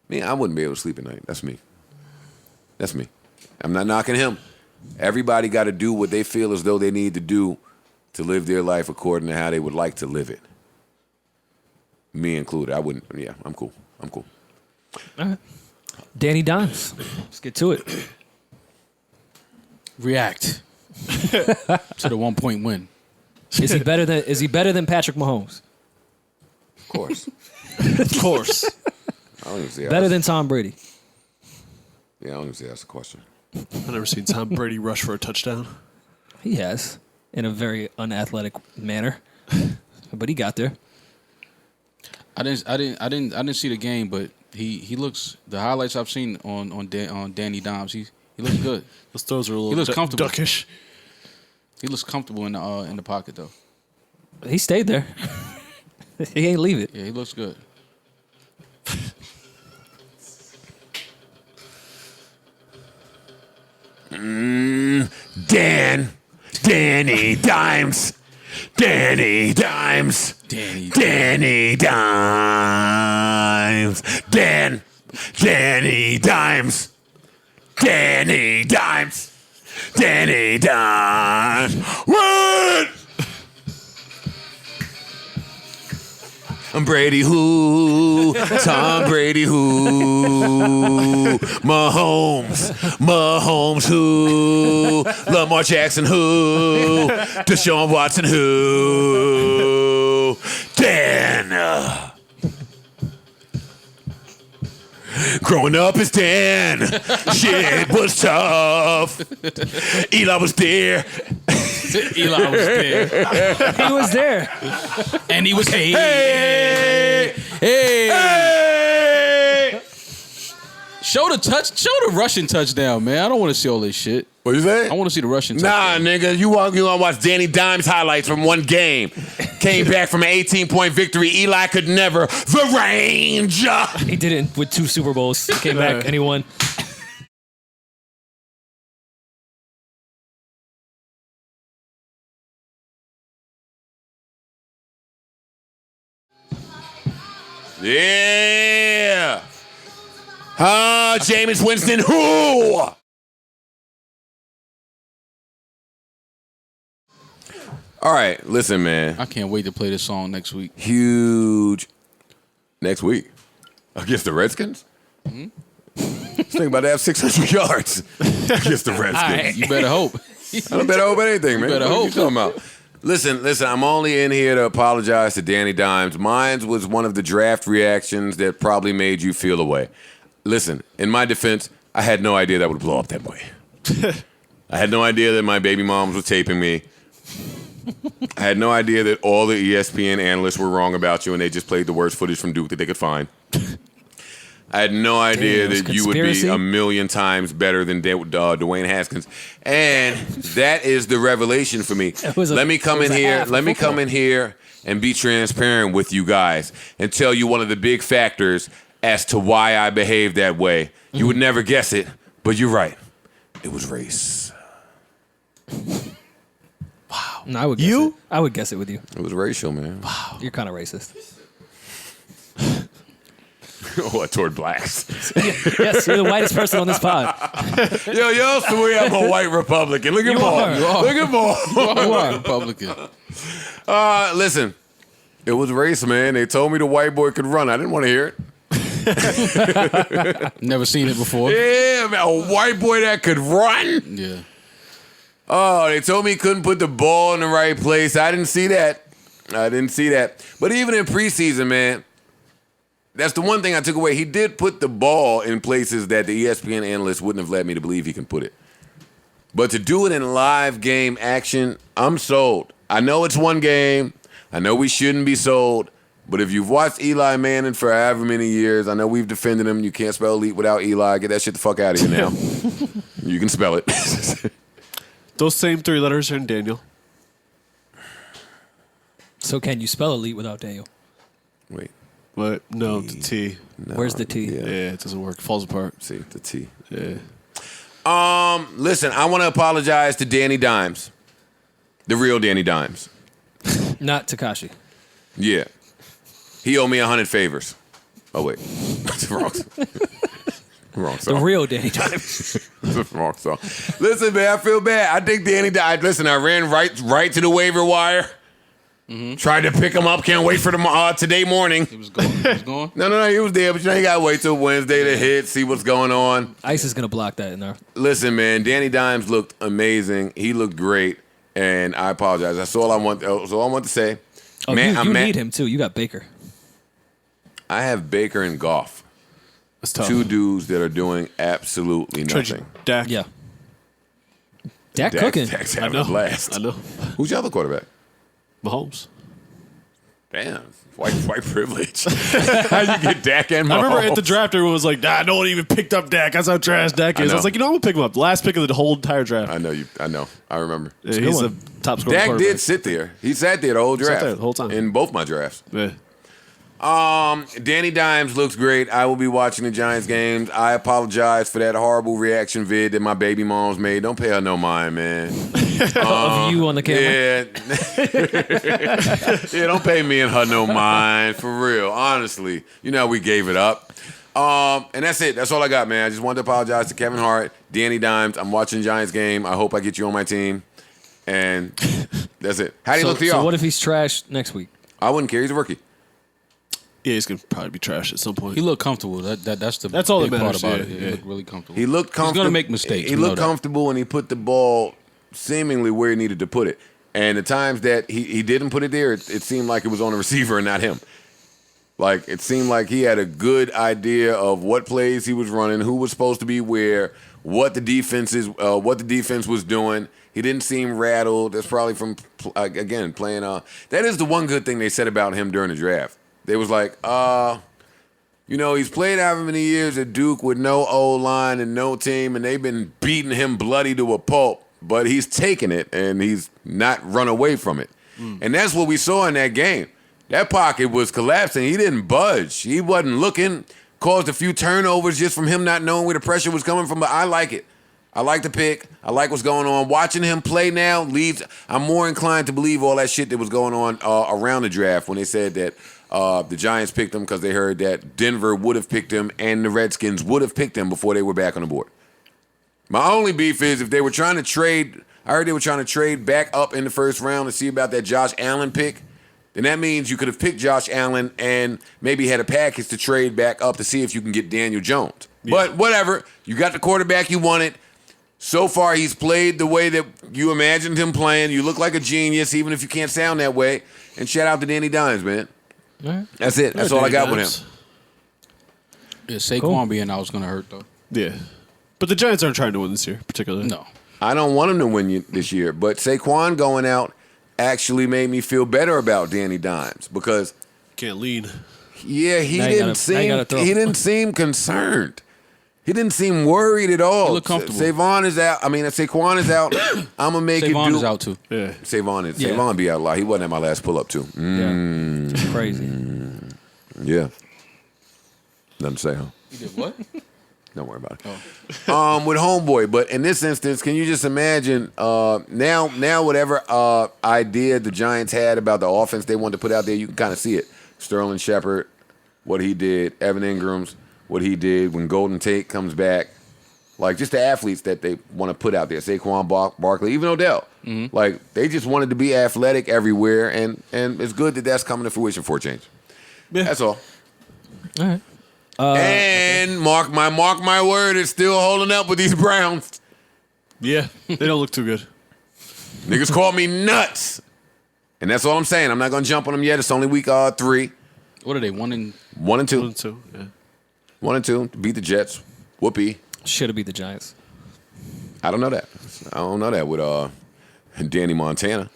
Man, I wouldn't be able to sleep at night. That's me. That's me. I'm not knocking him. Everybody got to do what they feel as though they need to do to live their life according to how they would like to live it. Me included. I wouldn't. Yeah, I'm cool. I'm cool. All right. Danny Dimes. Let's get to it. React to the 1 point win. Is he better than Patrick Mahomes? Of course. Of course. I don't even see Better than Tom Brady. Yeah, I don't even see that's the question. I've never seen Tom Brady rush for a touchdown. He has, in a very unathletic manner, but he got there. I didn't see the game, but he looks. The highlights I've seen on Danny Dimes, he looks good. Those throws are a little He looks comfortable. duckish. He looks comfortable in the pocket though. He stayed there. He ain't leave it. Yeah, he looks good. Danny Dimes. Danny Dimes. Danny Dimes. Danny Dimes. Danny Dimes. Danny Dimes. What? I'm Brady who? Tom Brady who? Mahomes who? Lamar Jackson who? Deshaun Watson who? Dan. Growing up as Dan, shit was tough. Eli was there. Eli was there. He was there. And he was Hey! Show the Russian touchdown, man. I don't want to see all this shit. What you say? I want to see the Russian Nah, touchdown. nigga, you want to watch Danny Dimes highlights from one game. Came back from an 18-point victory. Eli could never. The range. He did it with 2 Super Bowls. He came back and he won. Yeah. Jameis Winston, who? All right, listen, man. I can't wait to play this song next week. Huge. Next week against the Redskins? Mm-hmm. Think about to have 600 yards against the Redskins. You better hope. I don't better hope anything, man. better What are you hope. talking about? Listen, I'm only in here to apologize to Danny Dimes. Mine was one of the draft reactions that probably made you feel away. Listen, in my defense, I had no idea that would blow up that way. I had no idea that my baby moms were taping me. I had no idea that all the ESPN analysts were wrong about you and they just played the worst footage from Duke that they could find. I had no idea Damn, that you would be conspiracy? a million times better than Dwayne Haskins, and that is the revelation for me. Let me come in here. Let me come in here and be transparent with you guys and tell you one of the big factors as to why I behaved that way. You would never guess it, but you're right. It was race. Wow. No, I would guess it. I would guess it with you. It was racial, man. Wow. You're kind of racist. What, toward blacks? Yes, you're the whitest person on this pod. Yo, y'all swear I'm a white Republican. Look at Paul. Look at Paul. You are a Republican. Listen, it was race, man. They told me the white boy could run. I didn't want to hear it. Never seen it before. Yeah, man, a white boy that could run. Yeah. Oh, they told me he couldn't put the ball in the right place. I didn't see that. But even in preseason, man, that's the one thing I took away. He did put the ball in places that the ESPN analysts wouldn't have led me to believe he can put it. But to do it in live game action, I'm sold. I know it's one game. I know we shouldn't be sold. But if you've watched Eli Manning for however many years, I know we've defended him. You can't spell elite without Eli. Get that shit the fuck out of here now. You can spell it. Those same 3 letters are in Daniel. So can you spell elite without Daniel? Wait. What? No, the T. No, Where's the T? Yeah, it doesn't work. Falls apart. See, the T. Yeah. Listen, I want to apologize to Danny Dimes. The real Danny Dimes. Not Tekashi. Yeah. He owed me 100 favors. Oh, wait. Wrong song. Wrong The song. real Danny Dimes. Wrong song. Listen, man, I feel bad. I think Danny died. Listen, I ran right to the waiver wire. Tried to pick him up. Can't wait for today morning. He was going? No, he was there, but you gotta wait till Wednesday to hit, see what's going on. Ice is gonna block that in there. Listen, man, Danny Dimes looked amazing. He looked great, and I apologize. That's all I want. That's all I want to say. Oh, you need him too. You got Baker. I have Baker and Goff. That's tough. 2 dudes that are doing absolutely nothing. Dak. Yeah. Dak cooking. Dak's having a blast. I know. Who's your other quarterback? Mahomes. Damn, white privilege. How you get Dak and Mahomes? I remember at the draft, everyone was like, nah, no one even picked up Dak. That's how trash Dak is. I was like, I'm going to pick him up. Last pick of the whole entire draft. I know. I remember. Yeah, he's the top scorer. Dak did sit there. He sat there the whole draft. there the whole time. In both my drafts. Yeah. Danny Dimes looks great. I will be watching the Giants games. I apologize for that horrible reaction vid that my baby mom's made. Don't pay her no mind, man. Of you on the camera. Yeah. Yeah, don't pay me and her no mind. For real. Honestly. You know we gave it up. And that's it. That's all I got, man. I just wanted to apologize to Kevin Hart, Danny Dimes. I'm watching the Giants game. I hope I get you on my team. And that's it. How do you look to y'all? So what if he's trash next week? I wouldn't care. He's a rookie. Yeah, he's going to probably be trash at some point. He looked comfortable. That's all big that part matters, about it. yeah. He looked really comfortable. He looked comfortable. He's going to make mistakes. He looked comfortable, and he put the ball seemingly where he needed to put it. And the times that he didn't put it there, it seemed like it was on the receiver and not him. Like, it seemed like he had a good idea of what plays he was running, who was supposed to be where, what the defense was doing. He didn't seem rattled. That's probably from, again, playing. That is the one good thing they said about him during the draft. They was like, he's played however many years at Duke with no O-line and no team, and they've been beating him bloody to a pulp, but he's taken it, and he's not run away from it. And that's what we saw in that game. That pocket was collapsing. He didn't budge. He wasn't looking. Caused a few turnovers just from him not knowing where the pressure was coming from, but I like it. I like the pick. I like what's going on. Watching him play now leads. I'm more inclined to believe all that shit that was going on around the draft when they said that the Giants picked him because they heard that Denver would have picked him and the Redskins would have picked him before they were back on the board. My only beef is if they were trying to trade, I heard they were trying to trade back up in the first round to see about that Josh Allen pick, then that means you could have picked Josh Allen and maybe had a package to trade back up to see if you can get Daniel Jones. Yeah. But whatever, you got the quarterback you wanted. So far, he's played the way that you imagined him playing. You look like a genius, even if you can't sound that way. And shout out to Danny Dimes, man. Right. That's it. That's all I got with him. Yeah, Saquon being out is going to hurt, though. Yeah. But the Giants aren't trying to win this year, particularly. No. I don't want him to win this year, but Saquon going out actually made me feel better about Danny Dimes because can't lean. Yeah, Now you gotta throw. he didn't seem concerned. He didn't seem worried at all. He looked comfortable. Saquon is out. Saquon is out. I'm gonna make Savon it do. is out too. Yeah. Savon be out a lot. He wasn't at my last pull up too. Yeah. It's crazy. Yeah. Nothing to say, huh? He did what? Don't worry about it. With homeboy, but in this instance, can you just imagine now whatever idea the Giants had about the offense they wanted to put out there, you can kind of see it. Sterling Shepard, what he did, Evan Ingram's, what he did when Golden Tate comes back, like just the athletes that they want to put out there, Saquon Barkley, even Odell, like they just wanted to be athletic everywhere, and it's good that that's coming to fruition for a change. Yeah. That's all. All right. And mark my word, it's still holding up with these Browns. Yeah, they don't look too good. Niggas call me nuts, and that's all I'm saying. I'm not gonna jump on them yet. It's only week 3. What are they? 1-2? 1-2. Yeah. 1-2. Beat the Jets. Whoopee. Should have beat the Giants. I don't know that. I don't know that with Danny Montana.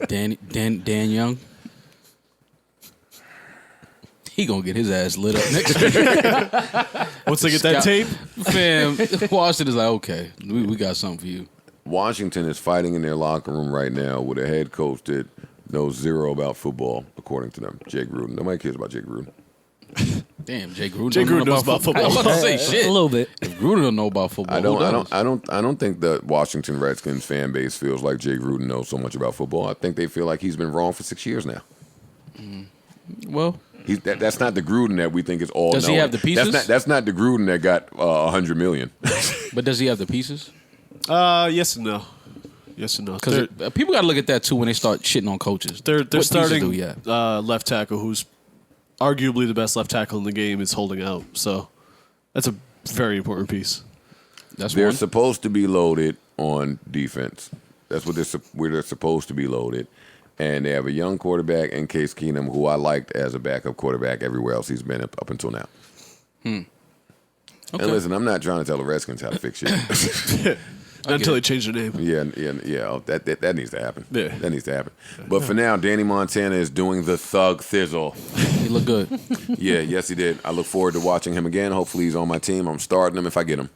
Dan Young. He gonna get his ass lit up next year. Once they get that tape, Fam, Washington is like, okay, we got something for you. Washington is fighting in their locker room right now with a head coach that knows zero about football, according to them. Jake Gruden. Nobody cares about Jake Gruden. Damn, Jay Gruden. Jay Gruden knows about football. I was about to say shit. A little bit. If Gruden don't know about football, I don't think the Washington Redskins fan base feels like Jake Gruden knows so much about football. I think they feel like he's been wrong for 6 years now. Well, That's not the Gruden that we think is all. Does he have the pieces? That's not the Gruden that got $100 million. but does he have the pieces? yes and no. Yes and no. Because people got to look at that too when they start shitting on coaches. They're What pieces starting do he have? left tackle, who's arguably the best left tackle in the game, is holding out. So that's a very important piece. That's They're one. supposed to be loaded on defense. That's what they're supposed to be loaded. And they have a young quarterback in Case Keenum, who I liked as a backup quarterback everywhere else he's been up until now. Okay. And listen, I'm not trying to tell the Redskins how to fix shit. Not until they change their name. Yeah. That needs to happen. Yeah. That needs to happen. But for now, Danny Montana is doing the thug thizzle. He look good. Yes, he did. I look forward to watching him again. Hopefully, he's on my team. I'm starting him if I get him.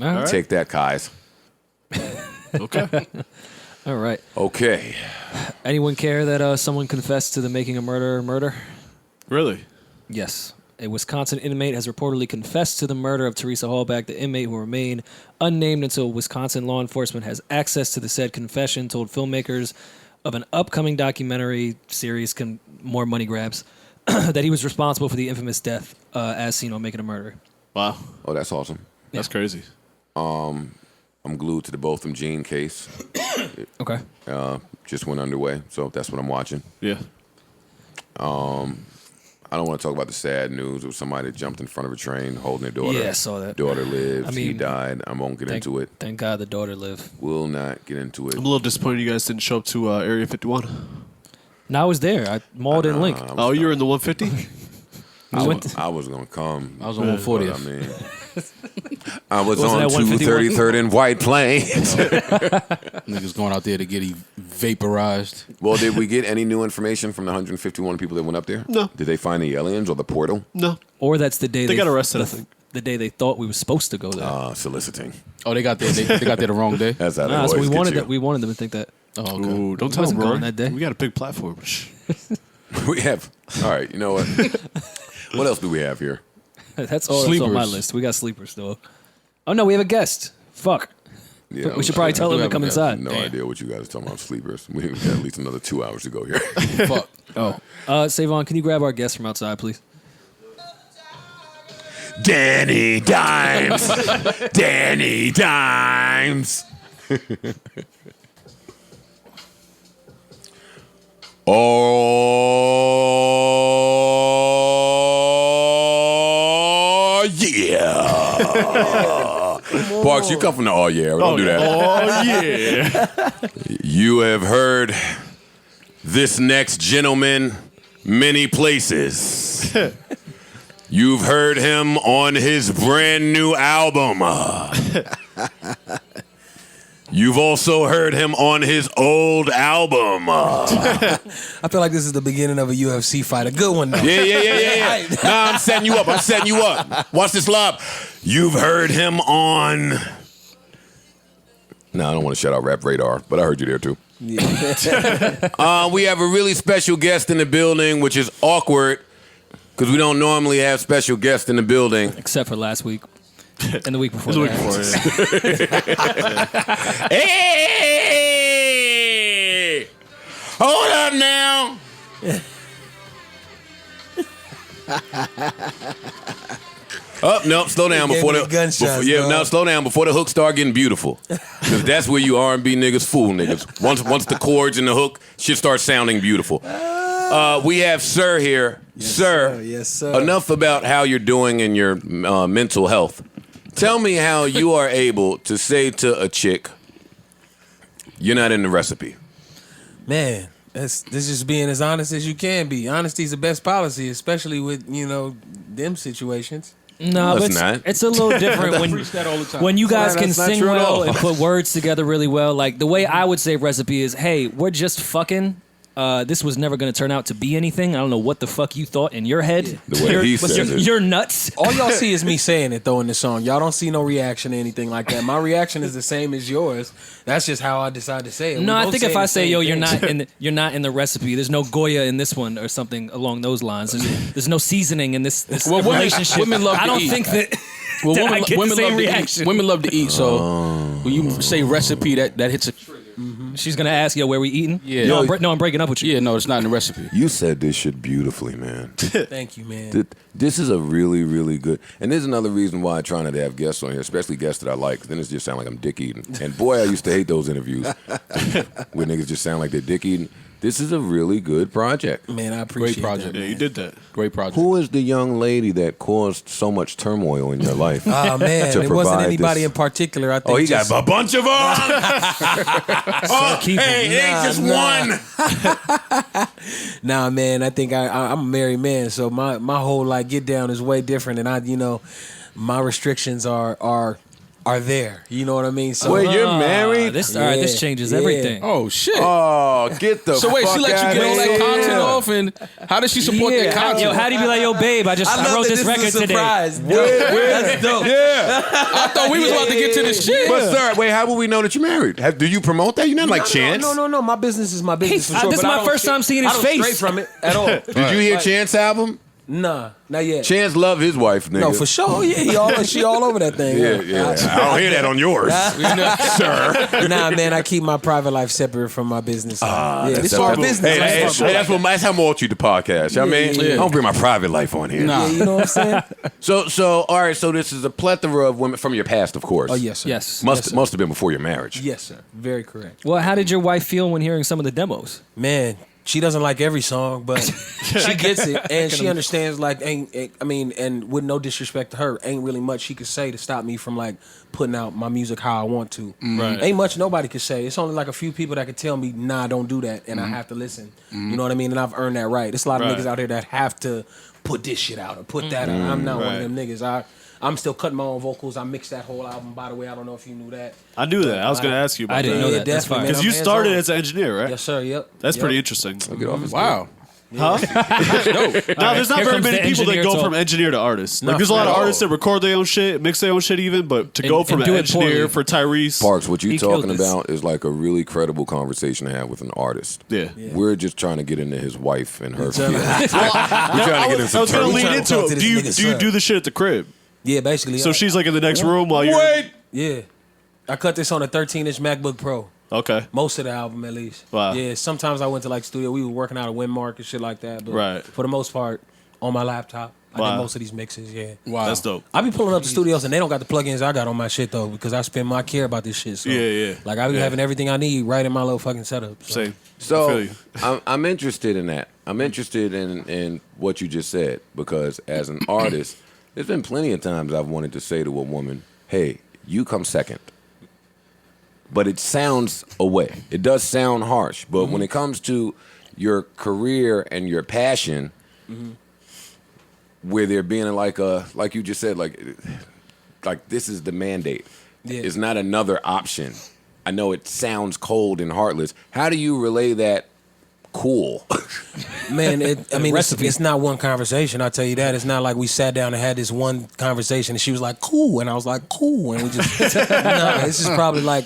All right. Take that, Kais. Okay. All right. Okay. Anyone care that someone confessed to the making a murder? Really? Yes. A Wisconsin inmate has reportedly confessed to the murder of Teresa Hallback. The inmate, who remained unnamed until Wisconsin law enforcement has access to the said confession, told filmmakers of an upcoming documentary series, More Money Grabs, that he was responsible for the infamous death as seen on Making a Murder. Wow. Oh, that's awesome. That's crazy. I'm glued to the Botham Jean case. Okay. Just went underway, so that's what I'm watching. Yeah. I don't want to talk about the sad news of somebody that jumped in front of a train holding their daughter. Yeah, I saw that. Daughter lives. I He mean, died. I won't get into it. Thank God the daughter lived. Will not get into it. I'm a little disappointed you guys didn't show up to Area 51. No, I was there. I mauled in Link. Oh, you were in the 150? I was going to come. I was on 140th. I mean, I was Wasn't on that 151? 233rd and White Plains. Niggas going out there to get vaporized. Well, did we get any new information from the 151 people that went up there? No. Did they find the aliens or the portal? No. Or that's the day They got arrested, I think. The day they thought we were supposed to go there. Soliciting. Oh, they got there. They got there the wrong day. That's how they Nah, so always we get wanted you. that. We wanted them to think that. Oh, okay. Ooh, don't tell Wasn't them, gone Rory. that day. We got a big platform. Shh. We have. All right, you know what? What else do we have here? That's all that's on my Sleepers. list. We got sleepers though. Oh no, we have a guest. Fuck. Yeah, We should probably tell them to come inside. No Damn. idea what you guys are talking about, sleepers. We have at least another 2 hours to go here. Fuck. Oh. Savon, can you grab our guest from outside, please? Danny Dimes. Danny Dimes. Oh, yeah. Parks, you come from the oh, yeah. Don't do that. Oh, yeah. You have heard this next gentleman many places. You've heard him on his brand new album. You've also heard him on his old album. I feel like this is the beginning of a UFC fight. A good one, though. Yeah. Nah, I'm setting you up. Watch this live. You've heard him on... No, I don't want to shout out Rap Radar, but I heard you there too. Yeah. We have a really special guest in the building, which is awkward because we don't normally have special guests in the building. Except for last week. And the week before. Hey! Hold up now. Oh, no, slow down before the gunshots. slow down before the hook start getting beautiful. Because that's where you R&B niggas fool niggas. Once the chords and the hook, shit starts sounding beautiful. We have Sir here. Sir. Yes, sir. Enough about how you're doing in your mental health. Tell me how you are able to say to a chick, you're not in the recipe. Man, this just being as honest as you can be. Honesty is the best policy, especially with, them situations. No, but it's a little different when you guys can sing well and put words together really well. Like the way I would say recipe is, hey, we're just fucking. This was never going to turn out to be anything. I don't know what the fuck you thought in your head. Yeah. The way he says it. You're nuts. All y'all see is me saying it, though, in the song. Y'all don't see no reaction or anything like that. My reaction is the same as yours. That's just how I decide to say it. No, I think if I say, yo, you're not in the recipe. There's no Goya in this one or something along those lines. There's no seasoning in this relationship. Women love to I don't eat. think that. Well, I get the same reaction. Women love to eat, so when you say recipe, that hits a trigger. Mm-hmm. She's gonna ask, yo, where we eating? Yeah. No, I'm breaking up with you. Yeah, no, it's not in the recipe. You said this shit beautifully, man. Thank you, man. This is a really, really good... And there's another reason why I try not to have guests on here, especially guests that I like. Then it just sound like I'm dick eating. And boy, I used to hate those interviews where niggas just sound like they're dick eating. This is a really good project. Man, I appreciate Great project. that. Yeah, you did that. Great project. Who is the young lady that caused so much turmoil in your life? Oh, man. to It wasn't provide anybody this? in particular. I think Oh, he got a bunch of them? Hey, it ain't just one. Nah, man, I think I'm a married man, so my whole get down is way different, and my restrictions are there. You know what I mean? So Wait, you're married? This changes everything. Oh shit! Oh, get the So wait, fuck she let you outta get all that here. content off, and how does she support that content? Yo, how do you be like, yo, babe? I wrote this record today. That's dope. Yeah. I thought we was about to get to this shit. But sir, wait, how will we know that you're married? Do you promote that? You're not like Chance. No. My business is my business for sure. This is but I my don't first time seeing his I don't face. stray from it at all. Did you hear Chance album? Nah, not yet. Chance love his wife, nigga. No, for sure. Yeah, she all over that thing. Yeah. I don't hear that on yours, sir. Nah, man, I keep my private life separate from my business. This is our business. Hey, that's how I'm on you the podcast. I mean, yeah. I don't bring my private life on here. Nah. Yeah, you know what I'm saying? So, all right. So this is a plethora of women from your past, of course. Oh, yes, sir. Yes. Must have been before your marriage. Yes, sir. Very correct. Well, how did your wife feel when hearing some of the demos? Man, she doesn't like every song, but she gets it, and she understands. And with no disrespect to her, ain't really much she could say to stop me from putting out my music how I want to. Right. Ain't much nobody could say. It's only a few people that could tell me, nah, don't do that, and I have to listen. You know what I mean? And I've earned that right. There's a lot of niggas out here that have to put this shit out or put that out. I'm not one of them niggas. I'm still cutting my own vocals. I mixed that whole album, by the way. I don't know if you knew that. I knew that. I was going to ask you about I didn't that. know that. That's definitely, fine. man. Because you I'm started hands-on. as an engineer, right? Yes, sir. Yep. That's Yep. pretty interesting. Get off his Wow. Huh? Now, there's not Here very comes many the people that engineer go talk. from engineer to artist. No, There's a lot not of at artists that record their own shit, mix their own shit even, but to go from and an do it engineer poorly. for Tyrese. Parks, what you He killed talking this. about is like a really credible conversation to have with an artist. Yeah. We're just trying to get into his wife and her Tell me. feelings. We're trying to get into I was going to terms. lead trying to into talk to it. this Do you nigga's do you son. do the shit at the crib? Yeah, basically. So she's in the next room while you're... Wait. Yeah. I cut this on a 13-inch MacBook Pro. Okay. Most of the album, at least. Wow. Yeah, sometimes I went to studio. We were working out of Windmark and shit like that. But Right. for the most part, on my laptop. I Wow. did most of these mixes, yeah. Wow. That's dope. I be pulling up the studios and they don't got the plugins I got on my shit though because I spend my care about this shit. So, Yeah. I be having everything I need right in my little fucking setup. So. Same. I So feel you. I'm interested in that. I'm interested in what you just said because as an artist, there's been plenty of times I've wanted to say to a woman, "Hey, you come second." But it sounds away. It does sound harsh. But when it comes to your career and your passion, where there being like you just said, like this is the mandate. Yeah. It's not another option. I know it sounds cold and heartless. How do you relay that cool? Man, it's not one conversation. I'll tell you that. It's not like we sat down and had this one conversation and she was like, cool. And I was like, cool. And we just, no, this is probably like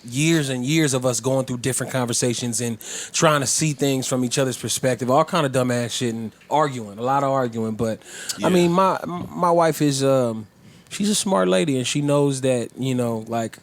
years and years of us going through different conversations and trying to see things from each other's perspective, all kind of dumbass shit and arguing, a lot of arguing. But I mean, my wife is, she's a smart lady and she knows that, you know, like,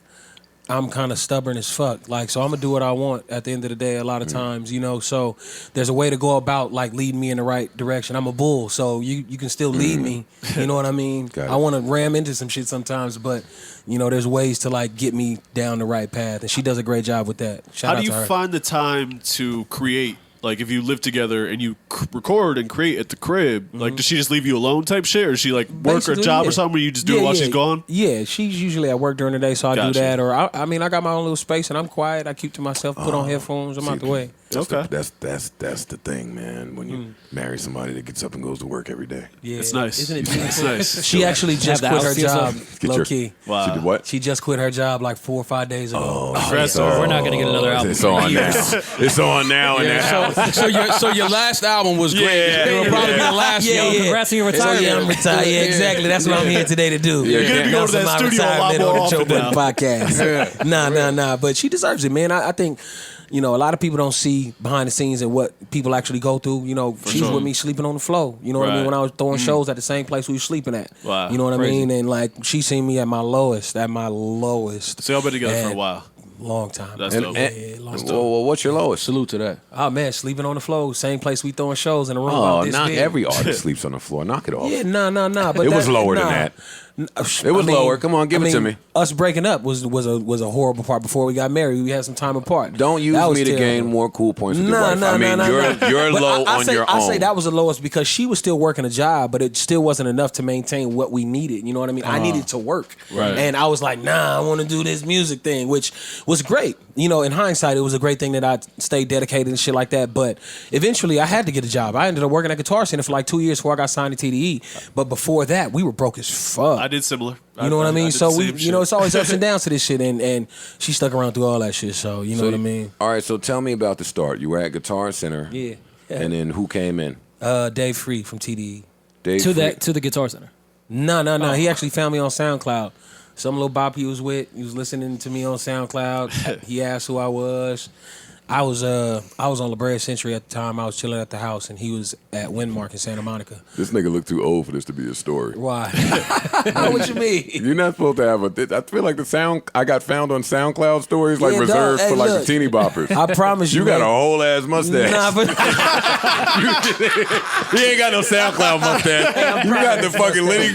I'm kind of stubborn as fuck. Like, so I'm going to do what I want at the end of the day a lot of times, you know. So there's a way to go about, like, leading me in the right direction. I'm a bull, so you can still lead me. You know what I mean? I want to ram into some shit sometimes, but, you know, there's ways to, like, get me down the right path. And she does a great job with that. Shout How out do to you her. find the time to create? Like, if you live together and you record and create at the crib, like, does she just leave you alone type shit? Or does she, like, work Basically, a job yeah. or something where you just do it while she's gone? Yeah, she's usually at work during the day, so I Gotcha. do that. Or, I mean, I got my own little space, and I'm quiet. I keep to myself, put on headphones. I'm out the way. That's Okay. that's the thing, man. When you marry somebody that gets up and goes to work every day. Yeah. It's nice. Isn't it It's beautiful? nice. She actually just the quit house her to yourself. job, Get low your- key. Wow. She did what? She just quit her job like 4 or 5 days ago. Congrats to her. We're not gonna get another album. It's on now. It's on now and now. So your last album was great. Yeah, It will probably be the last Yeah, one. yeah. Congrats on your So, retirement. yeah, I'm retired. Yeah, exactly. That's what I'm here today to do. You're gonna be going to that Announce my studio a lot retirement more on the Joe often Budden now. podcast. Nah. But she deserves it, man. I think, you know, a lot of people don't see behind the scenes and what people actually go through. You know, she's sure. with me sleeping on the floor. You know what I mean? Right. When I was throwing shows at the same place we were sleeping at. Wow. You know what Crazy. I mean? And like, she seen me at my lowest. So y'all been together for a And- while. Long time. That's And, dope. Yeah, long time. well, what's your lowest? Salute to that. Oh man, sleeping on the floor, same place we throwing shows in a room. Oh, about this not big. every artist sleeps on the floor. Knock it off. Yeah, nah. But It was that- lower than nah. that. It was lower. Come on, give it to me. Us breaking up was a horrible part. Before we got married, we had some time apart. Don't use That was me to terrible. gain more cool points with your wife. I mean, you're But low I on say, your I own. say that was the lowest because she was still working a job, but it still wasn't enough to maintain what we needed. You know what I mean? I needed to work. Right. And I was like, nah, I want to do this music thing, which was great. You know, in hindsight, it was a great thing that I stayed dedicated and shit like that. But eventually, I had to get a job. I ended up working at Guitar Center for like 2 years before I got signed to TDE. But before that, we were broke as fuck. I did similar. You know what I mean? did So the we, same you know, shit. it's always ups and downs to this shit, and she stuck around through all that shit. So you know what I mean? All right, so tell me about the start. You were at Guitar Center. Yeah. And then who came in? Dave Free from TDE. Dave to Free. the Guitar Center. No. He actually found me on SoundCloud. Some little bop he was with. He was listening to me on SoundCloud. He asked who I was. I was on La Brea Century at the time. I was chilling at the house, and he was at Windmark in Santa Monica. This nigga looked too old for this to be a story. Why? What you mean? You're not supposed to have I feel like the sound I got found on SoundCloud stories like Yeah, dog. reserved Hey, for like look. the teeny boppers. I promise you. You got a man. whole ass mustache. Nah, but He ain't got no SoundCloud mustache. You got the fucking Lenny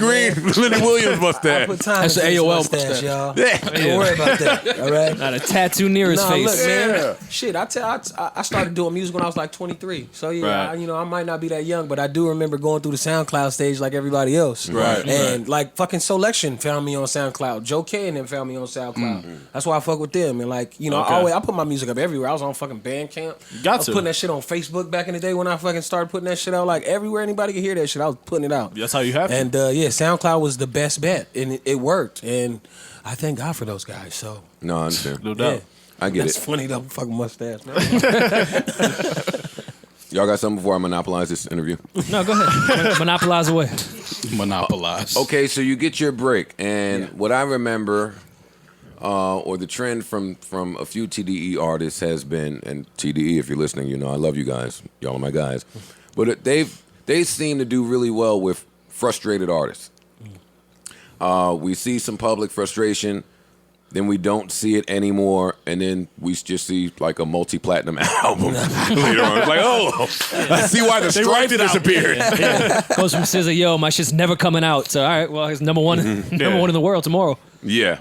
Williams I mustache. put time That's into the this AOL mustache, mustache. y'all. Yeah. Don't worry about that. All right. Not a tattoo near his Nah, face. look, man. Yeah. Shit, I started doing music when I was like 23. So yeah, Right. I might not be that young, but I do remember going through the SoundCloud stage like everybody else. Right, And like fucking Selection found me on SoundCloud. Joe K and them found me on SoundCloud. That's why I fuck with them. And like, you know, Okay. I put my music up everywhere. I was on fucking Bandcamp. Got I was to. putting that shit on Facebook back in the day when I fucking started putting that shit out. Like everywhere anybody could hear that shit, I was putting it out. That's how you have to. And yeah, SoundCloud was the best bet, and it worked. And I thank God for those guys. So No, I understand. No doubt. yeah. I get That's it. funny though, fucking mustache, man. Y'all got something before I monopolize this interview? No, go ahead. Monopolize away. Monopolize. Okay, so you get your break, and what I remember, or the trend from a few TDE artists has been, and TDE, if you're listening, you know I love you guys, y'all are my guys, but they seem to do really well with frustrated artists. We see some public frustration, then we don't see it anymore, and then we just see like a multi-platinum album later on. It's like, oh, I see why the stripes disappeared. Goes from SZA, yo, my shit's never coming out. So all right, well, it's number one in the world tomorrow. Yeah.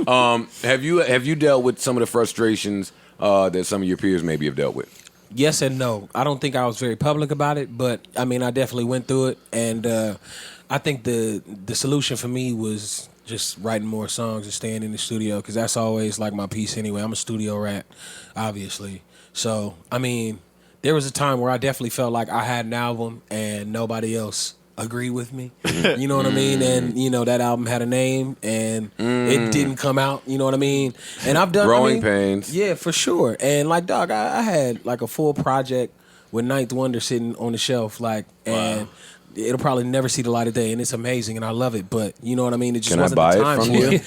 Have you dealt with some of the frustrations that some of your peers maybe have dealt with? Yes and no. I don't think I was very public about it, but I mean, I definitely went through it, and I think the solution for me was just writing more songs and staying in the studio, because that's always like my piece anyway. I'm a studio rat, obviously. So I mean, there was a time where I definitely felt like I had an album and nobody else agree with me. You know what I mean? And you know that album had a name, and it didn't come out. You know what I mean? And I've done Growing Pains. Yeah, for sure. And like, dog, I had like a full project with Ninth Wonder sitting on the shelf, like, and it'll probably never see the light of day, and it's amazing, and I love it. But you know what I mean? It just wasn't buy the it time from for you? it.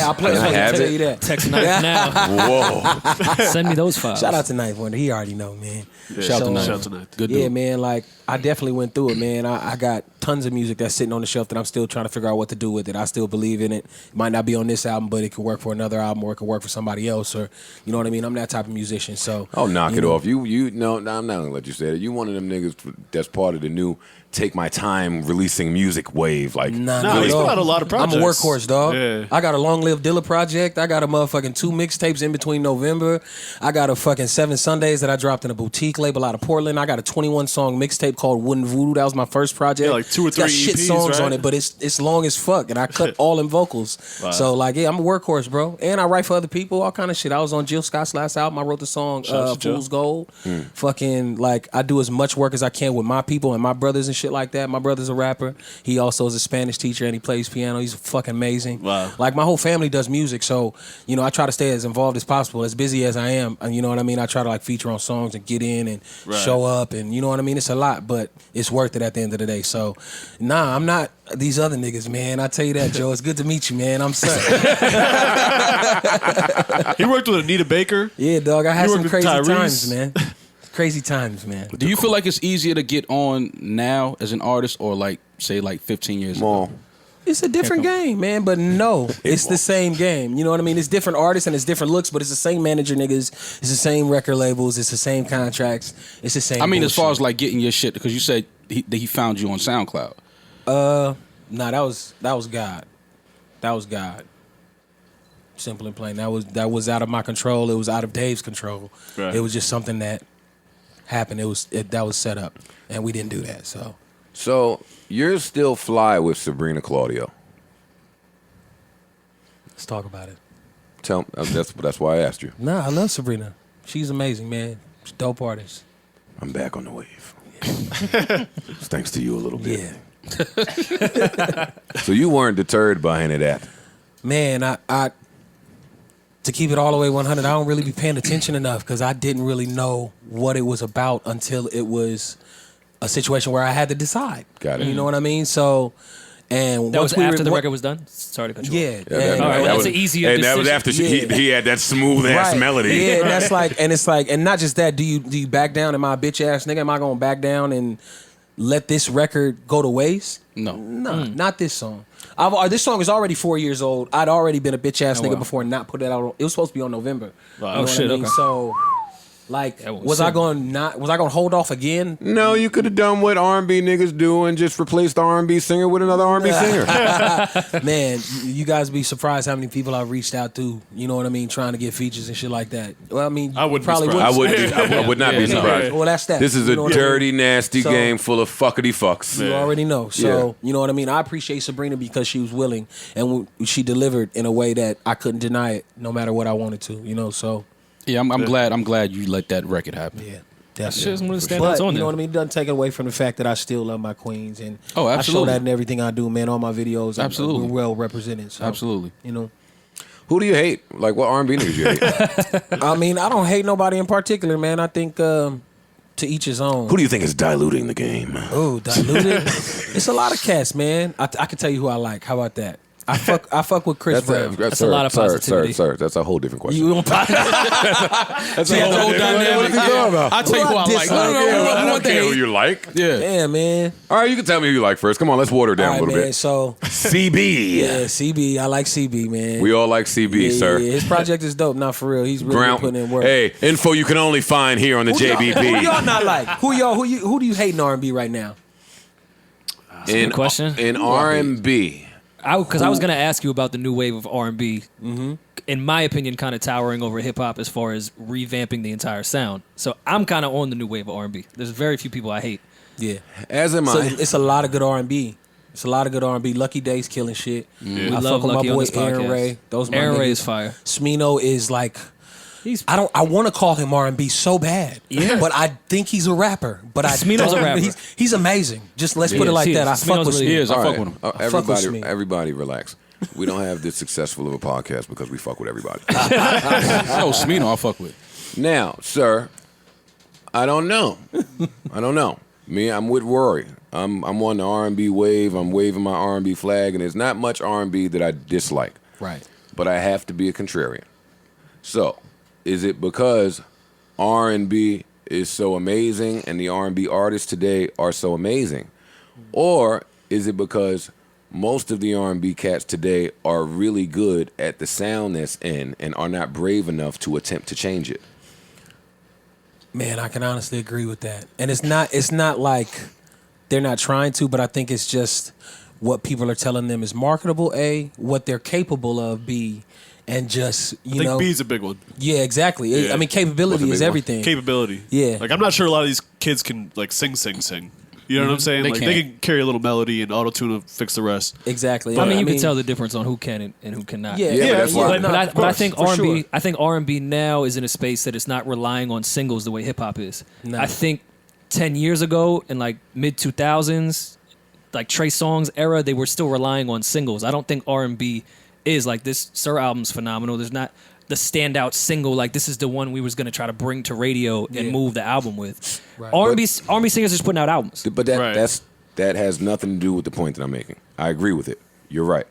I'll play Can I it. have Tell it? you that. Text Ninth now. Whoa. Send me those files. Shout out to Ninth Wonder. He already know, man. Shout out Shout to to Ninth. Good Yeah, dude. man. Like I definitely went through it, man. I got tons of music that's sitting on the shelf that I'm still trying to figure out what to do with it. I still believe in it. It might not be on this album, but it could work for another album, or it could work for somebody else, or you know what I mean. I'm that type of musician. So Oh, knock you it know, off. You no, I'm not gonna let you say it. You one of them niggas that's part of the new take my time releasing music wave. Like Nah, Nah, not he's at all. put out a lot of projects. I'm a workhorse, dog. Yeah. I got a Long Live Dilla project. I got a motherfucking 2 mixtapes in between November. I got a fucking 7 Sundays that I dropped in a boutique label out of Portland. I got a 21 song mixtape called Wooden Voodoo. That was my first project. Yeah, like 2 or It's got 3 shit EPs, songs right? on it, but it's long as fuck, and I cut all in vocals. Wow. So like, yeah, I'm a workhorse, bro. And I write for other people, all kind of shit. I was on Jill Scott's last album. I wrote the song Shout out to Jill. Fool's Gold. Fucking like, I do as much work as I can with my people and my brothers and shit like that. My brother's a rapper. He also is a Spanish teacher and he plays piano. He's fucking amazing. Wow. Like my whole family does music, so you know I try to stay as involved as possible, as busy as I am. And you know what I mean. I try to like feature on songs and get in and show up, and you know what I mean. It's a lot, but it's worth it at the end of the day. So, nah, I'm not these other niggas, man. I tell you that, Joe. It's good to meet you, man. I'm sorry. He worked with Anita Baker. Yeah, dog. I had You some worked with crazy Tyrese. times, man. Crazy times, man. Do you feel like it's easier to get on now as an artist, or like say like 15 years ago? Come on. It's a different game, man, but no, it's the same game. You know what I mean? It's different artists and it's different looks, but it's the same manager niggas. It's the same record labels. It's the same contracts. It's the same. I mean, as far bullshit. as like getting your shit, because you said that he found you on SoundCloud. Nah, that was God. That was God. Simple and plain. That was out of my control. It was out of Dave's control. Right. It was just something that happened. That was set up, and we didn't do that. So you're still fly with Sabrina Claudio. Let's talk about it. Tell that's why I asked you. Nah, I love Sabrina. She's amazing, man. She's a dope artist. I'm back on the wave. It's thanks to you a little bit. Yeah. So you weren't deterred by any of that. Man, I to keep it all the way 100, I don't really be paying attention enough because I didn't really know what it was about until it was a situation where I had to decide. Got it. You know what I mean? So, and That once was we after were, the record was done? Sorry to cut you off. Yeah. Yeah, and- All right, well, that's an easier And that was decision. after Yeah. he had that smooth ass Right. melody. Yeah, and that's like, and it's like, and not just that. Do you back down? Am I a bitch ass nigga? Am I gonna back down and let this record go to waste? No. No, not this song. This song is already 4 years old. I'd already been a bitch ass nigga wow. before not put it out. It was supposed to be on November. Wow. You know Oh, what shit, I mean? okay. So, like, That was was I sick. going to hold off again? No, you could have done what R&B niggas do and just replaced the R&B singer with another R&B singer. Man, you guys be surprised how many people I've reached out to. You know what I mean? Trying to get features and shit like that. Well, I mean, I wouldn't be probably surprised. I would not be Yeah, no. surprised. Well, that's that. This is You a know what I mean? dirty, nasty So- game full of fuckity fucks. You already know. So, you know what I mean? I appreciate Sabrina because she was willing and she delivered in a way that I couldn't deny it no matter what I wanted to, you know? So, Yeah, I'm glad you let that record happen. yeah, Shit's definitely. one of the But, standouts on you there. know what I mean? It doesn't take away from the fact that I still love my queens. And Oh, I show absolutely. that in everything I do, man. All my videos, Absolutely. we're well represented. So, Absolutely. You know? Who do you hate? Like, what R&B niggas you hate? I mean, I don't hate nobody in particular, man. I think to each his own. Who do you think is diluting the game? Oh, diluted. It's a lot of cats, man. I can tell you who I like. How about that? I fuck with Chris Brown. That's a lot of positivity. Sir, that's a whole different question. You don't That's a whole dynamic. What you talking about? I'll tell you who I like. dislike? I don't care who you like. Yeah. Yeah, man. All right, you can tell me who you like first. Come on, let's water it down All a right, little man. bit. So, CB. yeah, CB. I like CB, man. We all like CB, yeah, sir. Yeah, his project is dope. Not for real. He's really Ground. putting in work. Hey, info you can only find here on the Who JBP. y'all not like? Who do you hate in R&B right now? In question. In R&B. Because I was going to ask you about the new wave of R&B. Mm-hmm. In my opinion, kind of towering over hip hop as far as revamping the entire sound. So I'm kind of on the new wave of R&B. There's very few people I hate. Yeah. As am So I. it's a lot of good R&B. It's a lot of good R&B. Lucky Day's killing shit. We I love fuck with my Lucky on boy this Aaron podcast. Ray. Those my Aaron Ray niggas. is fire. Smino is like I want to call him R&B so bad. Yeah. But I think he's a rapper. But Smino's a rapper. He's amazing. Just let's put it like that. I fuck with He Smino. is. I fuck with him. fuck with Smino. Everybody relax. We don't have this successful of a podcast because we fuck with everybody. No, Smino I fuck with. Now, sir, I don't know. Me, I'm with Rory. I'm on the R&B wave. I'm waving my R&B flag, and there's not much R&B that I dislike. Right. But I have to be a contrarian. So, is it because R&B is so amazing and the R&B artists today are so amazing? Or is it because most of the R&B cats today are really good at the sound that's in and are not brave enough to attempt to change it? Man, I can honestly agree with that. And it's not like they're not trying to, but I think it's just what people are telling them is marketable, A, what they're capable of, B, and just, I think B is a big one. Yeah, exactly. Yeah. I mean, capability is everything. Capability. Yeah. Like, I'm not sure a lot of these kids can, like, sing. You know what I'm saying? They They can't. can carry a little melody and auto-tune to fix the rest. Exactly. I mean, you can tell the difference on who can and who cannot. Yeah, Yeah, but that's why- But I think for R&B. sure. I think R&B now is in a space that it's not relying on singles the way hip hop is. No. I think 10 years ago in like mid 2000s, like Trey Songz era, they were still relying on singles. I don't think R&B is like this. Sir album's phenomenal. There's not the standout single like this is the one we was gonna try to bring to radio and Yeah. move the album with. Right. R&B singers just putting out albums. But that Right. that has nothing to do with the point that I'm making. I agree with it. You're right.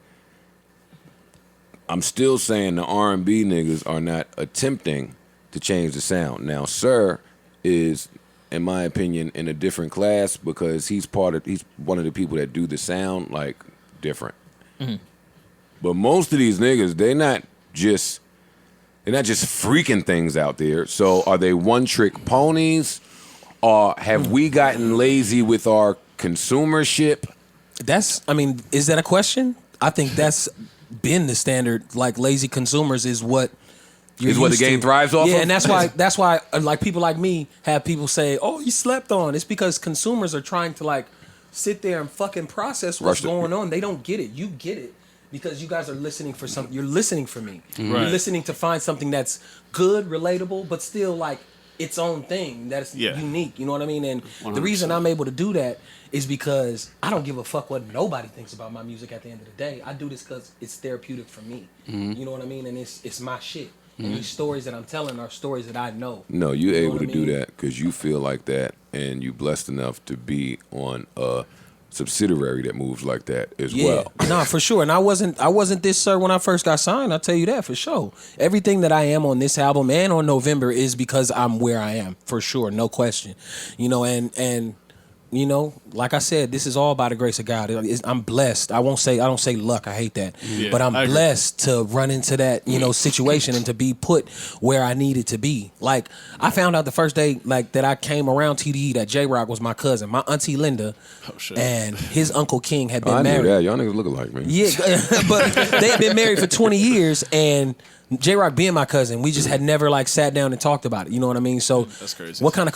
I'm still saying the R&B niggas are not attempting to change the sound. Now, Sir is, in my opinion, in a different class because he's one of the people that do the sound like different. Mm-hmm. But most of these niggas, they're not just freaking things out there. So are they one-trick ponies? Or have we gotten lazy with our consumership? Is that a question? I think that's been the standard. Like, lazy consumers is what you're Is what the used game to. thrives off yeah, of? and that's why like people like me have people say, "Oh, you slept on." It's because consumers are trying to like sit there and fucking process what's going on. They don't get it. You get it because you guys are listening for something. You're listening for me. Right. You're listening to find something that's good, relatable, but still like its own thing that's unique. You know what I mean? And 100%. the reason I'm able to do that is because I don't give a fuck what nobody thinks about my music at the end of the day. I do this because it's therapeutic for me. You know what I mean? And it's my shit. And these stories that I'm telling are stories that I know. No, you're You know able what to I do mean? that because you feel like that and you blessed enough to be on a subsidiary that moves like that as well. Nah, for sure. And I wasn't this sir when I first got signed. I'll tell you that for sure. Everything that I am on this album and on November is because I'm where I am, for sure, no question. You know, and you know, like I said, this is all by the grace of God. I'm blessed. I don't say luck. I hate that. Yeah, but I'm I agree. blessed to run into that, situation and to be put where I needed to be. Like, I found out the first day like that I came around TDE that J-Rock was my cousin. My auntie Linda and his Uncle King had been I knew married. that. Y'all niggas look alike, man. Yeah, but they had been married for 20 years, and J-Rock being my cousin, we just had never like sat down and talked about it. You know what I mean? So That's crazy. what kind of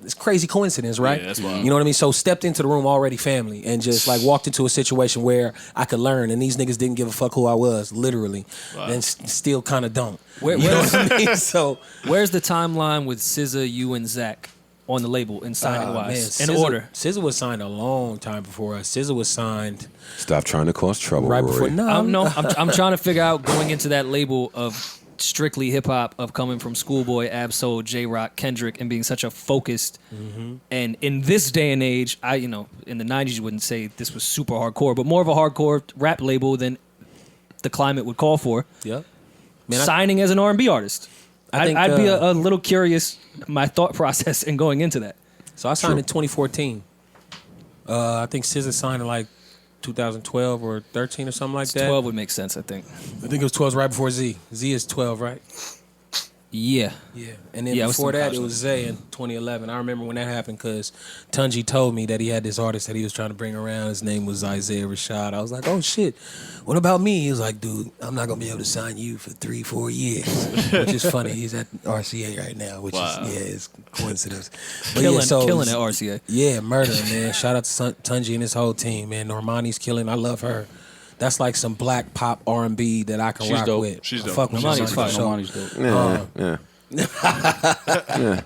it's crazy coincidence, right? Yeah, that's wild. You know what I mean? So stepped into the room already family and just like walked into a situation where I could learn, and these niggas didn't give a fuck who I was, literally, and still kind of don't. You know what I mean? So Where's the timeline with SZA, you, and Zach on the label and signing wise? In SZA order. SZA was signed a long time before us. SZA was signed Stop trying to cause trouble, right Rory. before. I'm trying to figure out going into that label of strictly hip hop, of coming from Schoolboy, Ab-Soul, J-Rock, Kendrick, and being such a focused. And in this day and age, in the 90s you wouldn't say this was super hardcore, but more of a hardcore rap label than the climate would call for. Yep. Signing as an R&B artist. I think, I'd be a little curious, my thought process in going into that. So I signed in 2014. I think SZA signed in like 2012 or 13 or something like that. 12 would make sense, I think. I think it was 12 right before Z. Z is 12, right? Yeah. Yeah. And then Yeah, I was before some that, college it was Zay in 2011. I remember when that happened because Tunji told me that he had this artist that he was trying to bring around. His name was Isaiah Rashad. I was like, oh shit, what about me? He was like, dude, I'm not going to be able to sign you for 3-4 years. Which is funny. He's at RCA right now, which is coincidence. But Killing at RCA. Yeah, murder, man. Shout out to Tunji and his whole team, man. Normani's killing. I love her. That's like some black pop R&B that I can She's rock dope. with. She's I dope. fuck with Normani's Normani fire. for sure. Normani's dope. Yeah. I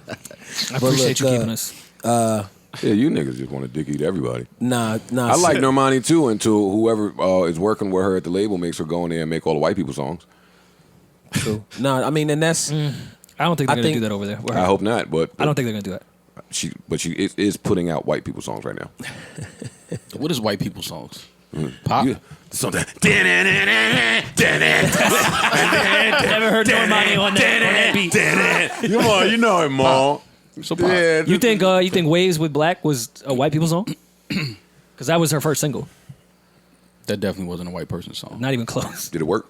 appreciate you keeping us. Yeah, you niggas just want to dick eat everybody. Nah. I like Normani too until whoever is working with her at the label makes her go in there and make all the white people songs. True. No, I mean, and that's. I don't think they're gonna do that over there. I hope not, but I don't think they're gonna do that. She is putting out white people songs right now. What is white people songs? Pop. Something. Never heard Normani on that beat. Come on, you know it, Maul. So pop. Yeah, You think Waves with Black was a white people song? Because that was her first single. That definitely wasn't a white person song. Not even close. did it work?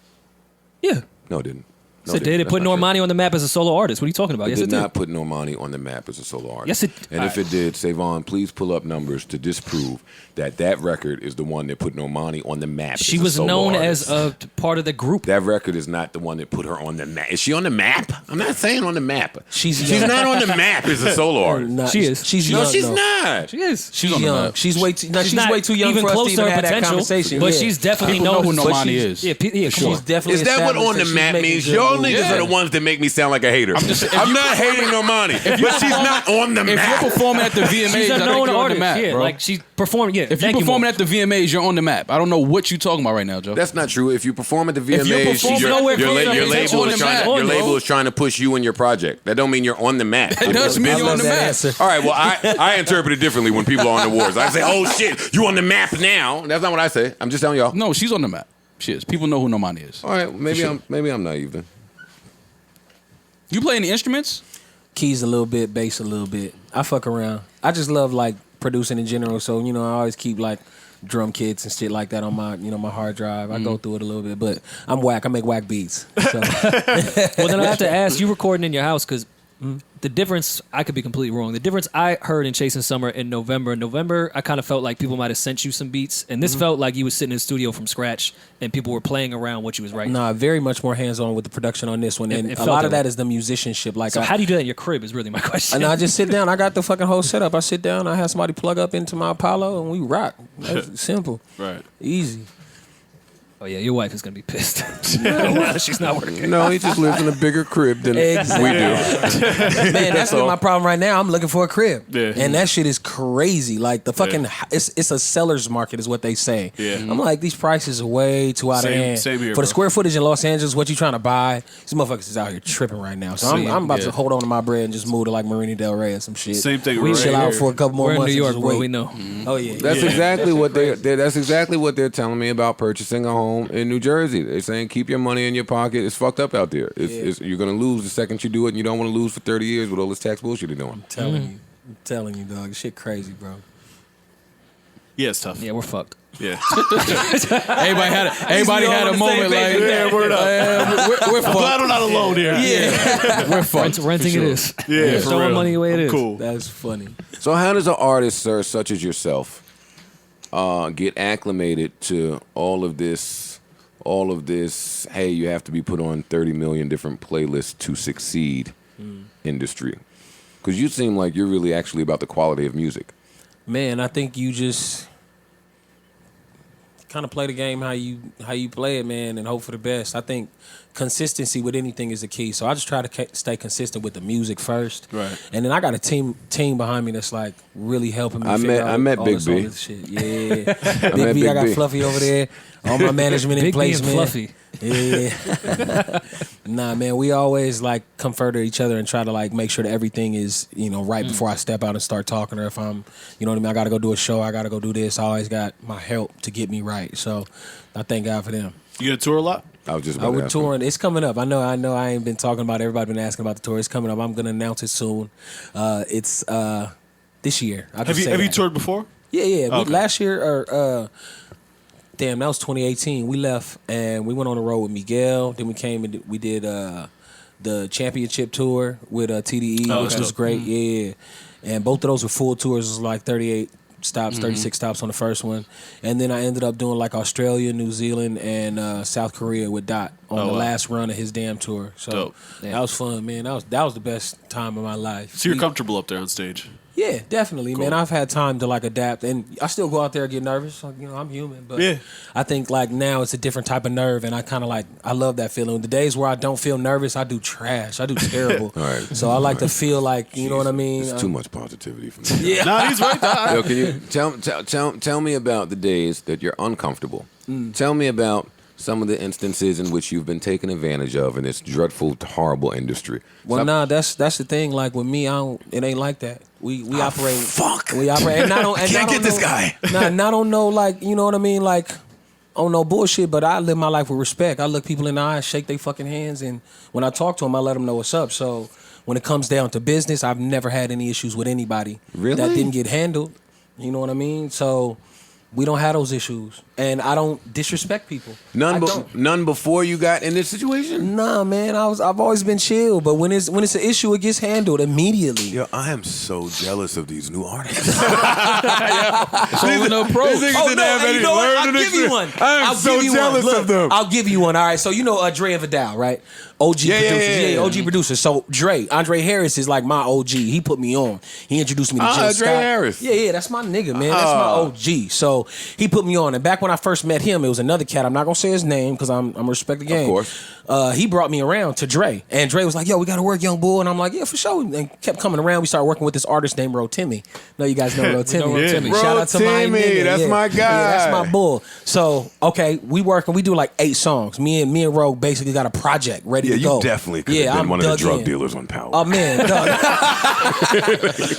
Yeah. No, it didn't. No, Yes, it did. It That's put not true. Normani on the map as a solo artist. What are you talking about? It Yes, did it did. not put Normani on the map as a solo artist. Yes, it. And if it did, Savon, please pull up numbers to disprove that record is the one that put Normani on the map. She as a was solo known artist. as a part of the group. That record is not the one that put her on the map. Is she on the map? I'm not saying on the map. She's not on the map as a solo artist. Nah, She is. She's No, young, she's though. not. She is. She's on the young. map. She's way too. No, she's not way too young even for us close to to even her have that potential. conversation. But Yeah. she's definitely People know known. who but Normani she's- is. Yeah, sure. She's definitely. Is that what established on the she's map making means? good Y'all moves. niggas are the ones that make me sound like a hater. I'm not hating Normani, but she's not on the If map. you're performing at the VMAs, She's a I think known you're on the artist. map, Yeah, bro. like she's performing. Yeah, If you're performing at the VMAs, you're on the map. I don't know what you're talking about right now, Joe. That's not true. If you perform at the If you're VMAs, performing your, nowhere your, close to your the label on is the trying map, to, your bro. label is trying to push you and your project. That don't mean you're on the map. It does mean I you're on love the that map. answer. All right, well, I interpret it differently when people are on the awards. I say, oh, shit, you on the map now. That's not what I say. I'm just telling y'all. No, she's on the map. She is. People know who Normani is. All right, maybe sure. I'm naive then. You play any instruments? Keys a little bit, bass a little bit. I fuck around. I just love like producing in general. So I always keep like drum kits and shit like that on my my hard drive. I go through it a little bit, but I'm whack. I make whack beats. So. Well, then I have to ask you recording in your house because the difference, I could be completely wrong. The difference I heard in Chasing Summer in November, I kind of felt like people might have sent you some beats, and this felt like you was sitting in the studio from scratch and people were playing around what you was writing. Nah, very much more hands on with the production on this one, and It a felt lot that of that way. is the musicianship. Like, So how do you do that in your crib is really my question. and I just sit down. I got the fucking whole setup. I sit down. I have somebody plug up into my Apollo, and we rock. That's simple, Right. easy. Oh yeah, your wife is gonna be pissed. She's not working. No, he just lives in a bigger crib than Exactly. we do. Man, that's been my problem right now. I'm looking for a crib, Yeah. and that shit is crazy. Like the fucking, it's a seller's market, is what they say. Yeah. I'm like, these prices are way too out of hand. Same here, for the bro. square footage in Los Angeles, what you trying to buy? These motherfuckers is out here tripping right now. So I'm about to hold on to my bread and just move to like Marina Del Rey or some shit. Same thing. We right chill out here. for a couple more We're in months. New and York, just bro. wait. We know. Oh yeah, That's exactly what that's exactly what they're telling me about purchasing a home in New Jersey. They're saying keep your money in your pocket. It's fucked up out there. You're gonna lose the second you do it, and you don't want to lose for 30 years with all this tax bullshit you're doing. I'm telling you, dog. Shit crazy, bro. Yeah, it's tough. Yeah, we're fucked. Yeah. Everybody had a moment like, Yeah, word up. we're I'm glad I'm not alone here. we're fucked. Renting it is. Yeah, for Throwing real. money away it is. Cool. That's funny. So how does an artist, sir, such as yourself, get acclimated to all of this? Hey, you have to be put on 30 million different playlists to succeed. Industry, because you seem like you're really actually about the quality of music. Man, I think you just kind of play the game how you play it, man, and hope for the best. I think consistency with anything is the key. So I just try to stay consistent with the music first, Right. And then I got a team behind me that's like really helping me. I met all Big this, B. all this shit. Yeah, met Big B. Big I got B. Fluffy over there. All my management in Big B place, and man. Fluffy. Yeah. Nah, man, we always like confer to each other and try to like make sure that everything is, right before I step out and start talking, or if I'm, what I mean, I got to go do a show, I got to go do this. I always got my help to get me right. So I thank God for them. You gonna tour a lot? I was just about to We're ask you. touring. It's coming up. I know. I ain't been talking about it. Everybody been asking about the tour. It's coming up. I'm gonna announce it soon. It's this year. Have you toured before? Yeah. Okay. Last year, or damn, that was 2018. We left and we went on the road with Miguel. Then we came and we did the championship tour with TDE, which was great. Yeah, and both of those were full tours. It was like 38 stops, 36 stops on the first one, and then I ended up doing like Australia, New Zealand, and South Korea with Dot on the last run of his damn tour. So Dope. that was fun, man. That was the best time of my life. So you're comfortable up there on stage? Yeah, definitely, man. I've had time to like adapt, and I still go out there and get nervous. Like, you know, I'm human, but I think like now it's a different type of nerve, and I kind of like I love that feeling. The days where I don't feel nervous, I do trash. I do terrible. Right. So I like to feel like you know what I mean. It's too much positivity for me. Yeah. Nah, he's right. Yo, can you tell me about the days that you're uncomfortable? Tell me about some of the instances in which you've been taken advantage of in this dreadful, horrible industry. Well, nah, that's the thing. Like with me, it ain't like that. We operate. Fuck. We operate. And I don't. And Can't I get don't this know, guy. And I don't know. Like you know what I mean. Like on no bullshit. But I live my life with respect. I look people in the eye, shake their fucking hands, and when I talk to them, I let them know what's up. So when it comes down to business, I've never had any issues with anybody that didn't get handled. You know what I mean? So. We don't have those issues, and I don't disrespect people. None before you got in this situation? Nah, man, I've always been chill, but when it's an issue, it gets handled immediately. Yo, I am so jealous of these new artists. It's all in the approach. Oh no, and you know what? I'll give you one. I am so jealous of them. I'll give you one. All right, so you know Dre and Vidal, right? OG producers, OG producers. So Andre Harris is like my OG. He put me on. He introduced me to Jill Scott. Andre Harris. Yeah, that's my nigga, man. That's my OG. So he put me on. And back when I first met him, it was another cat. I'm not gonna say his name because I'm respect the game. Of course. He brought me around to Dre, and Dre was like, "Yo, we gotta work, young bull." And I'm like, "Yeah, for sure." And kept coming around. We started working with this artist named Timmy. No, you guys know Timmy. Shout out to my nigga. That's my guy. Yeah, that's my bull. So okay, we work and we do like 8 songs. Me and Ro basically got a project ready to go. You definitely could have been one of the drug dealers on Power. Oh man,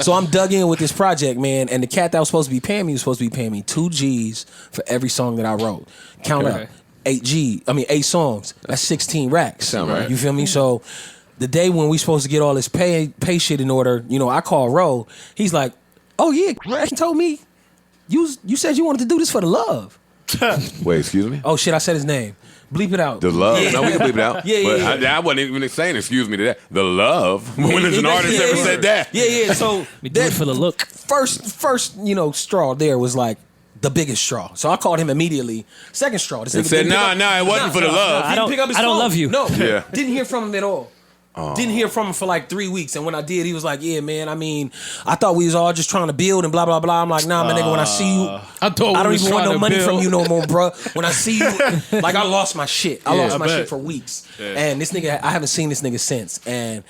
so I'm dug in with this project, man. And the cat that was supposed to be paying me was supposed to be paying me 2 G's for every song that I wrote. Count up 8 songs. That's 16 racks. Sound right. You feel me? So the day when we supposed to get all this pay shit in order, you know, I call Ro. He's like, "Oh yeah, Rack told me you said you wanted to do this for the love." Wait, excuse me? Oh shit, I said his name. Bleep it out. The love. Yeah. No, we can bleep it out. Yeah. But I wasn't even saying excuse me to that. The love. When has an artist ever said that? Yeah. So We do it for the look. first, you know, straw there was like the biggest straw. So I called him immediately. Second straw. This And nigga said, didn't pick up- it wasn't for the love. Didn't I don't- pick up his I don't phone. love you. No. Yeah. Didn't hear from him at all. Didn't hear from him for like 3 weeks. And when I did, he was like, "Yeah, man, I mean, I thought we was all just trying to build and blah, blah, blah." I'm like, "Nah, my nigga, when I see you, I don't even want no money from you no more, bro. When I see you, like I lost my shit. I lost my shit for weeks. And this nigga, I haven't seen this nigga since. And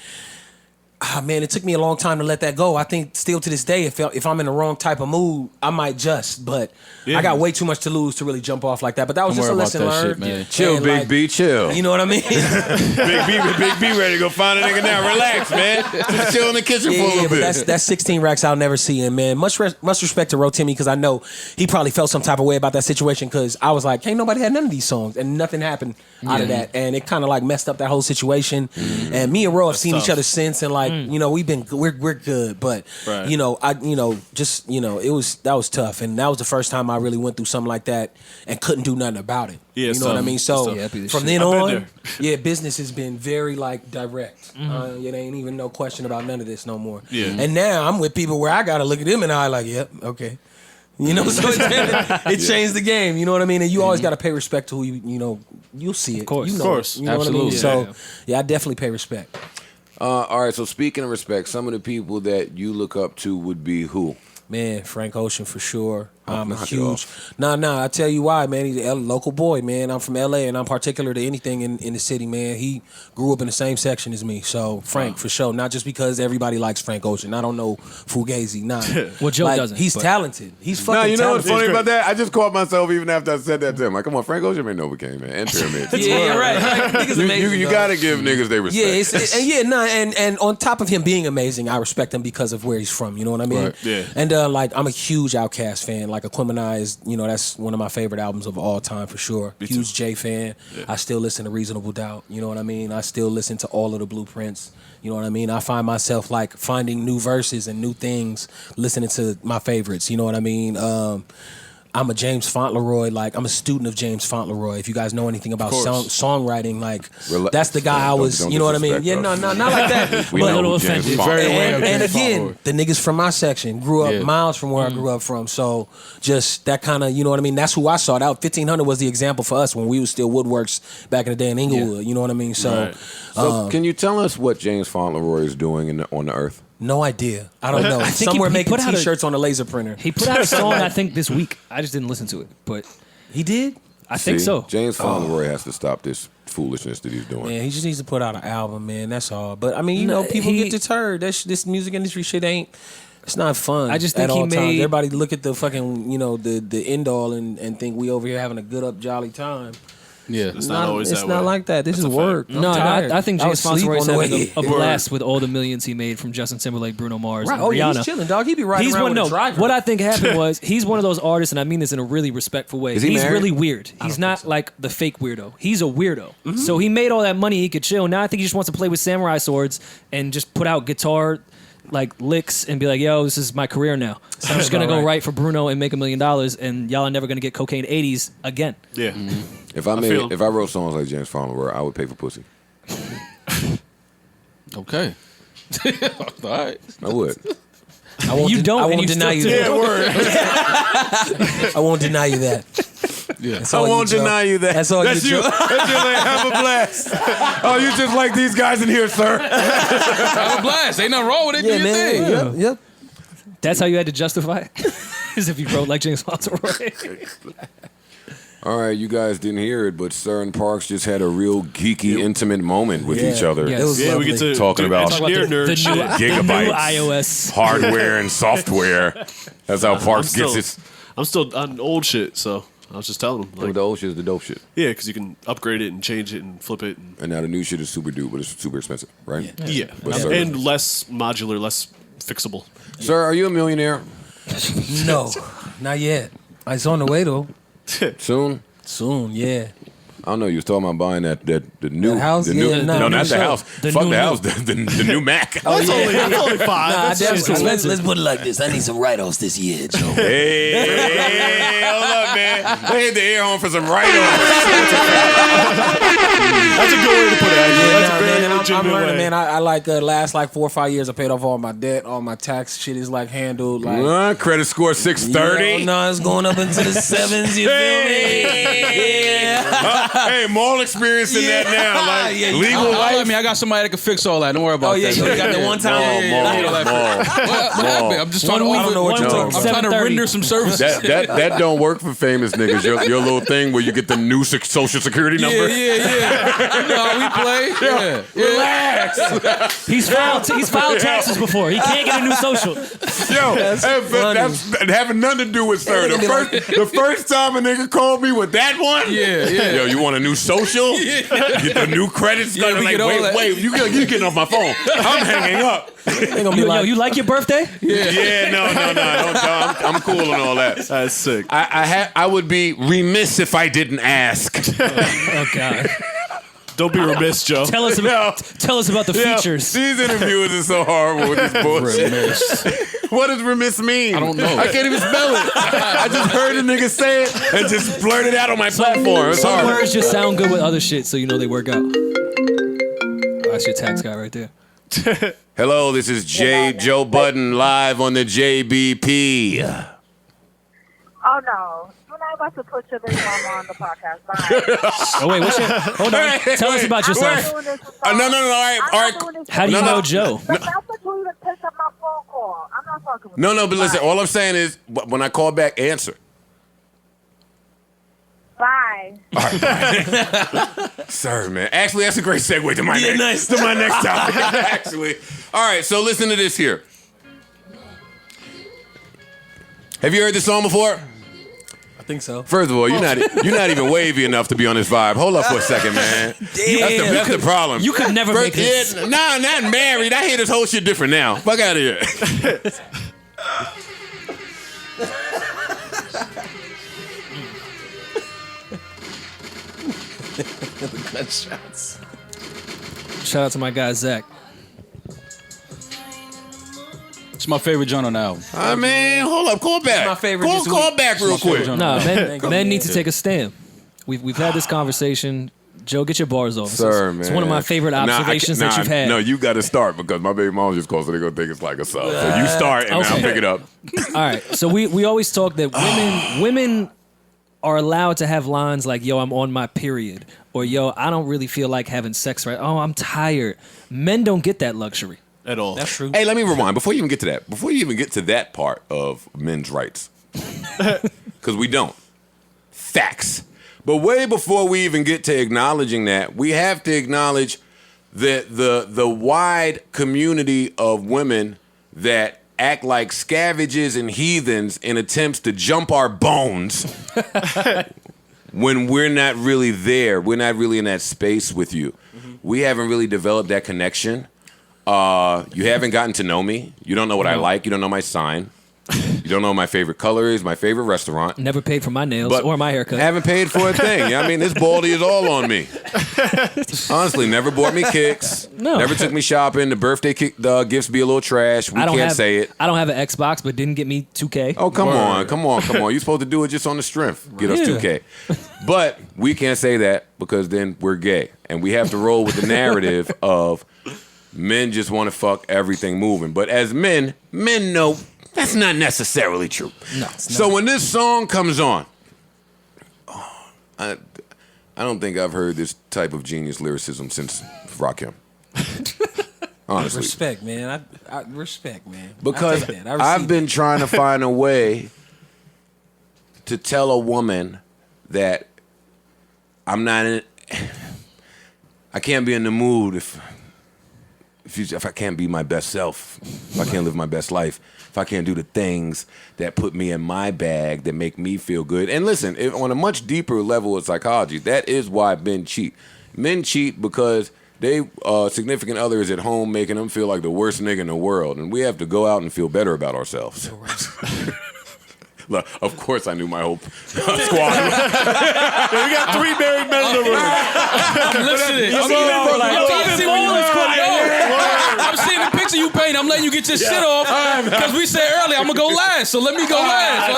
man, it took me a long time to let that go. I think still to this day, if I'm in the wrong type of mood, I might just. But I got way too much to lose to really jump off like that. But that was Don't just a worry lesson about that learned. shit, man. Chill, And, Big like, B, chill. You know what I mean? Big B ready to go find a nigga now. Relax, man. Just chill in the kitchen for a little but bit. that's 16 racks I'll never see. And man, much respect to Timmy because I know he probably felt some type of way about that situation because I was like, ain't nobody had none of these songs and nothing happened out of that. And it kind of like messed up that whole situation. And me and Ro have seen each other since and like, you know, we're good. But you know, that was tough. And that was the first time I really went through something like that and couldn't do nothing about it. Yeah, you know what I mean? So from then I've been on, there. business has been very like direct. It ain't even no question about none of this no more. Yeah. And now I'm with people where I gotta look at them and I like, yep, okay. You know, so it changed the game. You know what I mean? And you always gotta pay respect to who you know. You'll see it. Of course. You know Of course. it. You know Absolutely. what I mean? So I definitely pay respect. All right, so speaking of respect, some of the people that you look up to would be who? Man, Frank Ocean for sure. I'm a knock it huge. Nah. I tell you why, man. He's a local boy, man. I'm from LA, and I'm particular to anything in the city, man. He grew up in the same section as me, so Frank for sure. Not just because everybody likes Frank Ocean. I don't know Fugazi. Nah. Well, Joe doesn't, He's but- talented. He's fucking. No, you know what's talented. funny about that? I just caught myself even after I said that to him. Like, come on, Frank Ocean ain't no King, man. And Pyramid. Yeah, right. Like, niggas amazing. You dog. gotta give niggas their respect. And on top of him being amazing, I respect him because of where he's from. You know what I mean? Right. Yeah. And like, I'm a huge Outkast fan. Like, Aquemini is, you know, that's one of my favorite albums of all time for sure. Huge J fan. Yeah. I still listen to Reasonable Doubt. You know what I mean? I still listen to all of the Blueprints. You know what I mean? I find myself like finding new verses and new things, listening to my favorites. You know what I mean? I'm a James Fauntleroy, like I'm a student of James Fauntleroy. If you guys know anything about songwriting, like that's the guy I was. Don't you know what I mean? disrespect Yeah, us. no, not like that. We but know a little who James offended. Fauntleroy is. and again, the niggas from my section grew up miles from where I grew up from. So just that kind of, you know what I mean? That's who I sought out. 1500 was the example for us when we was still Woodworks back in the day in Inglewood. You know what I mean? So, So can you tell us what James Fauntleroy is doing on the earth? No idea. I don't know. I think Somewhere he making put out a- T-shirts on a laser printer. He put out a song, I think, this week. I just didn't listen to it, but He did? I think See, so. James Fauntleroy has to stop this foolishness that he's doing. Man, he just needs to put out an album, man. That's all. But I mean, you know, people get deterred. This music industry shit ain't. It's not fun. I just think at he all times. made- Everybody look at the fucking, the end all and think we over here having a good up jolly time. Yeah. It's not always It's that not way. like that. This is work. I'm No, tired. I think James was asleep Fauntleroy is on the having way. a blast with all the millions he made from Justin Timberlake, Bruno Mars, Right. and Oh yeah, Rihanna. he's chilling, dog. He be riding around with a driver. What I think happened was he's one of those artists, and I mean this in a really respectful way. Is he He's married? really weird. He's not like the fake weirdo. He's a weirdo. So he made all that money, he could chill. Now I think he just wants to play with samurai swords and just put out guitar like licks and be like, yo, this is my career now. So I'm just gonna go write for Bruno and make $1 million, and y'all are never gonna get Cocaine 80s again. Yeah. If feel- if I wrote songs like James Fauntleroy, I would pay for pussy. Okay. All right. I would. I won't You don't, I and won't you deny you still that. I won't deny you that. Yeah. That's all you, Joe. you that. That's all That's you, you. Joe. That's you. Like, have a blast. Oh, you just like these guys in here, sir. Have a blast. Ain't nothing wrong with it. Yeah, Do your man. thing. Yep. That's how you had to justify it? As if you wrote like James Fauntleroy. All right, you guys didn't hear it, but Sir and Parks just had a real geeky, intimate moment with each other. Yes. It was Yeah, we lovely. get to Talking do about- Talk about engineer nerd the shit. new Gigabytes. iOS. Hardware and software. That's how Parks still- gets it. I'm still on old shit, so I was just telling him. Like, The old shit is the dope shit. yeah, because you can upgrade it and change it and flip it. And now the new shit is super dupe, but it's super expensive, right? Yeah. But sir, And less modular, less fixable. sir, are you a millionaire? No, not yet. It's on the way though. Soon? Soon, yeah. I don't know. You was talking about buying the new That house? The new, Yeah, no, no, not the sure. house. The Fuck new the house. The new Mac. Oh yeah. Only five. Nah, I That's definitely- just- let's put it like this. I need some write-offs this year, Joe. Hey, hold up, man. They hit the air horn for some write-offs. That's a good way to put it. Actually. That's Nah, a very man, I'm legitimate learning, way. man. I like last 4 or 5 years. I paid off all my debt, all my tax shit is like handled. Like Credit score 630. no, it's going up into the sevens. You feel me? Yeah. Hey, more experience in that now. Like Yeah, you- legal Holla at life. me. I got somebody that can fix all that. Don't worry about Oh yeah, that. you got the one time. What happened? I'm just trying to I don't know what you're I'm talking trying to 7:30. render some services. That don't work for famous niggas. Your little thing where you get the new social security number. Yeah. You know how we play? Yeah. Relax. He's filed taxes before. He can't get a new social. Yo, that's having nothing to do with sir. The first time a nigga called me with that one. Yeah. Yo, you want a new social? Get the new credits. Yeah, we like, get all that. wait, you getting off my phone? I'm hanging up. They gonna be Yo, like, you like your birthday? Yeah, no. I'm cool on all that. That's sick. I would be remiss if I didn't ask. Oh God. Don't be remiss, Joe. Tell us about the features. These interviewers are so horrible with this bullshit. What does remiss mean? I don't know. I can't even spell it. I just heard a nigga say it and just blurted out on my platform. It's Some hard. words just sound good with other shit, so you know they work out. Oh, that's your tax guy right there. Hello, this is Joe Budden live on the JBP. Oh no, you're not about to put your baby mama on the podcast. Bye. Oh wait, hold on. Tell us about yourself. I'm not doing this with No. y'all. All right. I'm not doing this How do you with know y'all. Joe? But that's what you even pick up my phone call. I'm not fucking with No, you. but listen, Bye. all I'm saying is when I call back, answer. Bye. Sir, man. Actually, that's a great segue to my next topic. Actually. All right, so listen to this here. Have you heard this song before? I think so. First of all, you're not even wavy enough to be on this vibe. Hold up for a second, man. That's the problem. You could never make this. Nah, not married. I hear this whole shit different now. Fuck out of here. Gunshots. Shout out to my guy Zach. It's my favorite joint on the album. I mean, hold up. Call back. my favorite this Call week. back real quick. Nah, Thank you. men need to take a stand. We've had this conversation. Joe, get your bars off. Sir, man. It's one of my favorite observations that you've had. No, you got to start because my baby mom just called, so they're going to think it's like a sub. So you start and Okay. I'll pick it up. All right. So we always talk that women are allowed to have lines like, yo, I'm on my period. Or, yo, I don't really feel like having sex right. Oh, I'm tired. Men don't get that luxury. at all. That's true. Hey, let me rewind. Before you even get to that, before you even get to that part of men's rights, because we don't. Facts. But way before we even get to acknowledging that, we have to acknowledge that the wide community of women that act like scavengers and heathens in attempts to jump our bones when we're not really there. We're not really in that space with you. We haven't really developed that connection. You haven't gotten to know me. You don't know what I like. You don't know my sign. You don't know what my favorite color is, my favorite restaurant. Never paid for my nails or my haircut. Haven't paid for a thing. You know what I mean? This baldy is all on me. Honestly, never bought me kicks. No. Never took me shopping. The birthday gifts be a little trash. We can't say it. I don't have an Xbox, but didn't get me 2K. Oh, come on. You're supposed to do it just on the strength. Get us 2K. But we can't say that because then we're gay. And we have to roll with the narrative of men just want to fuck everything moving. But as men know that's not necessarily true. No. So when this song comes on, I don't think I've heard this type of genius lyricism since Rakim. Honestly. Respect, man. I respect, man. Because I've been trying to find a way to tell a woman that I'm not in. I can't be in the mood if I can't be my best self, if I can't live my best life, if I can't do the things that put me in my bag, that make me feel good. And listen, on a much deeper level of psychology, that is why men cheat. Men cheat because they significant other is at home making them feel like the worst nigga in the world. And we have to go out and feel better about ourselves. Look, of course I knew my whole squad. We got 3 married men in the room. I'm listening. I'm seeing the picture you paint. I'm letting you get your shit off because we said earlier I'm gonna go last. So let me go last.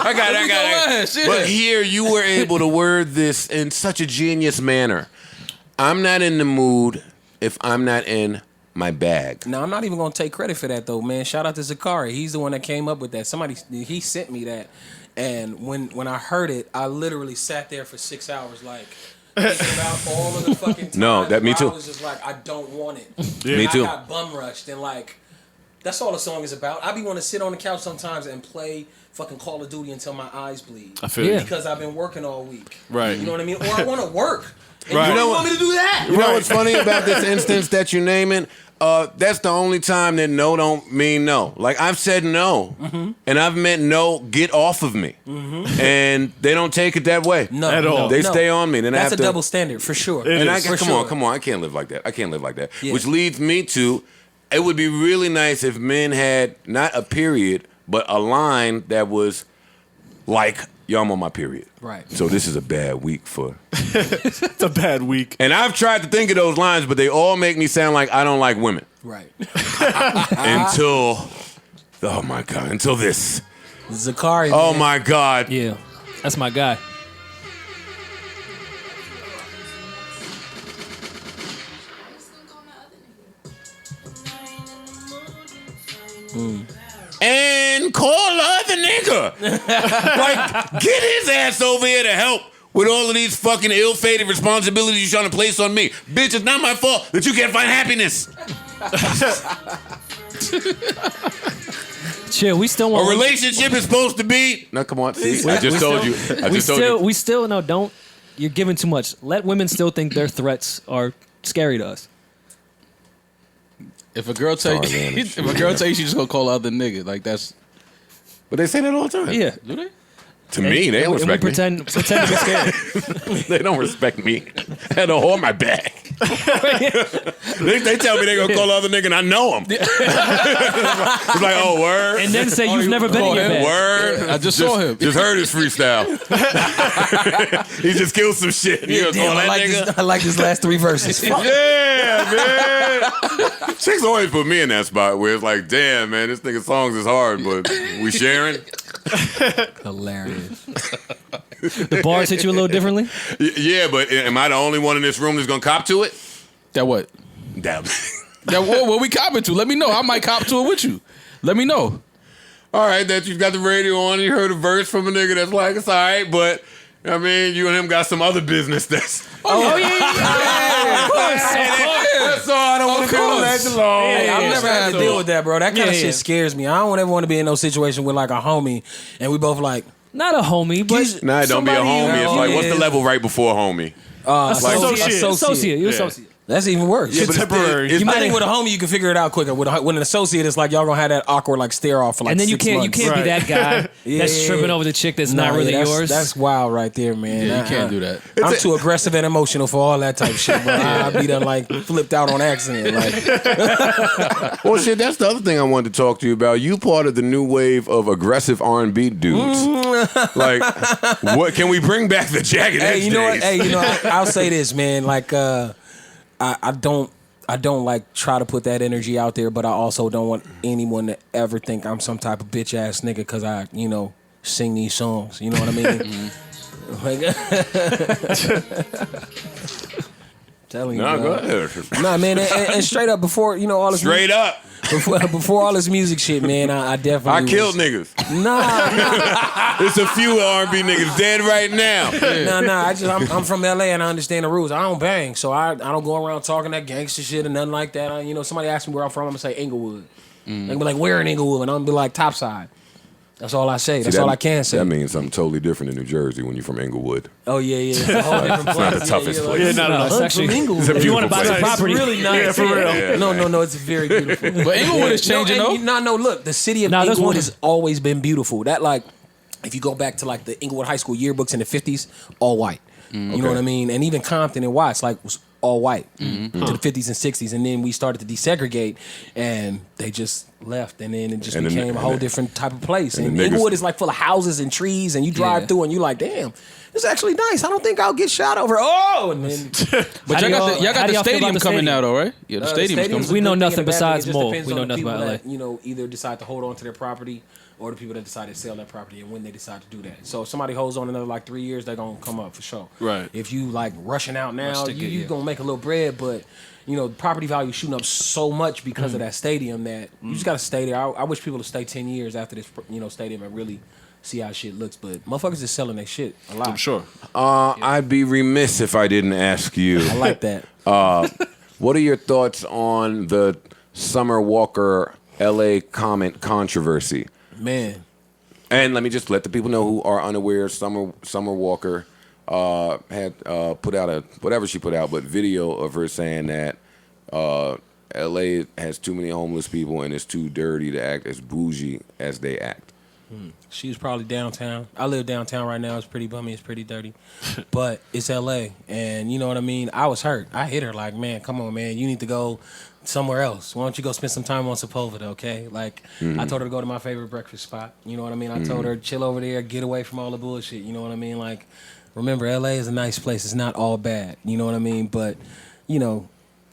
I got it. But here you were able to word this in such a genius manner. I'm not in the mood if I'm not in my bag. Now, I'm not even going to take credit for that, though, man. Shout out to Zakari. He's the one that came up with that. He sent me that. And when I heard it, I literally sat there for 6 hours, like, thinking about all of the fucking time. No, me too. I was just like, I don't want it. Yeah. Me too. I got bum rushed. And, like, that's all the song is about. I be want to sit on the couch sometimes and play fucking Call of Duty until my eyes bleed. I feel because I've been working all week. Right. You know what I mean? Or I want to work. And Right. you don't want me to do that. You know what's funny about this instance that you're naming? That's the only time that no don't mean no. Like, I've said no, and I've meant no, get off of me. And they don't take it that way. No, At all. They stay on me. Then That's I have a to, double standard, for sure. And come on. I can't live like that. Yeah. Which leads me to, it would be really nice if men had not a period, but a line that was like, yo, I'm on my period. Right. So this is a bad week for... It's a bad week. And I've tried to think of those lines, but they all make me sound like I don't like women. Right. Until... Oh, my God. Until this. Zakari. Oh, man. my God. Yeah, that's my guy. And call the other nigga. Like, get his ass over here to help with all of these fucking ill-fated responsibilities you're trying to place on me. Bitch, it's not my fault that you can't find happiness. Chill, we still want A relationship is supposed to be... No, come on. See, I just told you. We still no, don't. You're giving too much. Let women still think their threats are scary to us. If a girl tell you, she's just gonna call the other nigga, like that's. But they say that all the time. Yeah. Do they? To me, they don't respect me. Pretend to be scared. They don't respect me. I had a hole in my back. they tell me they gonna call the other nigga and I know him. It's like, oh, word. And then say you've never been in your bed. Word. I just saw him. Just heard his freestyle. He just killed some shit. You gonna call that nigga? I like this last 3 verses. Yeah, man. Chicks always put me in that spot where it's like, damn, man, this nigga songs is hard, but we sharing. Hilarious. The bars hit you a little differently? Yeah, but am I the only one in this room that's gonna cop to it? That what? That What we copping to? Let me know. I might cop to it with you. Let me know. All right, that you've got the radio on, you heard a verse from a nigga that's like, it's all right, but I mean, you and him got some other business that's... Oh, yeah. Of course. That's all. I don't want to do that alone. Hey, I've never had to deal with that, bro. That kind of Yeah. shit scares me. I don't ever want to be in no situation with like a homie and we both like Not a homie, but Nah, don't be a homie. It's like, what's the level right before homie? associate. You associate. That's even worse. Yeah, but temporary. It's I think with a homie you can figure it out quicker. With an associate, it's like y'all gonna have that awkward like stare off for like And then you 6 can't months. be that guy that's Yeah. tripping over the chick that's not really yours. That's wild right there, man. Yeah, you can't do that. I'm too aggressive and emotional for all that type of shit, bro. I'd be done like flipped out on accident. Like, Well, shit, that's the other thing I wanted to talk to you about. You part of the new wave of aggressive R&B dudes. Like, what can we bring back the jagged edge hey, you know what? days? Hey, you know, I'll say this, man. Like, I don't like try to put that energy out there, but I also don't want anyone to ever think I'm some type of bitch ass nigga because I, sing these songs. You know what I mean? Like, telling you, No, go bro. ahead. Nah, man, and straight up before all this Straight up. before all this music shit, man, I definitely I killed niggas. Nah, There's a few R&B niggas dead right now. nah. I'm from LA and I understand the rules. I don't bang, so I don't go around talking that gangster shit and nothing like that. Somebody asks me where I'm from, I'm gonna say Inglewood. They gonna be like, where in Inglewood? And I'm gonna be like, Topside. That's all I say. That's all I can say. That means something totally different in New Jersey when you're from Inglewood. Oh yeah. It's a whole different place. not the toughest place. Yeah, not at all. It's actually, It's a if you want to buy beautiful some place. property, It's really nice. Yeah, for real. Yeah, No, it's very beautiful. But Inglewood is changing, though. No, look, the city of Nah, that's Inglewood one- has always been beautiful. That like, if you go back to like the Inglewood High School yearbooks in the 50s, all white. You know what I mean? And even Compton and Watts was all white to the 50s and 60s, and then we started to desegregate, and they just left, and then it just And became the- a whole different type of place. and And the niggas- Inglewood is like full of houses and trees, and you drive through, and you're like, damn. It's actually nice. I don't think I'll get shot over. Oh, and then But How y'all do got the how do y'all feel stadium about the coming stadium? now, though, right? Yeah, the stadium's stadium's coming. a We know good thing nothing and a bad thing. besides It just Mo. depends We on know the nothing people about that, either decide to hold on to their property or the people that decide to sell that property and when they decide to do that. So if somebody holds on another like 3 years, they're gonna come up for sure. Right. If you like rushing out now, Rush to you get, yeah. gonna make a little bread, but property value shooting up so much because of that stadium that you just gotta stay there. I wish people to stay 10 years after this stadium and really see how shit looks. But motherfuckers is selling their shit a lot. I'm sure. I'd be remiss if I didn't ask you. I like that. What are your thoughts on the Summer Walker LA comment controversy? Man. And let me just let the people know who are unaware. Summer Walker had put out whatever she put out, but video of her saying that LA has too many homeless people and it's too dirty to act as bougie as they act. She was probably downtown. I live downtown right now. It's pretty bummy. It's pretty dirty. But it's L.A. And you know what I mean? I was hurt. I hit her like, man, come on, man. You need to go somewhere else. Why don't you go spend some time on Sepulveda, okay? Like, I told her to go to my favorite breakfast spot. You know what I mean? I told her, chill over there, get away from all the bullshit. You know what I mean? Like, remember, L.A. is a nice place. It's not all bad. You know what I mean? But,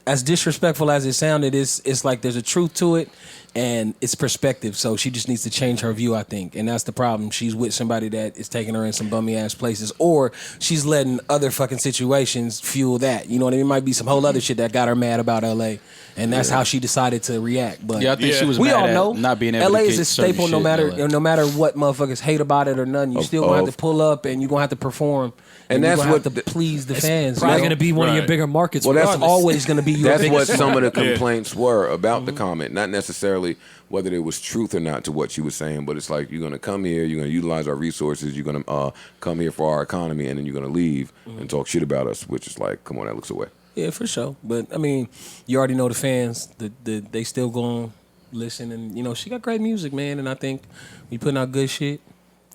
as disrespectful as it sounded, it's like there's a truth to it. And it's perspective, so she just needs to change her view, I think. And that's the problem. She's with somebody that is taking her in some bummy ass places, or she's letting other fucking situations fuel that. You know what I mean? It might be some whole other shit that got her mad about LA, and that's how she decided to react. But Yeah, I think she was we mad all at know not being able LA to is get a certain staple. shit in LA. No matter what motherfuckers hate about it or nothing, you still gonna have to pull up and you are gonna have to perform. And you're that's gonna what have to please the it's fans. probably you know? going to be one of your Right. bigger markets. Well, that's That's regardless. always going to be your That's biggest what some of the Yeah. complaints were about the comment, not necessarily whether there was truth or not to what she was saying, but it's like, you're going to come here, you're going to utilize our resources, you're going to come here for our economy, and then you're going to leave and talk shit about us, which is like, come on, that looks away. Yeah, for sure. But I mean, you already know the fans. They still gonna listen, and she got great music, man. And I think we putting out good shit.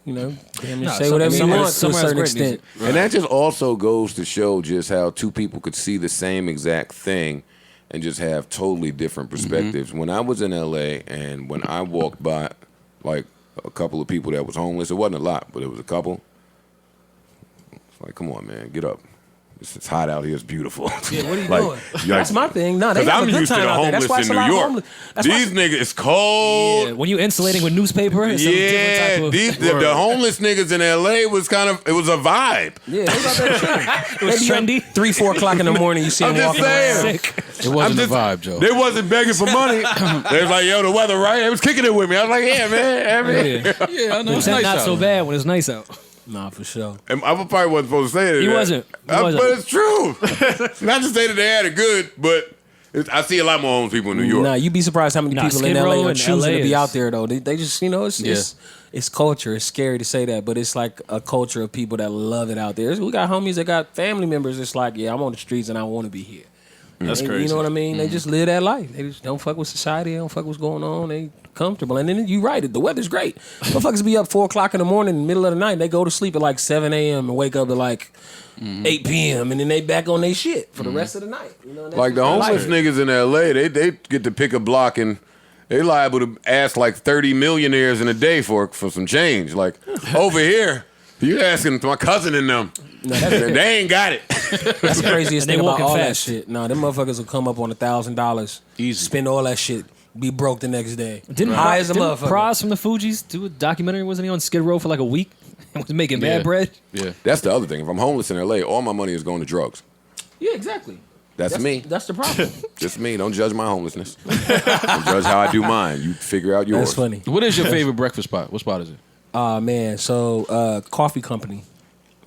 Damn, No, say whatever you Summer- want to a Summer has certain great extent. music. And that just also goes to show just how two people could see the same exact thing and just have totally different perspectives. When I was in LA and when I walked by like a couple of people that was homeless, it wasn't a lot, but it was a couple. It's like, come on, man, get up. It's hot out here. It's beautiful. Yeah, what are you Like, doing? you're That's my thing. No, they Because have I'm a good used to time the out there. That's homeless why it's in a lot New of York. homeless. That's why These niggas, it's cold. Yeah, when you insulating with newspaper, it's a different type of. The homeless niggas in LA was it was a vibe. Yeah, they was out there chilling. It was trendy. 3, 4 o'clock in the morning, you see I'm them just walking around. saying. Sick. It wasn't I'm the vibe, Joe. They wasn't begging for money. They was like, yo, the weather, right? They was kicking it with me. I was like, yeah, man. Yeah. Yeah, I know. It's It's nice not out. so bad when it's nice out. Nah, for sure. And I probably wasn't supposed to say it. He wasn't. He wasn't. But it's true. Not to say that they had it good, but I see a lot more homeless people in New York. Nah, you'd be surprised how many people in Skid LA Row are and choosing LA to be is- out there though. They just it's culture. It's scary to say that, but it's like a culture of people that love it out there. We got homies that got family members. It's like, yeah, I'm on the streets and I want to be here. That's And crazy. You know what I mean? They just live that life. They just don't fuck with society. They don't fuck what's going on. They comfortable. And then you right. The weather's great. Motherfuckers be up 4 o'clock in the morning, middle of the night. They go to sleep at like 7 a.m. and wake up at like 8 p.m. and then they back on their shit for the rest of the night. You know, that's Like the just homeless life. niggas in L.A., they get to pick a block and they liable to ask like 30 millionaires in a day for some change. Like over here, you asking my cousin and them. They ain't got it. That's the craziest And they thing about walking all that fast. shit. No, them motherfuckers will come up on $1,000, Easy. spend all that shit, be broke the next day. Didn't high as a didn't motherfucker. Pras from the Fugees do a documentary? Wasn't he on Skid Row for like a week and was making Yeah. bad bread? Yeah. That's the other thing. If I'm homeless in L.A., all my money is going to drugs. Yeah, exactly. That's me. That's the problem. Just me. Don't judge my homelessness. Don't judge how I do mine. You figure out yours. That's funny. What is your favorite breakfast spot? What spot is it? Man, so Coffee Company.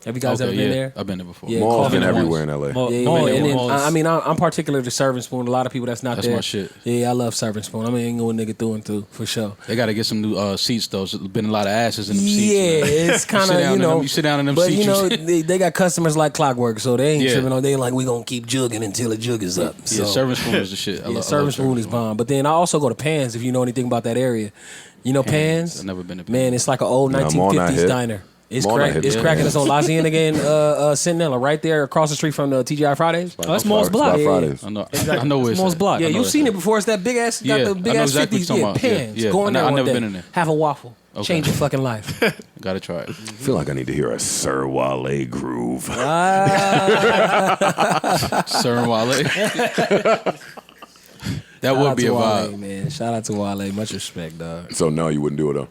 Have you guys ever been there? I've been there before. Yeah. Mall's Coffee been Malls. everywhere in L.A. Mall- Yeah, mall- man. And then, malls. I mean, I'm particular to Serving Spoon. A lot of people that's not That's there. my shit. Yeah, I love Serving Spoon. I'm an Inglewood nigga through and through for sure. They got to get some new seats though. There's been a lot of asses in them seats. Yeah, man. it's kind sit of down in you know. them- you sit down in them but seats, you you know sit- they got customers like clockwork, so they ain't Yeah. tripping on. They like we gonna keep jugging until the jug is up. Yeah, So, Serving Spoon is the shit. I yeah, love Serving Spoon is bomb. But then I also go to Pan's if you know anything about that area. You know Pan's? I've never been to Pan's. Man, it's like an old I'm on that 1950s hit. diner. It's I'm on that hit. it's Yeah. cracking. It's on La Cienega and Centinela, right there across the street from the TGI Fridays. Oh, that's Mall's Block. It's about Fridays. I know where it's Mall's at. Block. Yeah, I know you've it's seen at. it before. It's that big ass, got Yeah, the I big know ass exactly 50s. what you're Yeah, talking about. Pans. Yeah, Go in there I've one never day. been in there. Have a waffle. Okay. Change your fucking life. Gotta try it. I feel like I need to hear a Sir Wale groove. Sir and Wale. That would be a vibe. man. Shout out to Wale. Much respect, dog. So no, you wouldn't do it though.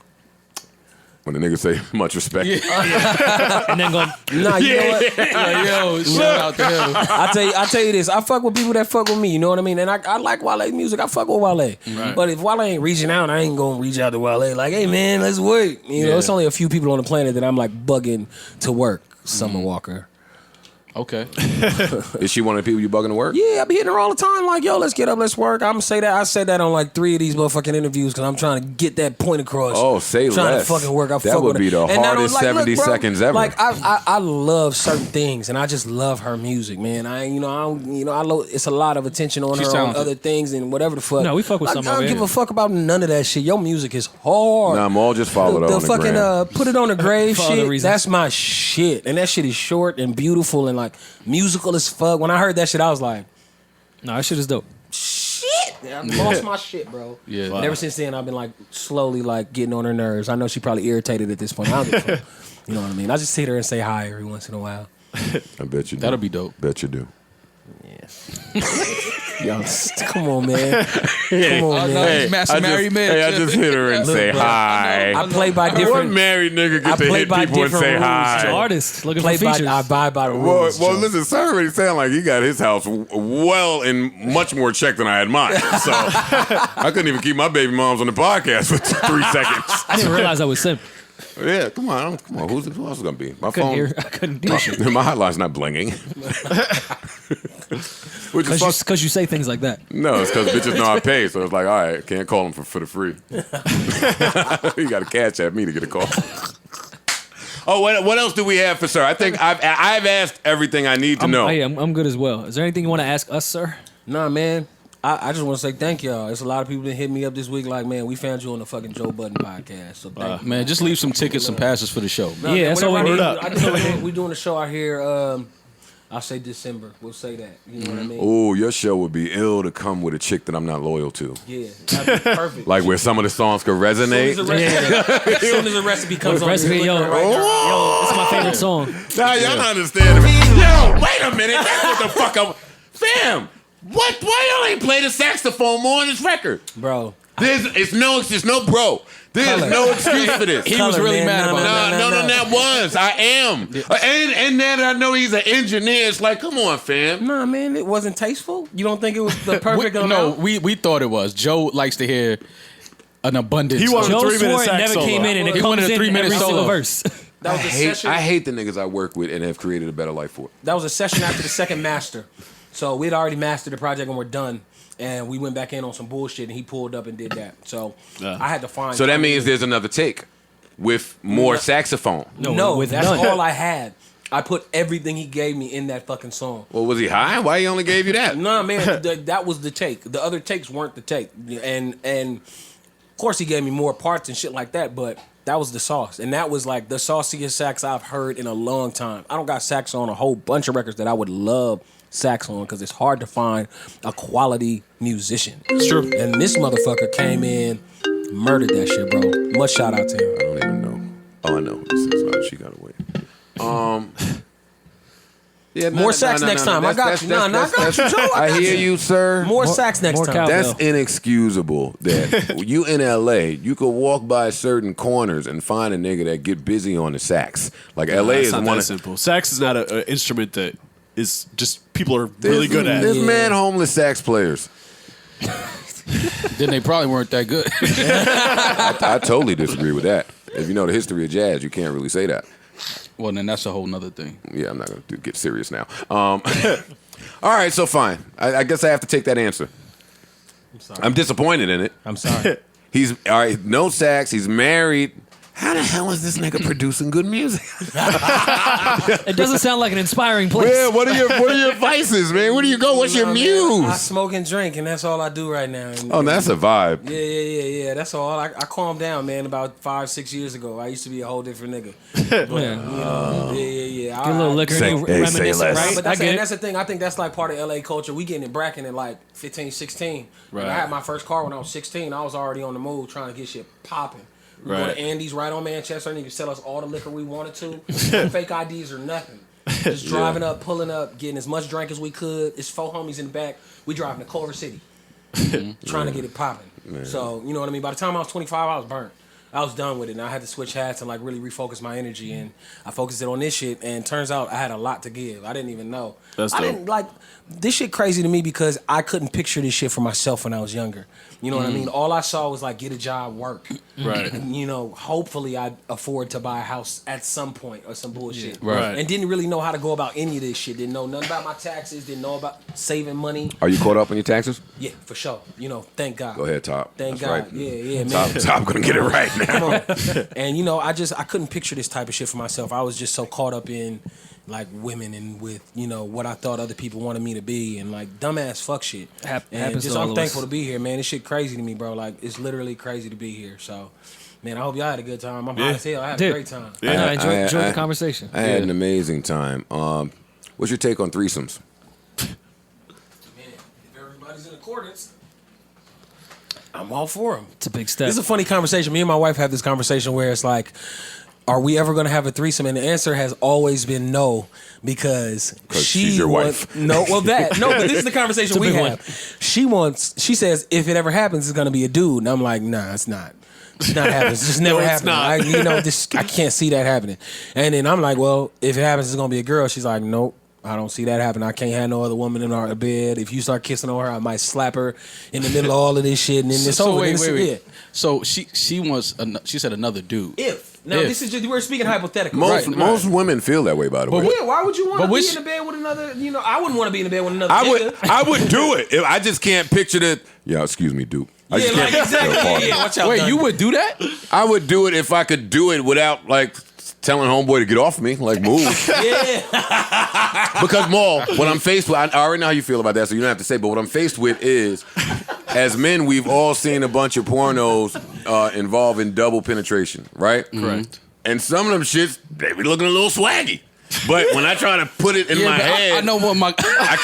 When the niggas say much respect. And then go, Nah, you know what? Like, yo, shout out to him. I tell you this. I fuck with people that fuck with me. You know what I mean? And I like Wale music. I fuck with Wale. But if Wale ain't reaching out, I ain't gonna reach out to Wale. Like, hey man, let's work. You know, Yeah. it's only a few people on the planet that I'm like bugging to work. Summer Walker. Okay. Is she one of the people you bugging to work? Yeah, I be hitting her all the time. Like, yo, let's get up, let's work. I'm gonna say that. I said that on like 3 of these motherfucking interviews because I'm trying to get that point across. Oh, say I'm trying less. to fucking work. I That fuck would with be her. the And not hardest only- 70 bro, seconds ever. Like I love certain things, and I just love her music, man. It's a lot of attention on She's her talented. on other things and whatever the fuck. No, we fuck with Like, some I don't over give here. a fuck about none of that shit. Your music is hard. Nah, I'm all just followed the on the fucking gram. put it on the grave For other shit. reasons. That's my shit, and that shit is short and beautiful and like musical as fuck. When I heard that shit, I was like, no, that shit is dope. shit. I lost my shit, bro. Yeah. And ever since then, I've been like slowly like getting on her nerves. I know she probably irritated at this point. I don't give a fuck. You know what I mean? I just sit her and say hi every once in a while. I bet you do. That'll be dope. Bet you do. Yo, come on, man. Come on, man. He's master married man. Hey, I just hit her and Look, say bro, hi. I play by What different. married nigga I get to play hit by people and different say rules. hi? It's artist looking Play for by, features. I abide by the Well, rules. well, Joe. listen, sir already sound like he got his house well in much more check than I had mine. So I couldn't even keep my baby moms on the podcast for 3 seconds. I didn't realize I was simp. Yeah, come on. Who else is it gonna be? My Couldn't phone. hear. I couldn't do shit. My hotline's not blinging. Which is fuck- Because you say things like that. No, it's because bitches know I pay, so it's like, all right, can't call them for the free. You got to cash at me to get a call. Oh, what else do we have for sir? I think I've asked everything I need to know. I'm good as well. Is there anything you want to ask us, sir? Nah, man. I just want to say thank y'all. There's a lot of people that hit me up this week like, man, we found you on the fucking Joe Budden podcast. So thank you. Man, just leave some tickets and passes for the show. Nah, Yeah, man, that's all we whatever need. I just know we doing a show out here. I'll say December. We'll say that. You know what I mean? Oh, your show would be ill to come with a chick that I'm not loyal to. Yeah, that'd be perfect. Like where some of the songs could as soon resonate. as the recipe comes on, Recipe, just yo, look at it right there. yo, it's my favorite song. Now y'all not understanding me. Yo, wait a minute. That's what the fuck I'm... Fam, why y'all ain't play the saxophone more on this record? Bro. There's no bro. There's no excuse for this. He was Color, really man. mad about No, that. that was. I am. And then I know he's an engineer. It's like, come on, fam. Nah, man, it wasn't tasteful. You don't think it was the perfect No, amount? we thought it was. Joe likes to hear an abundance. He wanted of- a Joe 3-minute swore it sax never solo. came in, and it He wanted comes a in 3-minute every single solo. verse. That was a session. I hate the niggas I work with and have created a better life for. That was a session after the second master. So we'd already mastered the project and we're done. And we went back in on some bullshit, and he pulled up and did that. So I had to find. So that means there's another take with more saxophone. No, with that's none. all I had. I put everything he gave me in that fucking song. Well, was he high? Why he only gave you that? Nah, man, that was the take. The other takes weren't the take. And of course he gave me more parts and shit like that, but that was the sauce. And that was like the sauciest sax I've heard in a long time. I don't got sax on a whole bunch of records that I would love sax on because it's hard to find a quality musician. It's true. And this motherfucker came in, murdered that shit, bro. Much shout out to him. I don't even know. Oh, I know who this is. Oh, she got away. Yeah, More sax next time. I got you. I got you, Joe. I hear you, sir. More sax next time. cowbell. That's inexcusable. That you in LA, you could walk by certain corners and find a nigga that get busy on the sax. Like LA It's is not one that of simple. Sax is not an instrument that is just people are really good at. There's man homeless sax players. Then they probably weren't that good. I totally disagree with that. If you know the history of jazz, you can't really say that. Well, then that's a whole nother thing. Yeah, I'm not going to get serious now. All right, so fine. I guess I have to take that answer. I'm sorry. I'm disappointed in it. I'm sorry. He's all right. No sax. He's married. How the hell is this nigga producing good music? It doesn't sound like an inspiring place. Yeah, what are your vices, man? Where do you go? What's your Nah, man, muse? I smoke and drink, and that's all I do right now. And, Oh, that's a vibe. Yeah. That's all. I calmed down, man, about 5-6 years ago. I used to be a whole different nigga. But, Yeah. yeah. Get a little liquor Say- and you hey, say reminisce, less. right? But I that's, get and it. that's the thing. I think that's like part of LA culture. We getting in bracken at like 15, 16. When I Right. had my first car when I was 16. I was already on the move trying to get shit popping. We go Right. to Andy's right on Manchester, and you could sell us all the liquor we wanted to. Fake IDs or nothing. Just driving up, pulling up, getting as much drink as we could. It's 4 homies in the back. We driving to Culver City, trying to get it popping. So you know what I mean. By the time I was 25, I was burnt. I was done with it, and I had to switch hats and like really refocus my energy. And I focused it on this shit, and turns out I had a lot to give. I didn't even know. That's I dope. didn't like this shit crazy to me because I couldn't picture this shit for myself when I was younger. You know what I mean? All I saw was like get a job, work. Right. And, you know, hopefully I'd afford to buy a house at some point or some bullshit. Right. And didn't really know how to go about any of this shit. Didn't know nothing about my taxes. Didn't know about saving money. Are you caught up on your taxes? Yeah, for sure. You know, thank God. Go ahead, Top. Thank That's God. right. Yeah, man. Top gonna get it right now. Come on. And you know, I couldn't picture this type of shit for myself. I was just so caught up in like women and with, you know, what I thought other people wanted me to be and like dumbass fuck shit. And happens just to all I'm of thankful us. to be here, man. This shit crazy to me, bro. Like it's literally crazy to be here. So man, I hope y'all had a good time. I'm high as hell. I had Did. a great time. I know, I enjoyed I- the conversation. I had an amazing time. What's your take on threesomes? Man, if everybody's in accordance, I'm all for them. It's a big step. This is a funny conversation. Me and my wife have this conversation where it's like, are we ever going to have a threesome? And the answer has always been no, because 'Cause she she's your wants, wife. No, well that no, but this is the conversation we big have. She says if it ever happens, it's going to be a dude, and I'm like, nah, it's not. It's not happening. It's just never it's happening. not. I can't see that happening. And then I'm like, well, if it happens, it's going to be a girl. She's like, nope. I don't see that happening. I can't have no other woman in our bed. If you start kissing on her, I might slap her in the middle of all of this shit, and then it's over. wait. Yeah. So she wants. She said another dude. If now If. this is just we're speaking hypothetical. Most women feel that way, by the way. Yeah, why would you want to be which- in the bed with another? You know, I wouldn't want to be in the bed with another. I nigga. would do it. I just can't picture the. Yeah, excuse me, Duke. I Yeah, just like can't exactly. picture that part. Yeah, watch out. Wait, Dunn. you would do that? I would do it if I could do it without like telling homeboy to get off me, like move. Yeah. Because Maul, what I'm faced with, I already know how you feel about that, so you don't have to say. But what I'm faced with is, as men, we've all seen a bunch of pornos involving double penetration, right? Correct. And some of them shits, they be looking a little swaggy. But when I try to put it in my but head, I know what my. I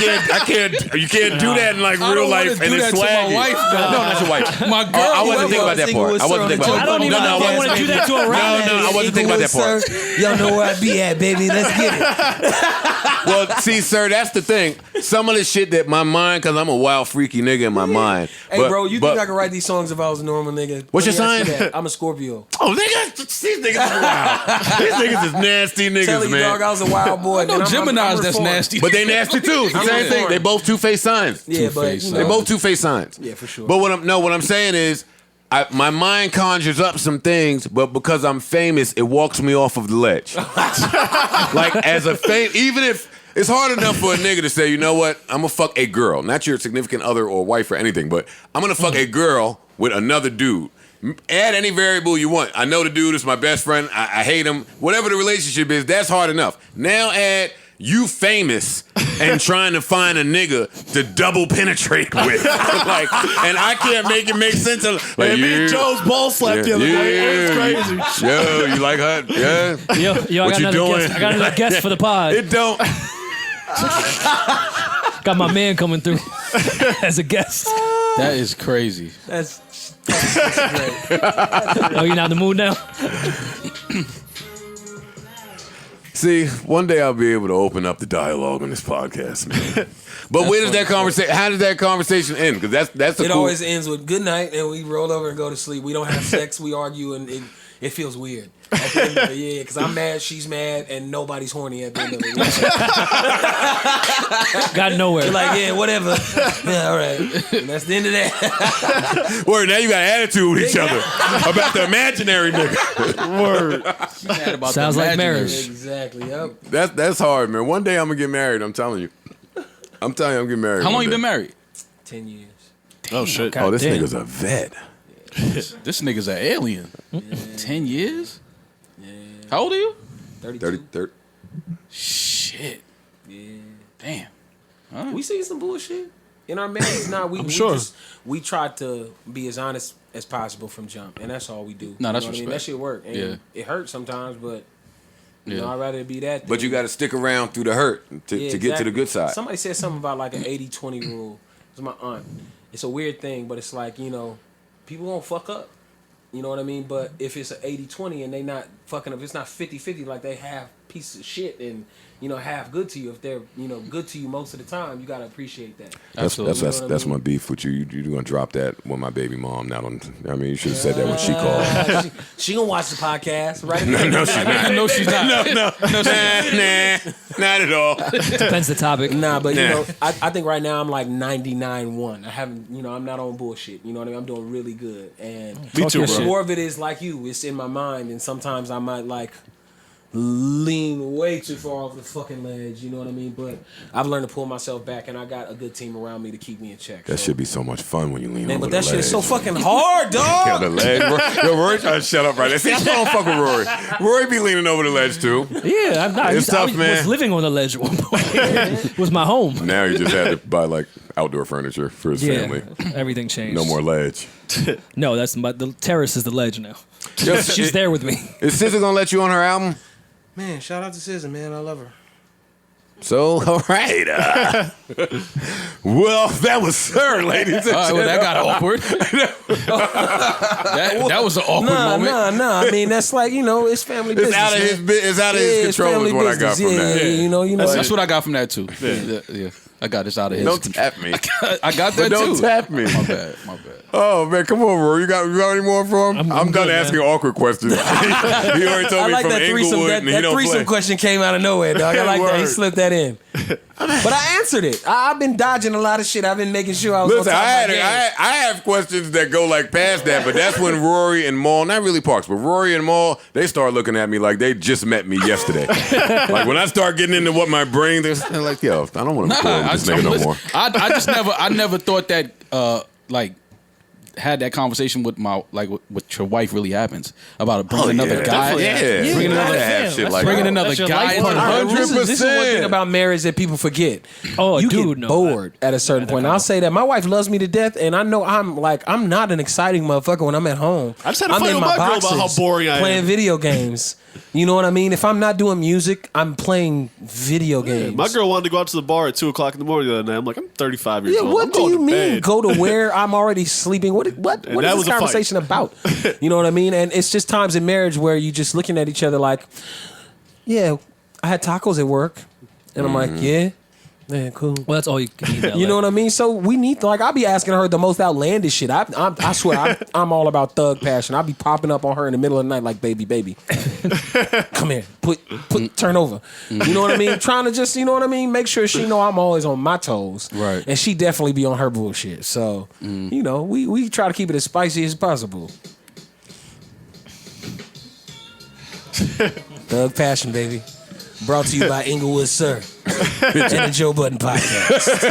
can't. You can't do that in like I real don't wanna life, do and it's that to my swaggy. wife, though. No, not your wife. My girl. I wasn't thinking about that part. I wasn't thinking about that. I don't even No, know if I want to do that to a rap. No, I wasn't thinking about that part. Y'all know where I be at, baby. Let's get it. Well, see, sir, that's the thing. Some of the shit that my mind, because I'm a wild, freaky nigga in my mind. Hey, but, bro, you but, think I could write these songs if I was a normal nigga? What's Let your me ask you sign? that. I'm a Scorpio. Oh, nigga, these niggas is wild. These niggas is nasty niggas, Tell you, man. dog, I was a wild boy. No, man. Gemini's that's reformed. nasty. But they nasty too. It's the I'm same thing. reformed. They both two-faced signs. Yeah, but Two-Face, you They know, both two-faced signs. Yeah, for sure. But what I'm saying is, my mind conjures up some things, but because I'm famous, it walks me off of the ledge. Like as a even if It's hard enough for a nigga to say, you know what? I'm gonna fuck a girl, not your significant other or wife or anything, but I'm gonna fuck a girl with another dude. Add any variable you want. I know the dude is my best friend. I hate him. Whatever the relationship is, that's hard enough. Now add you famous and trying to find a nigga to double penetrate with. Like, and I can't make it make sense. Like, me and Joe's ball slapped the other day. It was crazy. Yo, you like her? Yeah. Yo, What you doing? I got another guest for the pod. It don't. Got my man coming through as a guest. That is crazy. That's great. Oh, you not in the mood now? See, one day I'll be able to open up the dialogue on this podcast, man. But where does that conversation? How does that conversation end? Because that's It cool. always ends with good night, and we roll over and go to sleep. We don't have sex. We argue, and it feels weird. At the end of it, yeah, because I'm mad, she's mad, and nobody's horny at the end of it. Got nowhere. You're like, yeah, whatever. Yeah, all right. And that's the end of that. Word, now you got attitude with each other about the imaginary nigga. Word. Mad about Sounds the like imaginary. marriage. Exactly. Yep. That's hard, man. One day I'm gonna get married. I'm telling you. I'm getting married. How long one you day. been married? 10 years. Oh shit. Oh, this Damn. nigga's a vet. This nigga's an alien. 10 years? Yeah. How old are you? 32. 30. Shit. Yeah. Damn. We seen some bullshit in our marriage. Nah, we sure. we tried to be as honest as possible from jump, and that's all we do. No, that's you know what I mean? respect. That shit work. And Yeah. it hurts sometimes, but you Yeah. know, I'd rather it be that. But you got to stick around through the hurt to get to the exactly. good side. Somebody said something about like an 80-20 rule. It was my aunt. It's a weird thing, but it's like, you know, people won't fuck up. You know what I mean? But if it's an 80-20 and they not fucking up, it's not 50-50, like they have pieces of shit and, you know, half good to you. If they're, you know, good to you most of the time, you got to appreciate that. That's Absolutely. that's my beef with you. You're gonna drop that with my baby mom. Not on. I mean, you should have said that when she called. She gonna watch the podcast, right? No, she's not. No, she's not. Nah, not at all. Depends the topic. Nah, but you Nah. know, I think right now I'm like 99-1. I haven't, you know, I'm not on bullshit. You know what I mean? I'm doing really good. And Me too, bro. more of it is like you. It's in my mind, and sometimes I might like lean way too far off the fucking ledge. You know what I mean? But I've learned to pull myself back, and I got a good team around me to keep me in check. That should be so much fun when you lean Man, over but that the shit is so ledge. fucking hard, Yeah, the dog. ledge. Yo, Rory trying to shut up right there. See, that's why I don't fuck with Rory. Rory be leaning over the ledge too. Yeah, I'm not. It's tough, I man. was living on the ledge at one point. It was my home. Now he just had to buy like outdoor furniture for his family. Everything changed. No more ledge. No, the terrace is the ledge now. Just, She's there with me. Is SZA gonna let you on her album? Man, shout out to SZA, man. I love her. So, all right. Well, that was her, ladies and All right, well, that got awkward. that was an awkward moment. Nah. I mean, that's like, you know, it's family It's business. out of his man. it's out of Yeah, his it's control is family what I got business. from that. Yeah, you know. That's what I got from that too. Yeah. I got this out of his. Don't tap me. I got that But don't too. tap me. My bad. Oh man, come on, Rory. You got any more for him? I'm done good, asking awkward questions. He already told I me like from that threesome. Inglewood, That and he don't threesome play. question came out of nowhere, dog. I like that. He Word. slipped that in. But I answered it. I've been dodging a lot of shit. I've been making sure I was Listen, on top I of my game. have questions that go like past that, but that's when Rory and Maul, not really Parks, but Rory and Maul, they start looking at me like they just met me yesterday. Like when I start getting into what my brain, they're like, yo, I don't want to play with this nigga no more. I never thought that like had that conversation with my with your wife really happens about bringing another guy. Yeah, Bringing another have shit like bringing that. another That's your guy. life into the partner. bedroom. This is one 100%. thing about marriage that people forget. Oh, you dude, get no. bored at a certain point. And I'll say that my wife loves me to death, and I know I'm not an exciting motherfucker when I'm at home. I just had a I'm fight in with my my girl about boxes how boring I am. playing video games. You know what I mean? If I'm not doing music, I'm playing video games. My girl wanted to go out to the bar at 2:00 in the morning the other night. I'm like, I'm 35 years Yeah, old. what I'm do going you to mean? bed. Go to where I'm already sleeping? What is that this was a fight. conversation about? You know what I mean? And it's just times in marriage where you just looking at each other like, yeah, I had tacos at work, and I'm like, yeah, cool. Well, that's all you can eat. You know what I mean? So we need to, like, I'll be asking her the most outlandish shit. I swear, I'm all about thug passion. I'll be popping up on her in the middle of the night like, baby, come here, turn over. You know what I mean? Trying to just, you know what I mean? Make sure she know I'm always on my toes. Right. And she definitely be on her bullshit. So, you know, we try to keep it as spicy as possible. Thug passion, baby. Brought to you by Inglewood, sir. the Joe Budden podcast.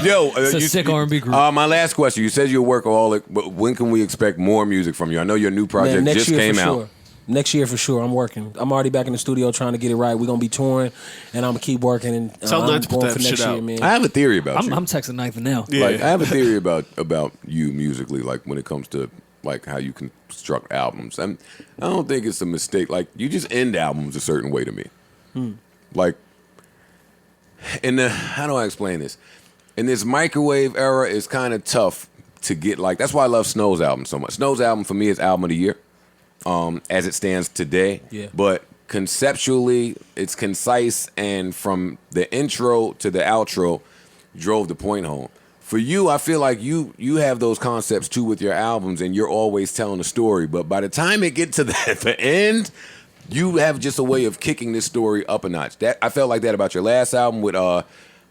Yo, It's a sick R&B group. My last question. You said you're a workaholic, but when can we expect more music from you? I know your new project Man, just came out. Sure. Next year for sure. I'm working. I'm already back in the studio trying to get it right. We're gonna be touring, and I'm gonna keep working. And Tell I'm Nine to put going that for shit next year, out. man. I have a theory about you. I'm texting Ninth now. Yeah. Like I have a theory about you musically, like when it comes to like how you construct albums. I don't think it's a mistake. Like you just end albums a certain way to me. Like how do I explain this? In this microwave era, it's kind of tough to get like. That's why I love Snow's album so much. Snow's album for me is album of the year, as it stands today. Yeah. But conceptually, it's concise, and from the intro to the outro, drove the point home. For you, I feel like you have those concepts too with your albums, and you're always telling a story. But by the time it gets to the end, you have just a way of kicking this story up a notch. That I felt like that about your last album with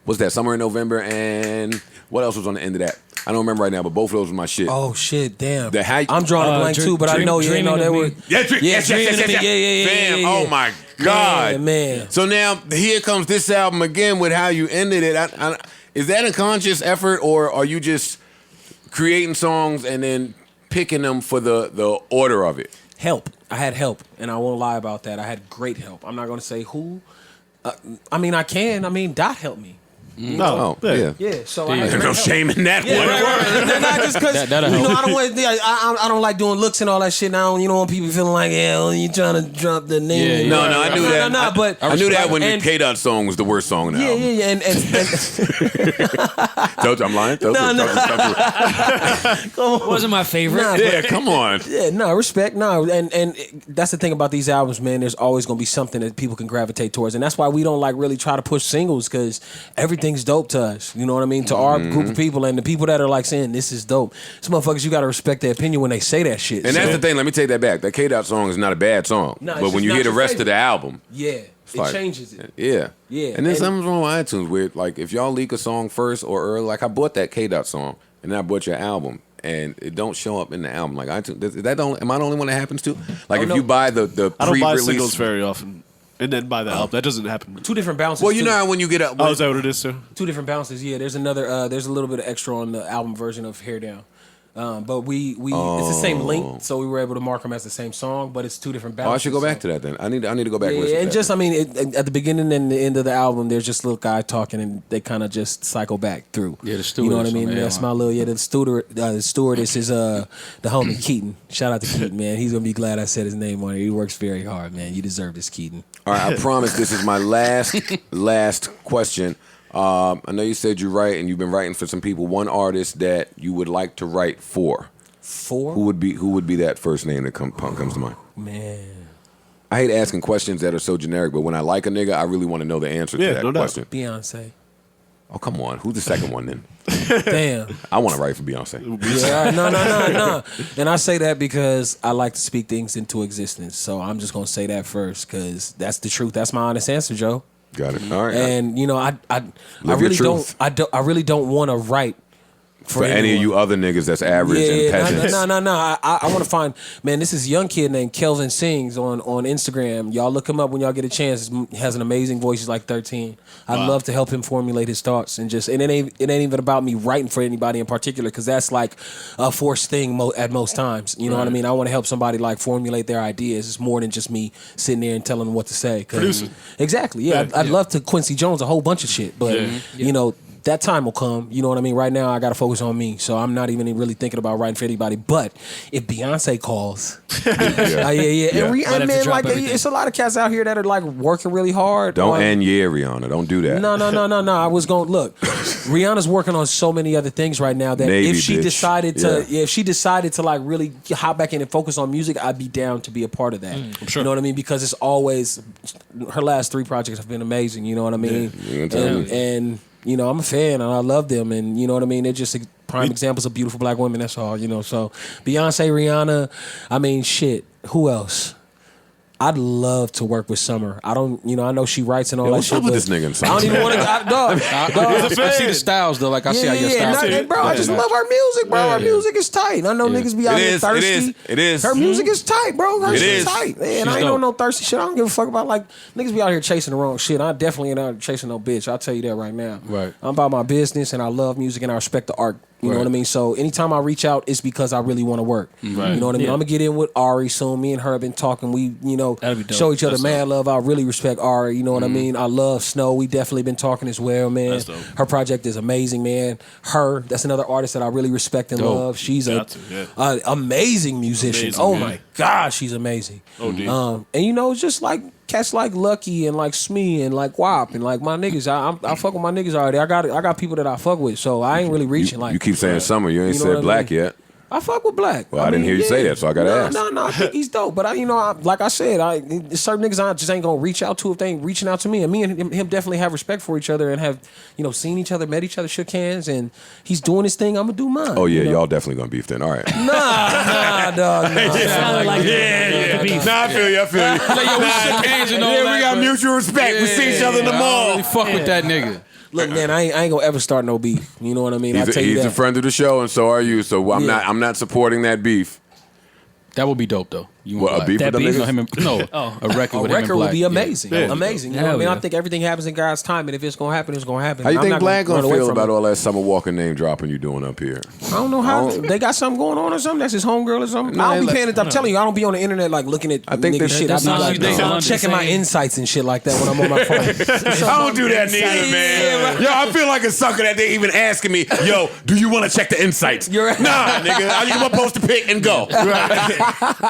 what's that? Summer in November, and what else was on the end of that? I don't remember right now, but both of those were my shit. Oh shit, damn. I'm drawing a blank too, but I know you know they were. Yes. Yeah. Oh my God, Yeah, man. So now here comes this album again with how you ended it. Is that a conscious effort, or are you just creating songs and then picking them for the order of it? Help. I had help, and I won't lie about that. I had great help. I'm not going to say who. I mean, I can. I mean, Dot helped me. No, yeah. Yeah, so I There's had no great help. shame in that Yeah, one. right. Not just because That'll you know help. I don't want. I don't like doing looks and all that shit. Now you know when people feeling like you trying to drop the name. Yeah, No, I knew that. No, but I knew that when your and- K-Dot song was the worst song in the album. Yeah, and Told you I'm lying. Told you. Wasn't my favorite. Nah, Yeah, come on. yeah, no respect, no, and that's the thing about these albums, man. There's always gonna be something that people can gravitate towards, and that's why we don't like really try to push singles because everything's dope to us. You know what I mean? To our group of people and the people that are like saying this is dope. Some motherfuckers, you gotta respect their opinion when they say that shit. And So, that's the thing. Let me take that back. That K-Dot song is not a bad song. No, it's but when just you not hear the your rest of favorite. the album, yeah, it like- changes it. yeah. Yeah, And then and- something's wrong with iTunes where, like, if y'all leak a song first or early, like I bought that K-Dot song and then I bought your album and it don't show up in the album. Like iTunes, am I the only one that happens to? Like if no. you buy the I don't buy pre-release singles very often, and then buy the album. That doesn't happen. Two different bounces. Well, you too. know how when you get up. Oh, is that what it is, sir? Two different bounces. Yeah, there's another. There's a little bit of extra on the album version of Hair Down. But we it's the same link, so we were able to mark them as the same song, but it's two different bounces. I should go back to that then. I need to go back and listen Yeah, to and that. just I mean, at the beginning and the end of the album, there's just a little guy talking, and they kind of just cycle back through. Yeah, the You know what I stewardess mean? on the That's airline. my little the stewardess is the homie Keaton. Shout out to Keaton, man. He's gonna be glad I said his name on it. He works very hard, man. You deserve this, Keaton. All right, I promise this is my last question. I know you said you write and you've been writing for some people. One artist that you would like to write for. Four? Who would be that first name that comes to mind? Man. I hate asking questions that are so generic, but when I like a nigga, I really want to know the answer Yeah, to that no doubt. question. Beyonce. Oh, come on. Who's the second one then? Damn. I want to write for Beyonce. Yeah, no. And I say that because I like to speak things into existence. So I'm just gonna say that first because that's the truth. That's my honest answer, Joe. Got it. All right. And you know, I Live your really truth. I really don't want to write for any of you other niggas that's average and peasants. No. I want to find, man, this is a young kid named Kelvin Sings on Instagram. Y'all look him up when y'all get a chance. He has an amazing voice. He's like 13. I'd love to help him formulate his thoughts and it ain't even about me writing for anybody in particular because that's like a forced thing at most times. You know what I mean? I want to help somebody like formulate their ideas. It's more than just me sitting there and telling them what to say. Producing. Exactly. Yeah, I'd love to Quincy Jones a whole bunch of shit, but you know. That time will come, you know what I mean? Right now, I got to focus on me, so I'm not even really thinking about writing for anybody. But if Beyonce calls, yeah. And Might have to man, drop like everything. it's a lot of cats out here that are like working really hard. Don't on- end Rihanna. Don't do that. No. I was going to look. Rihanna's working on so many other things right now that Maybe, if she bitch. decided to, Yeah. if she decided to like really hop back in and focus on music, I'd be down to be a part of that. sure. You know what I mean? Because it's always her last 3 projects have been amazing. You know what I mean? you gonna tell me. And you know, I'm a fan and I love them, and you know what I mean. They're just prime examples of beautiful black women. That's all, you know. So Beyonce, Rihanna, I mean, shit. Who else? I'd love to work with Summer. I don't, I know she writes and all that What's shit. up with but this nigga and I don't even want to, dog. I see the styles though. Like I see how your styles. Bro, I just love her music, bro. Her music is tight. I know niggas be out here thirsty. It is. Her music is tight, bro. Her shit is tight. Man, I ain't dope. no thirsty shit. I don't give a fuck about like niggas be out here chasing the wrong shit. I definitely ain't out here chasing no bitch. I'll tell you that right now. Right. I'm about my business and I love music and I respect the art. You know what I mean? So anytime I reach out, it's because I really want to work. Right. You know what I mean? I'm gonna get in with Ari soon. Me and her have been talking. We, That'd be dope. show each other mad love. I really respect Ari. You know what I mean? I love Snow. We definitely been talking as well, man. That's dope. Her project is amazing, man. That's another artist that I really respect and love. She's a amazing musician. Amazing, my God, she's amazing. OD. And just like cats like Lucky and like Smee and like WAP and like my niggas. I fuck with my niggas already. I got people that I fuck with, so I ain't really reaching like. You keep saying Summer. You ain't said Black yet. I fuck with Black. Well, I didn't hear you say that, so I gotta ask. No, I think he's dope. But like I said, certain niggas I just ain't gonna reach out to if they ain't reaching out to me. And me and him definitely have respect for each other and have, seen each other, met each other, shook hands, and he's doing his thing. I'm gonna do mine. Oh yeah, y'all definitely gonna beef then. All right. Nah, dog. Sounded like Nah, I feel you. Like, yo, we shook hands and all Yeah, that, we got but- mutual respect. We see each other in the I mall. don't really fuck with that nigga. Look, man, I ain't gonna ever start no beef. You know what I mean? I tell you He's that. a friend of the show, and so are you. So I'm not supporting that beef. That would be dope though. You What, and a Black. beef That with them beef? niggas? No, a record A with him and record would Black. be Yeah. amazing. Yeah. Amazing. You know what I Hell mean? yeah. I think everything happens in God's time, and if it's gonna happen, it's gonna happen. How you I'm think not Black run gonna away feel from about it. all that Summer Walker name dropping you doing up here? I don't know how they got something going on or something. That's his homegirl or something. Nah, I don't be like- paying attention. I'm telling you, I don't be on the internet like looking at I think nigga that- shit. that I be sounds like like they checking my saying- insights and shit like that when I'm on my phone. I don't do that neither, man. Yo, I feel like a sucker that they even asking me, yo, do you want to check the insights? You're right. Nah, nigga. I just want to post a pic and go.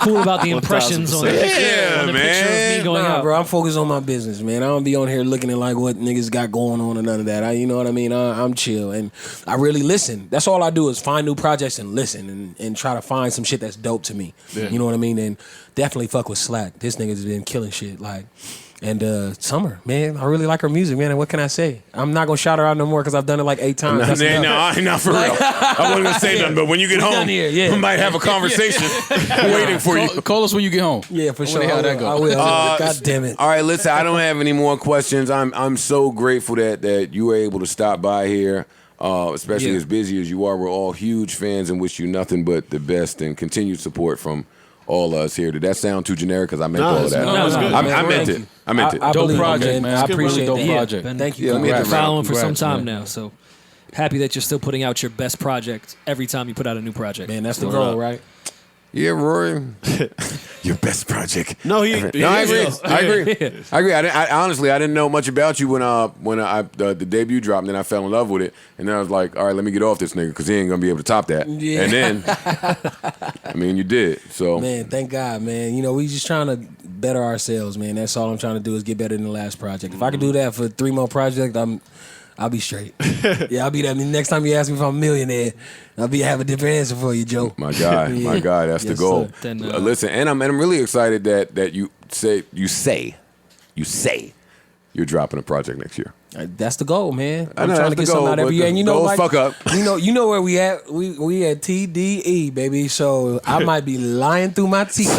cool about the impressions on the 1000%. picture, Yeah, on the picture of man. me going Nah, out. bro, I'm focused on my business, man. I don't be on here looking at like what niggas got going on or none of that. You know what I mean? I'm chill and I really listen. That's all I do is find new projects and listen and try to find some shit that's dope to me. Yeah. You know what I mean? And definitely fuck with Slack. This nigga's been killing shit. Like, and Summer, man, I really like her music, man. And what can I say? I'm not gonna shout her out no more because I've done it like 8 times. That's enough. Not for real. I wasn't gonna say nothing, but when you get home, done here, yeah. we might have a conversation waiting for you. Call us when you get home. Yeah, for I sure. wanna hear how that I go. will. God damn it. All right, listen, I don't have any more questions. I'm so grateful that you were able to stop by here, especially Yeah. as busy as you are. We're all huge fans and wish you nothing but the best and continued support from all of us here. Did that sound too generic? Because I meant all of that. No, it's good. I Man, meant thank it. you. I meant it. I Dope believe it, project, man. I It's a really appreciate dope that. project. Been Thank you. Yeah, let me hit the following for some Congrats, time man. now, so happy that you're still putting out your best project every time you put out a new project. Man, that's the goal, right? Yeah, Rory. Your best project. No, I agree. I agree. I honestly, I didn't know much about you when the debut dropped, and then I fell in love with it, and then I was like, all right, let me get off this nigga because he ain't gonna be able to top that. Yeah. And then, I mean, you did. So Man, thank God, man. We just trying to better ourselves, man. That's all I'm trying to do is get better than the last project. If I could do that for 3 more projects, I'll be straight. Yeah, I'll be that. I mean, next time you ask me if I'm a millionaire, have a different answer for you, Joe. my guy, that's the Yes, goal. sir. Then, Listen, and I'm really excited that you say you're dropping a project next year. That's the goal, man. I I'm know trying that's to get the goal, something out every but year. And the goals fuck up. You know where we at? We at TDE, baby. So I might be lying through my teeth.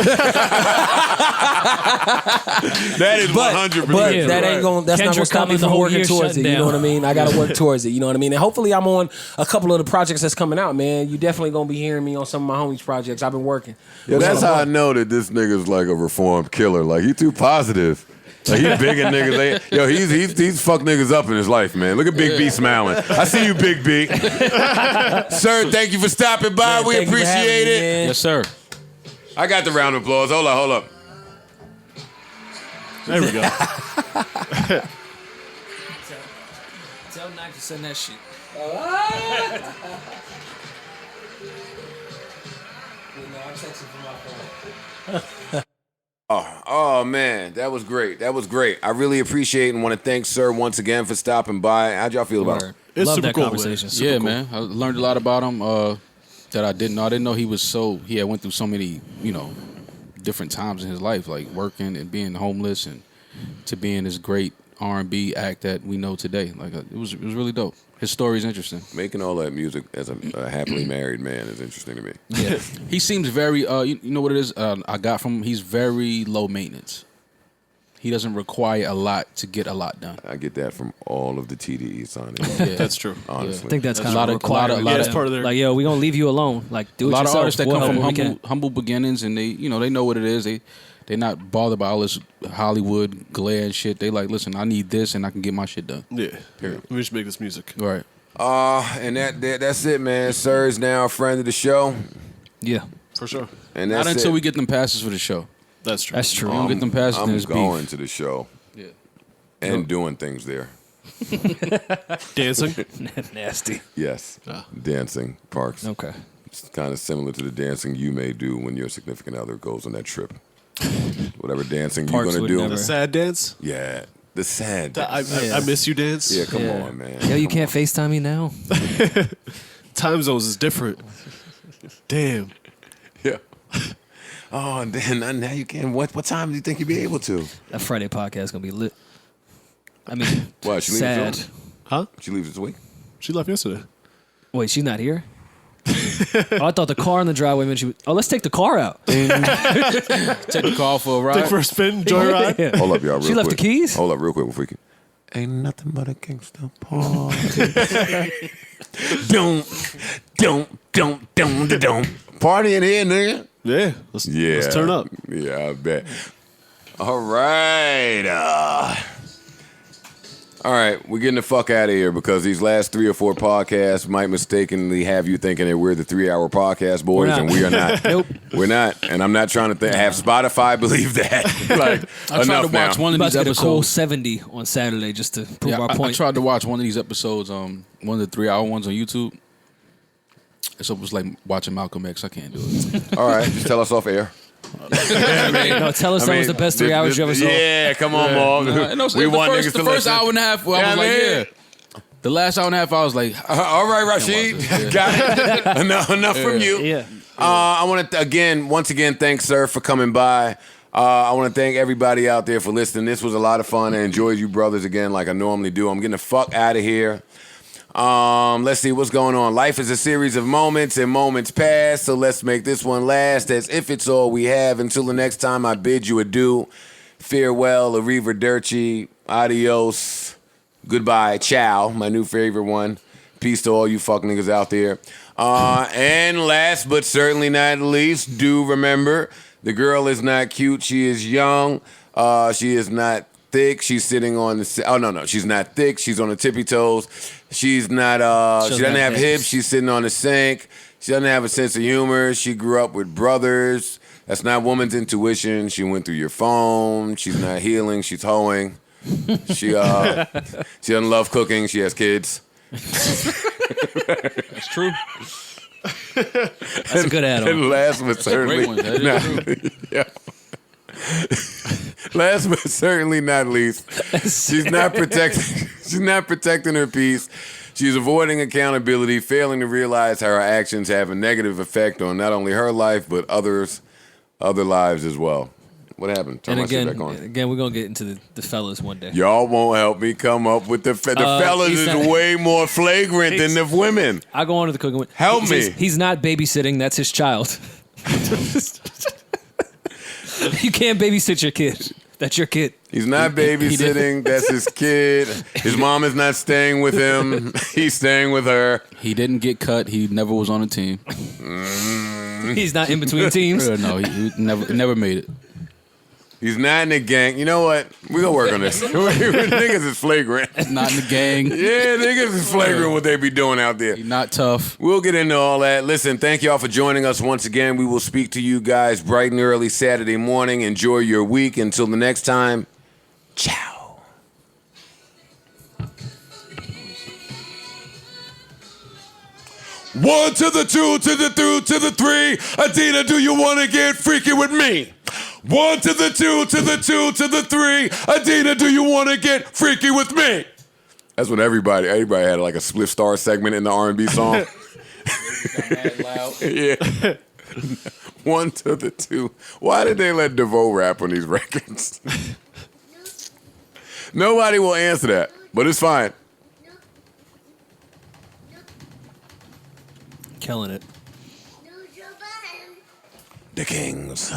That is But 100%. that ain't going. That's Kendrick not gonna stop me coming the from whole working year towards shutting it. You know down. what I mean? I gotta work towards it. You know what I mean? And hopefully, I'm on a couple of the projects that's coming out, man. You definitely gonna be hearing me on some of my homies' projects. I've been working. Yeah, that's how I know that this nigga's like a reformed killer. Like he too positive. Like he bigging niggas. He's fucked niggas up in his life, man. Look at Big B smiling. I see you, Big B. Sir, thank you for stopping by. Man, We thank you for having appreciate me, it. man. Yes, sir. I got the round of applause. Hold up. There we go. Tell Nike to send that shit. Oh man, that was great. I really appreciate and want to thank Sir once again for stopping by. How'd y'all feel about it? It's Love super that cool, conversation. man. Yeah, man. I learned a lot about him that I didn't know. I didn't know he had went through so many, different times in his life, like working and being homeless and to being this great R&B act that we know today. Like it was really dope. His story is interesting. Making all that music as a happily married man is interesting to me. Yeah, he seems very. You know what it is? I got from him. He's very low maintenance. He doesn't require a lot to get a lot done. I get that from all of the TDEs on it. Yeah. That's true. Honestly, I think that's A kind lot of of- required. lot of- that's part of their. Like, yo, we gonna leave you alone. Like, do A it lot yourself. of artists that We'll come help from when we can. humble beginnings, and they know what it is. They're not bothered by all this Hollywood glare and shit. They like, listen, I need this, and I can get my shit done. Yeah. Let me just make this music. Right. and that's it, man. Sir is now a friend of the show, Yeah, For sure. and Not that's until it. we get them passes for the show. That's true. that's true. We don't get them passes, then I'm it's going beef. to the show Yeah. and doing things there. Dancing. Nasty. Yes, dancing parks. Okay. It's kind of similar to the dancing you may do when your significant other goes on that trip. Whatever dancing Parks you're gonna would do. never- The sad dance. Yeah, the sad. The dance. I miss you dance. Yeah, come Yeah. on, man. Yo, you Come can't FaceTime me now. Time zones is different. Damn. Yeah. Oh, and then now you can. What time do you think you'll be able to? That Friday podcast gonna be lit. I mean, Why, she leaves sad. this Huh? She leaves this week. She left yesterday. Wait, she's not here. Oh, I thought the car in the driveway meant she would. Oh, let's take the car out. Take the car for a ride. Take for a spin, joyride. Yeah. Hold up, y'all. Real She left quick. the keys? Hold up, real quick before we can. Ain't nothing but a gangsta party. don't. Party in here, nigga. Yeah. Let's turn up. Yeah, I bet. All right. All right, we're getting the fuck out of here because these last 3 or 4 podcasts might mistakenly have you thinking that we're the 3-hour podcast boys, We're not. and we are not. Nope. We're not. And I'm not trying to have Spotify believe that. Like, I tried to enough now. watch one I'm of about these to get a cool episodes. 70 on Saturday just to prove Yeah, our I point. tried to watch one of these episodes, one of the 3-hour ones on YouTube. It's almost like watching Malcolm X. I can't do it. All right, just tell us off air. No, tell us that was the best 3 hours you ever saw. Yeah, come on, Mom. We want niggas the to first listen. hour and a half. Well, I was Yeah, like, man. yeah. The last hour and a half, I was like, All right, Rashid. Yeah. Got it. enough from you. Yeah. I want to, once again, thank Sir for coming by. I want to thank everybody out there for listening. This was a lot of fun. I enjoyed you brothers again like I normally do. I'm getting the fuck out of here. Let's see what's going on. Life is a series of moments and moments pass, so let's make this one last as if it's all we have. Until the next time, I bid you adieu. Farewell, arrivederci, adios, goodbye, ciao, my new favorite one. Peace to all you fuck niggas out there. And last but certainly not least, do remember, the girl is not cute, she is young, she is not thick. She's sitting on the. Oh no, she's not thick. She's on the tippy toes. She's not. She doesn't have hips. She's sitting on the sink. She doesn't have a sense of humor. She grew up with brothers. That's not woman's intuition. She went through your phone. She's not healing. She's hoeing. She doesn't love cooking. She has kids. that's true. That's a good add-on. And last but certainly, Great one. That is true. yeah. Last but certainly not least, she's not protecting. She's not protecting her peace. She's avoiding accountability, failing to realize how her actions have a negative effect on not only her life but other lives as well. What happened? Turn And my shit again, back on. we're going to get into the fellas one day. Y'all won't help me come up with the fellas he's is not- way more flagrant than the women. I go on to the cooking. Help He me. says he's not babysitting. That's his child. You can't babysit your kid. That's your kid. He's not babysitting. That's his kid. His mom is not staying with him. He's staying with her. He didn't get cut. He never was on a team. He's not in between teams. No, he never made it. He's not in the gang. You know what? We're going to work on this. Niggas is flagrant. Not in the gang. Yeah, niggas is flagrant what they be doing out there. He's not tough. We'll get into all that. Listen, thank y'all for joining us once again. We will speak to you guys bright and early Saturday morning. Enjoy your week. Until the next time, ciao. One to the two, to the two, to the three. Adina, do you want to get freaky with me? One to the two, to the two, to the three. Adina, do you want to get freaky with me? That's what everybody had like a Split Star segment in the R&B song. Yeah. One to the two. Why did they let DeVoe rap on these records? Nobody will answer that, but it's fine. Killing it. The Kings.